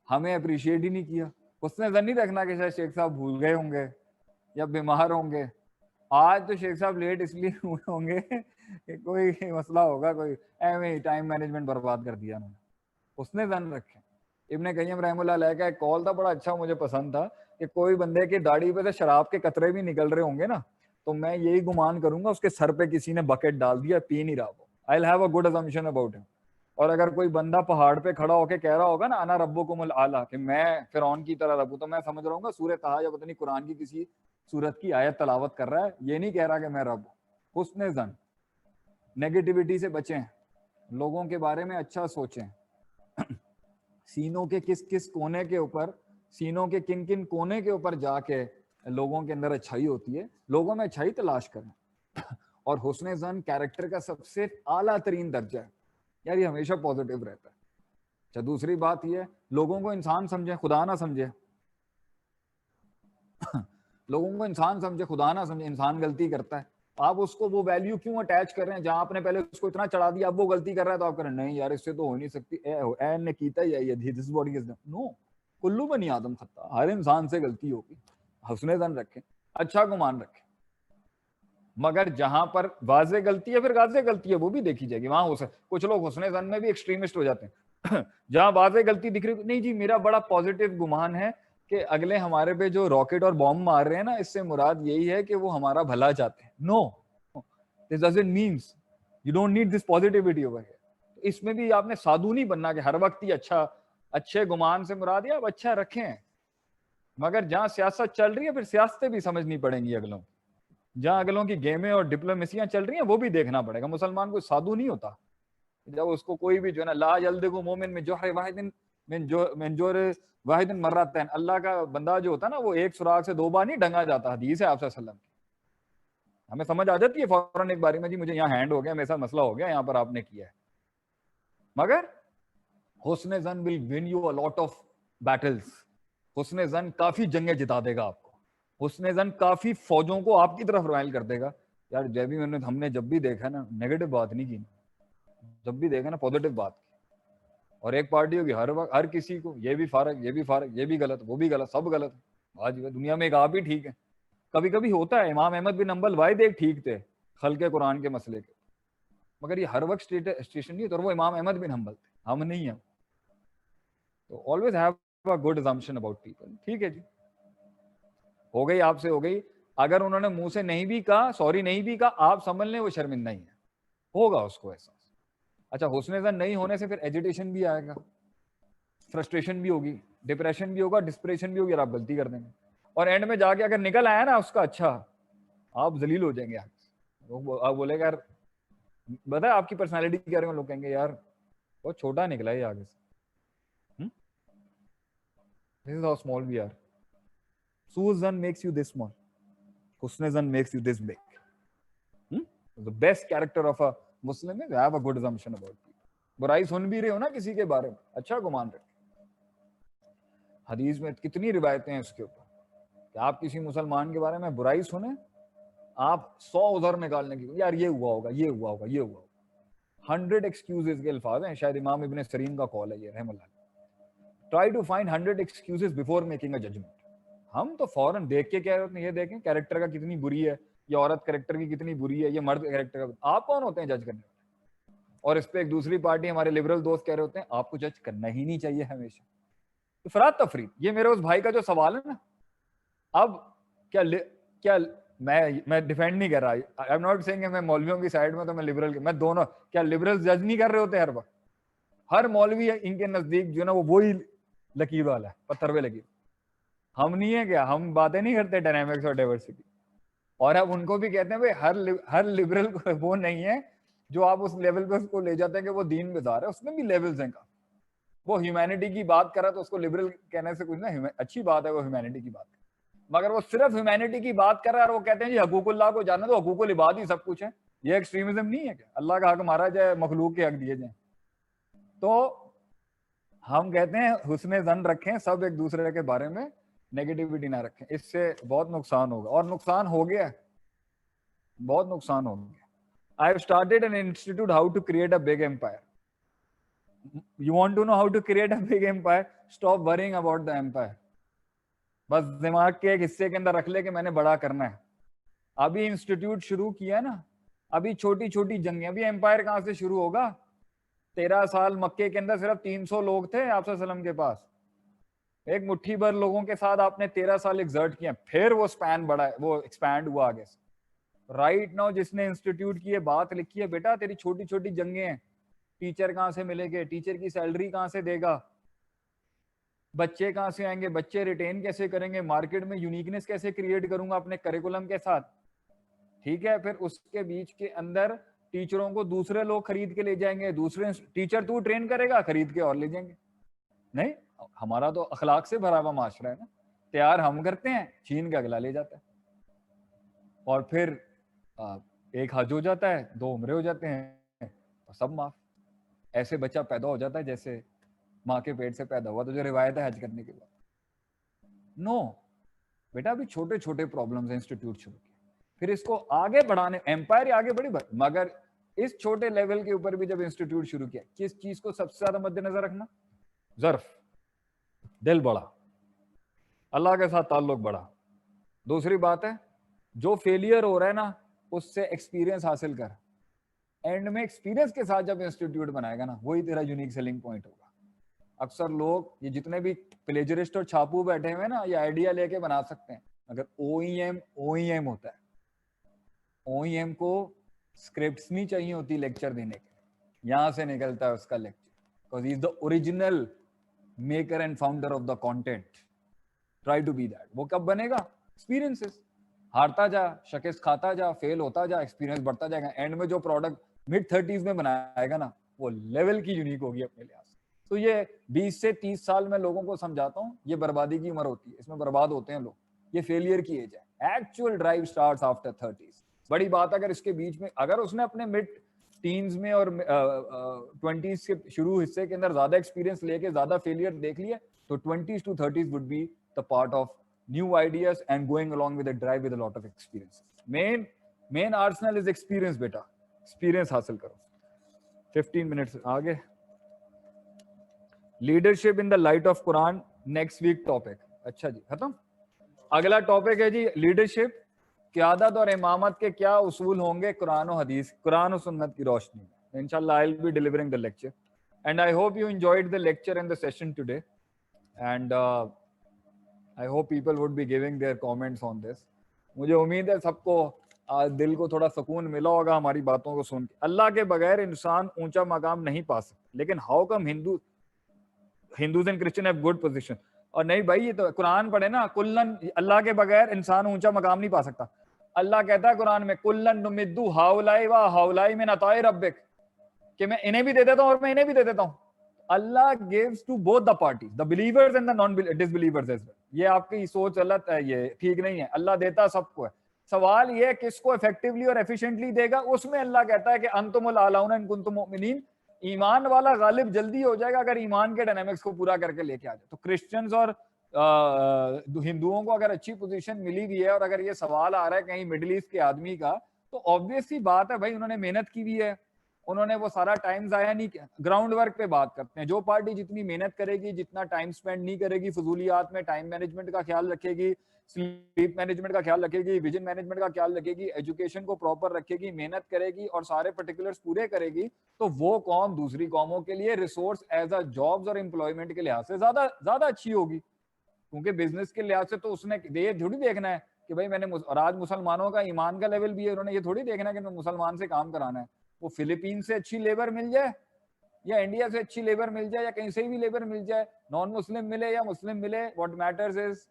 ہمیں اپریشیٹ ہی نہیں کیا. اس نے ظن نہیں رکھنا کہ شاید شیخ صاحب بھول گئے ہوں گے یا بیمار ہوں گے. آج تو شیخ صاحب لیٹ اس لیے ہوئے ہوں گے کہ کوئی مسئلہ ہوگا، کوئی ایویں ٹائم مینجمنٹ برباد کر دیا انہوں نے. اس نے ظن رکھے. ابن قیم رحمہ اللہ علیہ کا ایک کال تھا بڑا اچھا، مجھے پسند تھا کہ کوئی بندے کی داڑھی پہ سے شراب کے قطرے بھی نکل رہے ہوں گے نا تو میں یہی گمان کروں گا اس کے سر پہ کسی نے بکٹ ڈال دیا، پی نہیں رہا وہ. I'll have a good assumption about him. اور اگر کوئی بندہ پہاڑ پہ کھڑا ہو کے کہہ رہا ہوگا نا انا ربکم الاعلی کہ میں فرعون کی طرح رب ہوں، تو میں سمجھ رہا ہوں گا سورہ طہ یا پتہ نہیں قرآن کی کسی سورت کی آیت تلاوت کر رہا ہے، یہ نہیں کہہ رہا کہ میں رب ہوں. حسن ظن، نیگیٹیوٹی سے بچیں، لوگوں کے بارے میں اچھا سوچیں. سینوں کے کس کس کونے کے اوپر، سینوں کے کن کن کونے کے اوپر جا کے لوگوں کے اندر اچھائی ہوتی ہے، لوگوں میں اچھائی تلاش کریں. اور حسن ظن کیریکٹر کا سب سے اعلیٰ ترین درجہ ہے یار، یہ ہمیشہ پازیٹیو رہتا ہے. اچھا دوسری بات یہ ہے لوگوں کو انسان سمجھیں خدا نہ سمجھے. لوگوں کو انسان سمجھے خدا نہ سمجھے. انسان غلطی کرتا ہے، آپ اس کو وہ ویلیو کیوں اٹیچ کر رہے ہیں جہاں آپ نے پہلے اس کو اتنا چڑھا دیا، اب وہ غلطی کر رہا ہے تو آپ کہہ رہے ہیں نہیں یار اس سے تو ہو نہیں سکتی، اے نے کیتا ہی ہے، this what he is done. نو، کلو بنی آدم خطا، ہر انسان سے غلطی ہوگی. حسن ظن رکھیں، اچھا گمان رکھیں، مگر جہاں پر واضح غلطی ہے پھر واضح غلطی ہے وہ بھی دیکھی جائے گی. وہاں ہو سکتا کچھ لوگ حسن ظن میں بھی ایکسٹریمسٹ ہو جاتے ہیں. جہاں واضح غلطی دکھ رہی نہیں جی میرا بڑا پازیٹیو گمان ہے کہ اگلے ہمارے پہ جو راکٹ اور بوم مار رہے ہیں نا اس سے مراد یہی ہے کہ وہ ہمارا بھلا چاہتے ہیں. نو، this doesn't means you don't need this positivity over here. اس میں بھی آپ نے سادھو نہیں بننا کہ ہر وقت ہی اچھے گمان سے مراد ہے آپ اچھا رکھیں، مگر جہاں سیاست چل رہی ہے پھر سیاستیں بھی سمجھنی پڑیں گی اگلوں، جہاں اگلوں کی گیمیں اور ڈپلومیسیاں چل رہی ہیں وہ بھی دیکھنا پڑے گا. مسلمان کوئی سادھو نہیں ہوتا. جب اس کو کوئی بھی جو ہے نا لا یلدغ مومن من جوہر واحد من جوہر واحد مرتين، اللہ کا بندہ جو ہوتا ہے نا وہ ایک سراغ سے دو بار نہیں ڈھنگا جاتا. حدیث ہے آپ صلی اللہ علیہ وسلم کی. ہمیں سمجھ آ جاتی ہے فوراً ایک باری میں جی مجھے یہاں ہینڈ ہو گیا، میرے ساتھ مسئلہ ہو گیا، یہاں پر آپ نے کیا ہے. مگر حسن ظن will win you a lot of battles. حسن ظن کافی جنگیں جتا دے گا آپ کو. حسن ظن کافی فوجوں کو آپ کی طرف روائل کر دے گا. یار جب بھی ہم نے جب بھی دیکھا نا نیگیٹو بات نہیں کی، جب بھی دیکھا نا پازیٹیو بات کی. اور ایک پارٹی ہوگی ہر وقت ہر کسی کو یہ بھی فارغ، یہ بھی فارغ، یہ بھی غلط، وہ بھی غلط، سب غلط. آج دنیا میں ایک آپ ہی ٹھیک ہے. کبھی کبھی ہوتا ہے امام احمد بن حنبل واحد ایک ٹھیک تھے خلق قرآن کے مسئلے کے، مگر یہ ہر وقت اسٹیشن نہیں ہوتا. اور وہ امام احمد بن حنبل تھے، ہم نہیں ہیں. تو always have a good assumption about people. ٹھیک ہے جی، ہو گئی آپ سے ہو گئی. اگر انہوں نے منہ سے نہیں بھی کہا، سوری نہیں بھی کہا، آپ سمجھ لیں وہ شرمندہ ہی ہے، ہوگا اس کو احساس. اچھا حسن ظن نہیں ہونے سے پھر ایجیٹیشن بھی آئے گا، فرسٹریشن بھی ہوگی، ڈپریشن بھی ہوگا، ڈسپریشن بھی ہوگی، اور آپ غلطی کر دیں گے. اور اینڈ میں جا کے اگر نکل آیا نا اس کا اچھا، آپ ذلیل ہو جائیں گے. آپ بولے گا یار بتا آپ کی پرسنالٹی کیا رہے ہیں، لوگ کہیں گے یار بہت چھوٹا نکلا ہے آگے سے. This is how small we are. سوء ظن makes you this small. حسن ظن makes you this big. The best character of a Muslim is have a good assumption about people. برائی سن بھی رہے ہو نا کسی کے بارے میں، اچھا گمان رکھیں. حدیث میں کتنی روایتیں ہیں اس کے اوپر کہ آپ کسی مسلمان کے بارے میں برائی سنیں، آپ 100 عذر نکالنے کی، یار یہ ہوا ہوگا، یہ ہوا ہوگا، یہ ہوا ہوگا. 100 excuses کے الفاظ ہیں، شاید امام ابن سیرین کا قول ہے یہ رحم اللہ. Try to find 100 excuses before making a judgment. ہم تو فوراً دیکھ کے کہہ رہے ہیں یہ دیکھیں کیریکٹر کا کتنی بری ہے، یہ عورت کیریکٹر کی کتنی بری ہے، یہ مرد کیریکٹر کا. آپ کون ہوتے ہیں جج کرنے والے؟ اور اس پہ ایک دوسری پارٹی ہمارے لبرل دوست کہہ رہے ہوتے ہیں آپ کو جج کرنا ہی نہیں چاہیے ہمیشہ. افراد تفرید. یہ میرے اس بھائی کا جو سوال ہے نا، اب کیا میں ڈیفینڈ نہیں کر رہا, آئی ایم ناٹ سیئنگ کہ میں مولویوں کی سائڈ میں تو میں لبرل, میں دونوں, کیا لبرل جج نہیں کر رہے ہوتے ہر وقت؟ ہر مولوی ان کے نزدیک جو ہے نا وہی لکیر والا ہے, پتھر پہ لکیر. ہم نہیں ہے کیا, ہم باتیں نہیں کرتے ڈائنامکس اور ڈائیورسٹی, اور اب ان کو بھی کہتے ہیں بھائی ہر لبرل وہ نہیں ہے جو آپ اس لیول پہ اس کو لے جاتے ہیں کہ وہ دین بدار ہے, اس میں بھی لیولز ہیں. وہ ہیومینٹی کی بات کرا تو اس کو لبرل کہنے سے کچھ نہ, اچھی بات ہے وہ ہیومینٹی کی بات, مگر وہ صرف ہیومینٹی کی بات کر رہا ہے اور وہ کہتے ہیں جی حقوق اللہ کو جانا تو حقوق العباد ہی سب کچھ ہے. یہ ایکسٹریمزم نہیں ہے کہ اللہ کا حق مارا جائے, مخلوق کے حق دیے جائیں. تو ہم کہتے ہیں حسن ظن رکھیں, سب ایک دوسرے کے بارے میں نیگیٹیوٹی نہ رکھیں, اس سے بہت نقصان ہوگا, اور نقصان ہو گیا, بہت نقصان ہو گیا. I have started an institute how to create a big empire. You want to know how to create a big empire? Stop worrying about the empire. بس دماغ کے ایک حصے کے اندر رکھ لے کہ میں نے بڑا کرنا ہے. ابھی انسٹیٹیوٹ شروع کیا نا, ابھی چھوٹی چھوٹی جنگیں, ابھی ایمپائر کہاں سے شروع ہوگا؟ 13 سال مکے کے اندر صرف 300 لوگ تھے آپ صلی اللہ علیہ وسلم کے پاس, ایک مٹھی بھر لوگوں کے ساتھ آپ نے 13 سال ایگزرٹ کیا, پھر وہ سپین بڑا ہے, وہ ایکسپینڈ ہوا آگے سے. رائٹ ناؤ جس نے انسٹیٹیوٹ کی یہ بات لکھی ہے, بیٹا تیری چھوٹی چھوٹی جنگیں ہیں, ٹیچر کہاں سے ملے گے, ٹیچر کی سیلری کہاں سے دے گا, بچے کہاں سے آئیں گے, بچے ریٹین کیسے کریں گے, مارکیٹ میں یونیکنیس کیسے کریٹ کروں گا اپنے کریکولم کے ساتھ, ٹھیک ہے. پھر اس کے بیچ کے اندر ٹیچروں کو دوسرے لوگ خرید کے لے جائیں گے, دوسرے ٹیچر تو ٹرین کرے گا, خرید کے اور لے جائیں گے. نہیں, ہمارا تو اخلاق سے بھرا ہوا معاشرہ ہے نا, تیار ہم کرتے ہیں, چھین کے اگلا لے جاتا ہے, اور پھر ایک حج ہو جاتا ہے, 2 عمرے ہو جاتے ہیں, سب معاف. ایسے بچہ پیدا ہو جاتا ہے جیسے ماں کے پیٹ سے پیدا ہوا, تو جو روایت ہے حج کرنے کے بعد. نو بیٹا, ابھی چھوٹے چھوٹے پرابلمز ہیں, انسٹیٹیوٹ شروع کیے, پھر اس کو آگے بڑھانے, ایمپائر آگے بڑھی, مگر اس چھوٹے لیول کے اوپر بھی جب انسٹیٹیوٹ شروع کیا, کس چیز کو سب سے زیادہ مد نظر رکھنا؟ ظرف, دل بڑا, اللہ کے ساتھ تعلق بڑا. دوسری بات ہے, جو فیلئر ہو رہا ہے نا اس سے ایکسپیرینس حاصل کر, اینڈ میں ایکسپیرینس کے ساتھ جب انسٹیٹیوٹ بنائے گا نا, وہی تیرا یونیک سیلنگ پوائنٹ ہوگا. اکثر لوگ یہ جتنے بھی پلیجرسٹ اور چھاپو بیٹھے ہوئے نا, یہ آئیڈیا لے کے بنا سکتے ہیں, اگر او ای ایم ہوتا ہے, او ای ایم کو اسکرپٹس نہیں چاہیے ہوتی لیکچر دینے کے, یہاں سے نکلتا ہے اس کا lecture, because he is the original maker and founder of the content. Try to be that. وہ کب بنے گا؟ experiences. ہارتا جا, شکست کھاتا جا, فیل ہوتا جا, ایکسپیرینس بڑھتا جائے گا, اینڈ میں جو پروڈکٹ mid 30s میں بنائے گا نا, وہ لیول کی یونیک ہوگی اپنے لحاظ سے. تو یہ 20 سے 30 سال میں لوگوں کو سمجھاتا ہوں, یہ بربادی کی عمر ہوتی ہے, اس میں برباد ہوتے ہیں لوگ, یہ فیلئر کی ایج ہے. Actual drive starts after 30s. بڑی بات اگر اس کے بیچ میں, اگر اس نے اپنے مڈ ٹینز میں اور 20s کے شروع حصے کے اندر زیادہ ایکسپیرینس لے کے زیادہ فیلئر دیکھ لیا, تو 20s to 30s would be the part of new ideas and going along with a drive with a lot of experience. main arsenal is experience beta, experience حاصل کرو. 15 منٹس آگے. Leadership in the light of Quran, next week topic. اچھا جی, ختم. اگلا topic ہے جی leadership, قیادت اور امامت کے کیا اصول ہوں گے قرآن و حدیث, قرآن و سنت کی روشنی میں. انشاءاللہ I'll be delivering the lecture and I hope you enjoyed the lecture and the session today, and I hope people would be giving their comments on this. مجھے امید ہے سب کو دل کو تھوڑا سکون ملا ہوگا ہماری باتوں کو سن کے. اللہ کے بغیر انسان اونچا مقام نہیں پا سکتا, لیکن how come Hindus and Christian have good position. اور نہیں بھائی, یہ تو قرآن پڑھے نا, کلن, اللہ کے بغیر انسان اونچا مقام نہیں پا سکتا. اللہ کہتا ہے قرآن میں, کلن نمدو ہاؤلائی و ہاؤلائی من عطاء ربک, کہ میں انہیں بھی دے دیتا ہوں اور میں انہیں بھی دے دیتا ہوں. اللہ gives to both the parties, the believers and the disbelievers as well. یہ آپ کی سوچ غلط ہے, یہ ٹھیک نہیں ہے. اللہ دیتا سب کو ہے, سوال یہ کس کو افیکٹولی اور ایفیشینٹلی دے گا. اس میں اللہ کہتا ہے کہ انتم الاعلون ان کنتم مؤمنین, ایمان والا غالب جلدی ہو جائے گا اگر ایمان کے ڈائنامکس کو پورا کر کے لے کے آ جائے. تو کرسچنز اور ہندوؤں کو اگر اچھی پوزیشن ملی بھی ہے, اور اگر یہ سوال آ رہا ہے کہیں مڈل ایسٹ کے آدمی کا, تو آبویس سی بات ہے بھائی, انہوں نے محنت کی بھی ہے, انہوں نے وہ سارا ٹائم ضائع نہیں کیا. گراؤنڈ ورک پہ بات کرتے ہیں, جو پارٹی جتنی محنت کرے گی, جتنا ٹائم سپینڈ نہیں کرے گی فضولیات میں, ٹائم مینجمنٹ کا خیال رکھے گی, سلیپ مینجمنٹ کا خیال رکھے گی, ویژن مینجمنٹ کا خیال رکھے گی, ایجوکیشن کو پراپر رکھے گی, محنت کرے گی اور سارے پرٹیکولرز پورے کرے گی, تو وہ قوم دوسری قوموں کے لیے ریسورس ایز اے جابز اور امپلائمنٹ کے لحاظ سے زیادہ اچھی ہوگی. کیونکہ بزنس کے لحاظ سے تو اس نے یہ تھوڑی دیکھنا ہے کہ بھائی میں نے اور آج مسلمانوں کا ایمان کا لیول بھی ہے, انہوں نے یہ تھوڑی دیکھنا کہ میں مسلمان سے کام کرانا ہے. وہ فلپین سے اچھی لیبر مل جائے یا انڈیا سے اچھی لیبر مل جائے یا کہیں سے بھی لیبر مل جائے, نان مسلم ملے یا مسلم ملے, واٹ میٹرز از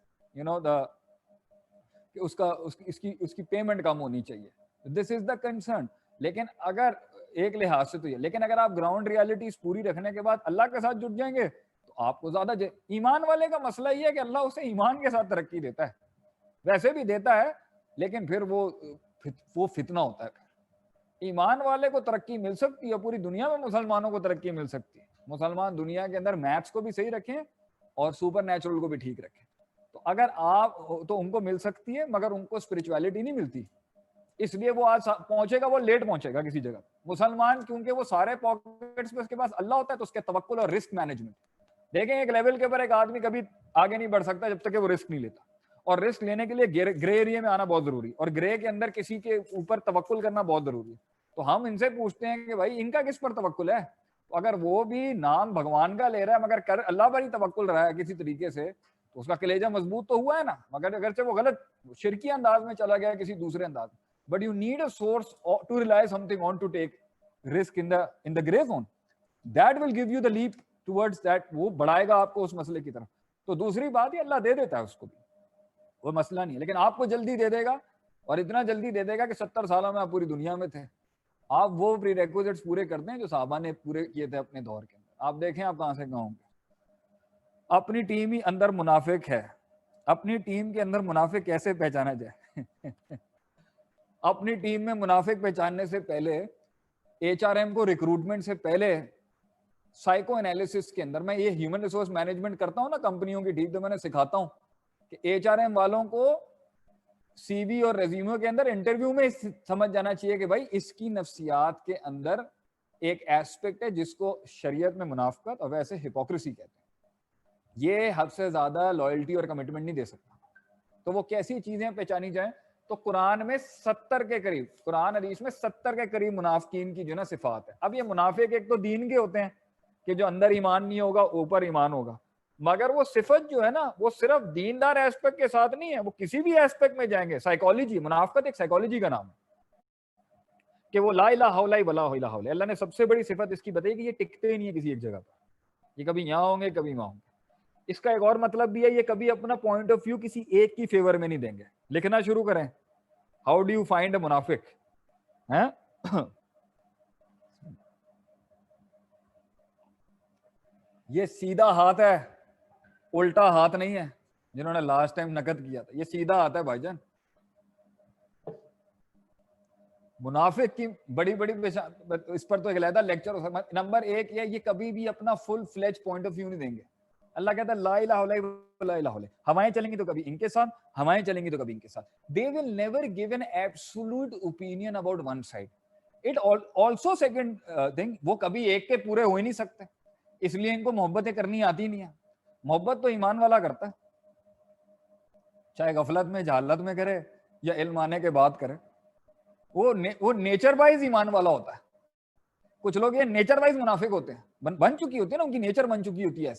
کہ اس کی پیمنٹ کم ہونی چاہیے. دس از دا کنسرن. لیکن اگر ایک لحاظ سے تو یہ, لیکن اگر آپ گراؤنڈ ریالٹیز پوری رکھنے کے بعد اللہ کے ساتھ جڑ جائیں گے تو آپ کو زیادہ ایمان والے کا مسئلہ یہ ہے کہ اللہ اسے ایمان کے ساتھ ترقی دیتا ہے, ویسے بھی دیتا ہے لیکن پھر وہ فتنہ ہوتا ہے. ایمان والے کو ترقی مل سکتی ہے, پوری دنیا میں مسلمانوں کو ترقی مل سکتی ہے. مسلمان دنیا کے اندر میتھس کو بھی صحیح رکھیں اور سپر نیچرل کو بھی ٹھیک رکھیں. تو اگر آپ تو ان کو مل سکتی ہے مگر ان کو اسپرچویلٹی نہیں ملتی, اس لیے وہ آج پہنچے گا, وہ لیٹ پہنچے گا کسی جگہ. مسلمان کیونکہ وہ سارے پاکٹس میں اس کے پاس اللہ ہوتا ہے تو اس کے توکل اور رسک مینجمنٹ. دیکھیں ایک لیول کے اوپر ایک آدمی کبھی آگے نہیں بڑھ سکتا جب تک کہ وہ رسک نہیں لیتا, اور رسک لینے کے لیے گرے ایریا میں آنا بہت ضروری, اور گرے کے اندر کسی کے اوپر توکل کرنا بہت ضروری ہے. تو ہم ان سے پوچھتے ہیں کہ بھائی ان کا کس پر توکل ہے؟ تو اگر وہ بھی نام بھگوان کا لے رہا ہے مگر کر اللہ پر ہی توکل رہا ہے کسی طریقے سے, تو اس کا کلیجہ مضبوط تو ہوا ہے نا, مگر اگرچہ وہ غلط شرکی انداز میں چلا گیا کسی دوسرے انداز میں. But you need a source to rely something on to take risk in the grey zone. That will give you the leap towards that, وہ بڑھائے گا آپ کو اس مسئلے کی طرف. تو دوسری بات یہ اللہ دے دیتا ہے اس کو بھی, وہ مسئلہ نہیں ہے, لیکن آپ کو جلدی دے دے گا, اور اتنا جلدی دے دے گا کہ 70 سالوں میں آپ پوری دنیا میں تھے. آپ وہ پری ریکوزٹس پورے کرتے ہیں جو صحابہ نے پورے کیے تھے اپنے دور کے اندر. آپ دیکھیں آپ کہاں سے کہاں ہوں گے. اپنی ٹیم ہی اندر منافق ہے, اپنی ٹیم کے اندر منافق کیسے پہچانا جائے؟ اپنی ٹیم میں منافق پہچاننے سے پہلے, ایچ آر ایم کو ریکروٹمنٹ سے پہلے سائیکو انالیسس کے اندر, میں یہ ہیومن ریسورس مینجمنٹ کرتا ہوں نا کمپنیوں کی, ٹھیک, تو میں نے سکھاتا ہوں کہ ایچ آر ایم والوں کو سی وی اور ریزیومے کے اندر انٹرویو میں سمجھ جانا چاہیے کہ بھائی اس کی نفسیات کے اندر ایک ایسپیکٹ ہے جس کو شریعت میں منافقت اور ویسے ہپوکریسی کہتے ہیں. یہ حد سے زیادہ لائلٹی اور کمٹمنٹ نہیں دے سکتا. تو وہ کیسی چیزیں پہچانی جائیں؟ تو قرآن میں 70 کے قریب, قرآن حدیث میں 70 کے قریب منافقین کی جو نا صفات ہے. اب یہ منافق ایک تو دین کے ہوتے ہیں کہ جو اندر ایمان نہیں ہوگا اوپر ایمان ہوگا, مگر وہ صفت جو ہے نا وہ صرف دیندار ایسپیکٹ کے ساتھ نہیں ہے, وہ کسی بھی ایسپیکٹ میں جائیں گے. سائیکالوجی, منافقت ایک سائیکالوجی کا نام ہے کہ وہ لا الہ الا اللہ ولا الہ الا اللہ نے سب سے بڑی صفت اس کی بتائی کہ یہ ٹکتے ہی نہیں ہے کسی ایک جگہ پر, یہ کبھی یہاں ہوں گے کبھی وہاں ہوں گے. اس کا ایک اور مطلب بھی ہے, یہ کبھی اپنا پوائنٹ آف ویو کسی ایک کی فیور میں نہیں دیں گے. لکھنا شروع کریں, how do you find a منافق. یہ سیدھا ہاتھ ہے, الٹا ہاتھ نہیں ہے. جنہوں نے لاسٹ ٹائم نقد کیا تھا, یہ سیدھا ہاتھ ہے بھائی جان. منافق کی بڑی بڑی اس پر تو ایک علیحدہ لیکچر ہو سکتا ہے. نمبر ایک یہ کبھی بھی اپنا فل فلیج پوائنٹ آف ویو نہیں دیں گے. اللہ کہتا ہے لا الہ الا اللہ لا الہ الا, ہوائیں چلیں گی تو کبھی ان کے ساتھ, ہوائیں چلیں گی تو کبھی ان کے ساتھ. They will never give an absolute opinion about one side. It also second thing, وہ کبھی ایک کے پورے ہو ہی نہیں سکتے, اس لیے ان کو محبتیں کرنی آتی نہیں ہے. محبت تو ایمان والا کرتا ہے, چاہے غفلت میں جہالت میں کرے یا علم آنے کے بعد کرے. وہ نیچر وائز ایمان والا ہوتا ہے. کچھ لوگ یہ نیچر وائز منافق ہوتے ہیں, بن چکی ہوتی ہے نا, ان کی نیچر بن چکی ہوتی ہے.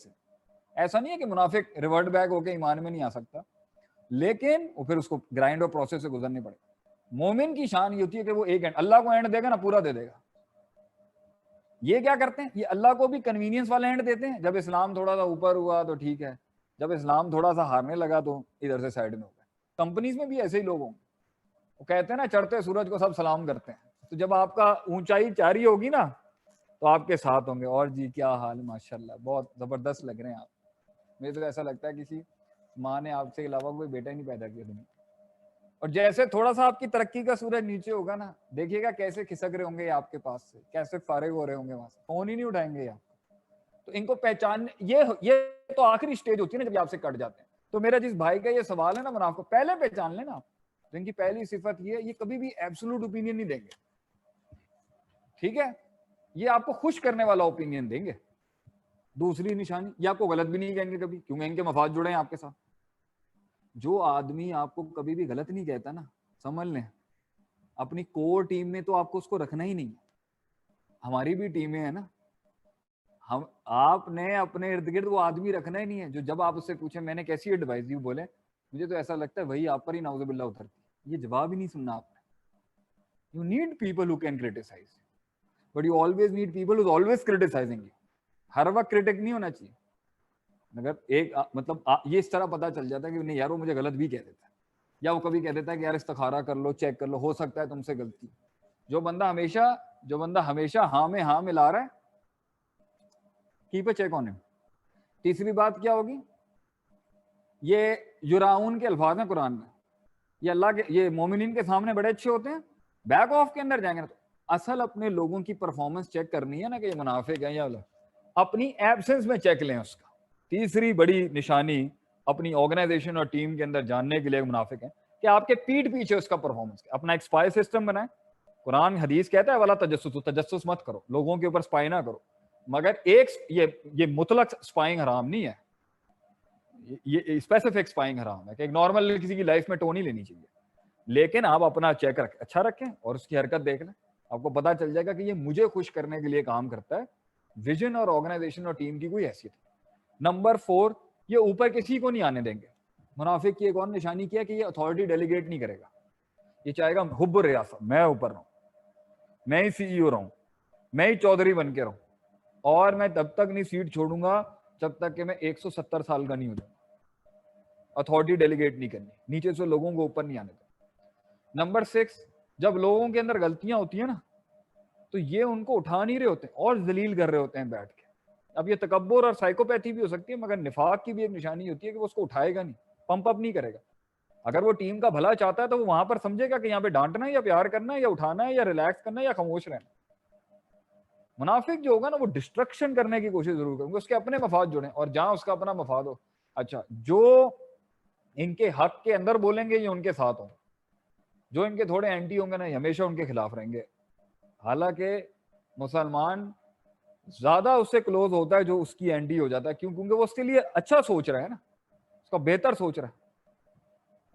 ایسا نہیں ہے کہ منافق ریورٹ بیک ہو کے ایمان میں نہیں آ سکتا, لیکن وہ پھر اس کو گرائنڈ اور پروسیس سے گزرنے پڑے. مومن کی شان یہ ہوتی ہے کہ وہ ایک اینڈ اللہ کو اینڈ دے گا نا, پورا دے دے گا. یہ کیا کرتے ہیں, یہ اللہ کو بھی کنوینئنس والا اینڈ دیتے ہیں. جب اسلام تھوڑا سا اوپر ہوا تو ٹھیک ہے, جب اسلام تھوڑا سا ہارنے لگا تو ادھر سے سائڈ میں ہو گئے. کمپنیز میں بھی ایسے ہی لوگ ہوں, وہ کہتے ہیں نا چڑھتے سورج کو سب سلام کرتے ہیں, تو جب آپ کا اونچائی جاری ہوگی نا تو آپ کے ساتھ ہوں گے, اور جی کیا حال, ماشاءاللہ بہت زبردست لگ رہے ہیں آپ. مجھے تو ایسا لگتا ہے کسی ماں نے آپ سے علاوہ کوئی بیٹا ہی نہیں پیدا کیا دنیا. اور جیسے تھوڑا سا آپ کی ترقی کا سورج نیچے ہوگا نا, دیکھیے گا کیسے کھسک رہے ہوں گے آپ کے پاس سے, کیسے فارغ ہو رہے ہوں گے وہاں سے, فون ہی نہیں اٹھائیں گے آپ. تو ان کو پہچان, یہ تو آخری سٹیج ہوتی ہے نا جب آپ سے کٹ جاتے ہیں. تو میرا جس بھائی کا یہ سوال ہے نا منافق, پہلے پہچان لینا. تو ان کی پہلی صفت یہ کبھی بھی ایبسولوٹ اوپینین نہیں دیں گے, ٹھیک ہے, یہ آپ کو خوش کرنے والا اوپینین دیں گے. دوسری نشانی, یہ آپ کو غلط بھی نہیں کہیں گے کبھی, کیونکہ ان کے مفاد جڑے ہیں آپ کے ساتھ. جو آدمی آپ کو کبھی بھی غلط نہیں کہتا نا, سمجھ لیں اپنی کور ٹیم میں تو آپ کو اس کو رکھنا ہی نہیں. ہماری بھی ٹیمیں ہیں نا, ہم آپ نے اپنے ارد گرد وہ آدمی رکھنا ہی نہیں ہے جو جب آپ اس سے پوچھیں میں نے کیسی ایڈوائز دی, بولے مجھے تو ایسا لگتا ہے وہی آپ پر ہی نعوذ باللہ اترتی. یہ جواب ہی نہیں سننا آپ نے. You need people who can criticise but you always need people who always criticising you. ہر وقت کریٹک نہیں ہونا چاہیے. اگر ایک مطلب یہ اس طرح پتا چل جاتا ہے کہ نہیں یار وہ مجھے غلط بھی کہہ دیتا ہے, یا وہ کبھی کہہ دیتا ہے کہ یار استخارہ کر لو, چیک کر لو, ہو سکتا ہے تم سے غلطی. جو بندہ ہمیشہ ہاں میں ہاں ملا رہا ہے, کیپ اے چیک آن ہم. تیسری بات کیا ہوگی, یہ یراؤن کے الفاظ ہیں قرآن میں, یہ اللہ کے, یہ مومنین کے سامنے بڑے اچھے ہوتے ہیں, بیک آف کے اندر جائیں گے. تو اصل اپنے لوگوں کی پرفارمنس چیک کرنی ہے نا کہ یہ منافق ہے یا اپنی ایبسنس میں چیک لیں اس کا. تیسری بڑی نشانی اپنی آرگنائزیشن اور ٹیم کے اندر جاننے کے لیے منافق ہے کہ آپ کے پیٹ پیچھے اس کا پرفارمنس. اپنا ایک اسپائی سسٹم بنائیں. قرآن حدیث کہتا ہے والا تجسس مت کرو, لوگوں کے اوپر اسپائی نہ کرو. مگر ایک یہ مطلق اسپائنگ حرام نہیں ہے, یہ اسپیسیفک اسپائنگ حرام ہے کہ ایک نارمل کسی کی لائف میں ٹون ہی لینی چاہیے, لیکن آپ اپنا چیک اچھا رکھیں اور اس کی حرکت دیکھ لیں, آپ کو پتا چل جائے گا کہ یہ مجھے خوش کرنے کے لیے کام کرتا ہے. ویژن اور آرگنائزیشن اور ٹیم کی کوئی حیثیت. نمبر 4, یہ اوپر کسی کو نہیں آنے دیں گے. منافق کی ایک اور نشانی کیا کہ یہ اتھارٹی ڈیلیگیٹ نہیں کرے گا. یہ چاہے گا حب ریاست, میں اوپر رہوں, میں ہی سی ای او رہوں, میں ہی چودھری بن کے رہوں, اور میں تب تک نہیں سیٹ چھوڑوں گا جب تک کہ میں 170 سال کا نہیں ہو جاؤں. اتھارٹی ڈیلیگیٹ نہیں کرنی, نیچے سے لوگوں کو اوپر نہیں آنے دیں. نمبر 6, جب لوگوں کے اندر غلطیاں ہوتی ہیں نا تو یہ ان کو اٹھا نہیں رہے ہوتے اور ذلیل کر رہے ہوتے ہیں بیٹھ کے. اب یہ تکبر اور سائیکوپیتھی بھی ہو سکتی ہے, مگر نفاق کی بھی ایک نشانی ہوتی ہے کہ وہ اس کو اٹھائے گا نہیں, پمپ اپ نہیں کرے گا. اگر وہ ٹیم کا بھلا چاہتا ہے تو وہ وہاں پر سمجھے گا کہ یہاں پہ ڈانٹنا ہے یا پیار کرنا ہے یا اٹھانا ہے یا ریلیکس کرنا ہے یا خاموش رہنا. منافق جو ہوگا نا وہ ڈسٹرکشن کرنے کی کوشش ضرور کریں گے, اس کے اپنے مفاد جڑیں, اور جہاں اس کا اپنا مفاد ہو. اچھا, جو ان کے حق کے اندر بولیں گے یہ ان کے ساتھ ہوں, جو ان کے تھوڑے اینٹی ہوں گے نا ہمیشہ ان کے خلاف رہیں گے. حالانکہ مسلمان زیادہ اس سے کلوز ہوتا ہے جو اس کی اینٹی ہو جاتا ہے, کیوں, کیونکہ وہ اس کے لیے اچھا سوچ رہا ہے نا, اس کا بہتر سوچ رہا ہے.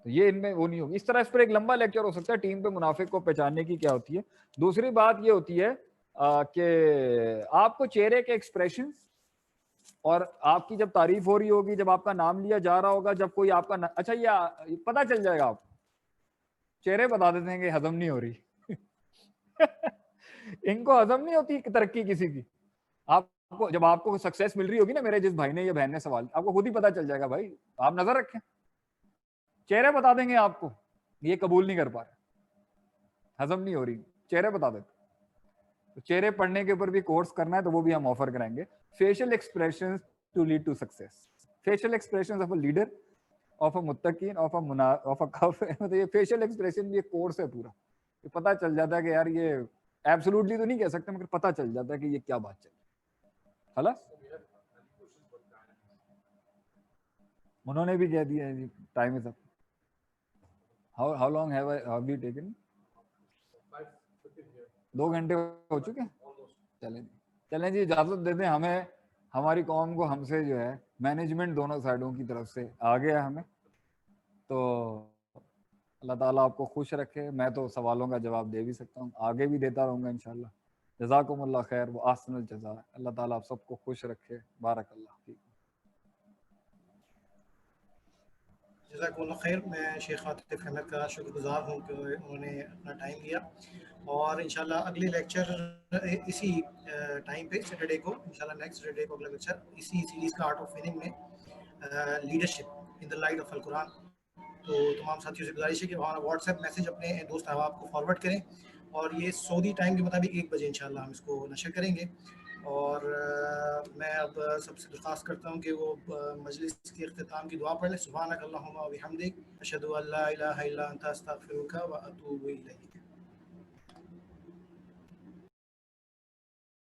تو یہ ان میں وہ نہیں ہوگی. اس طرح اس پر ایک لمبا لیکچر ہو سکتا ہے ٹیم پہ منافق کو پہچاننے کی کیا ہوتی ہے. دوسری بات یہ ہوتی ہے کہ آپ کو چہرے کے ایکسپریشن, اور آپ کی جب تعریف ہو رہی ہوگی, جب آپ کا نام لیا جا رہا ہوگا, جب کوئی آپ کا اچھا یہ پتا چل جائے گا, آپ چہرے بتا دیتے ہیں کہ ہضم نہیں ہو رہی. ان کو ہضم نہیں ہوتی ترقی کسی کی. آپ کو جب آپ کو سکسیس مل رہی ہوگی نا, میرے جس بھائی نے یا بہن نے سوال, آپ کو خود ہی پتا چل جائے گا بھائی, آپ نظر رکھیں, چہرے بتا دیں گے آپ کو یہ قبول نہیں کر پا رہے, ہضم نہیں ہو رہی, چہرے بتا دیتے. تو چہرے پڑھنے کے اوپر بھی کورس کرنا ہے تو وہ بھی ہم آفر کرائیں گے. Facial expression to lead to success. Facial expression of a leader, of a متقین, آف اے کافر. مطلب یہ فیشل ایکسپریشن بھی ایک کورس ہے پورا. یہ پتا چل جاتا ہے کہ یار یہ ایبسولوٹلی تو نہیں کہہ سکتے, مگر پتا چل جاتا ہے کہ یہ کیا بات چل رہی ہے. خلاص انہوں نے بھی کہہ دیا ہے time is up. How long have we taken? 2 گھنٹے ہو چکے. چلیں جی, اجازت دے دیں ہمیں, ہماری قوم کو ہم سے جو ہے مینجمنٹ دونوں سائڈوں کی طرف سے آ گیا ہمیں. تو اللہ تعالیٰ آپ کو خوش رکھے. میں تو سوالوں کا جواب دے بھی سکتا ہوں, آگے بھی دیتا رہوں گا انشاءاللہ. جزاکم اللہ خیر و احسن الجزاء. اللہ تعالیٰ آپ سب کو خوش رکھے. بارک اللہ فیک. جزاک اللہ خیر. میں شیخ عاطف احمد کا شکر گزار ہوں کہ انہوں نے اپنا ٹائم دیا, اور انشاءاللہ اگلے لیکچر اسی ٹائم پہ سیٹرڈے کو, انشاءاللہ نیکسٹ سیٹرڈے کو اگلا لیکچر اسی سیریز کا آرٹ آف وننگ میں leadership in the light of القرآن. تو تمام ساتھیوں سے گزارش ہے کہ ہمارا واٹس ایپ میسج اپنے دوست احباب کو فارورڈ کریں, اور یہ سعودی ٹائم کے مطابق 1 بجے انشاءاللہ ہم اس کو نشر کریں گے. اور میں اب سب سے درخواست کرتا ہوں کہ وہ مجلس کے اختتام کی دعا پڑھ لیں. سبحانک اللہم و بحمدک اشہد ان لا الہ الا انت استغفرک و اتوب الیک.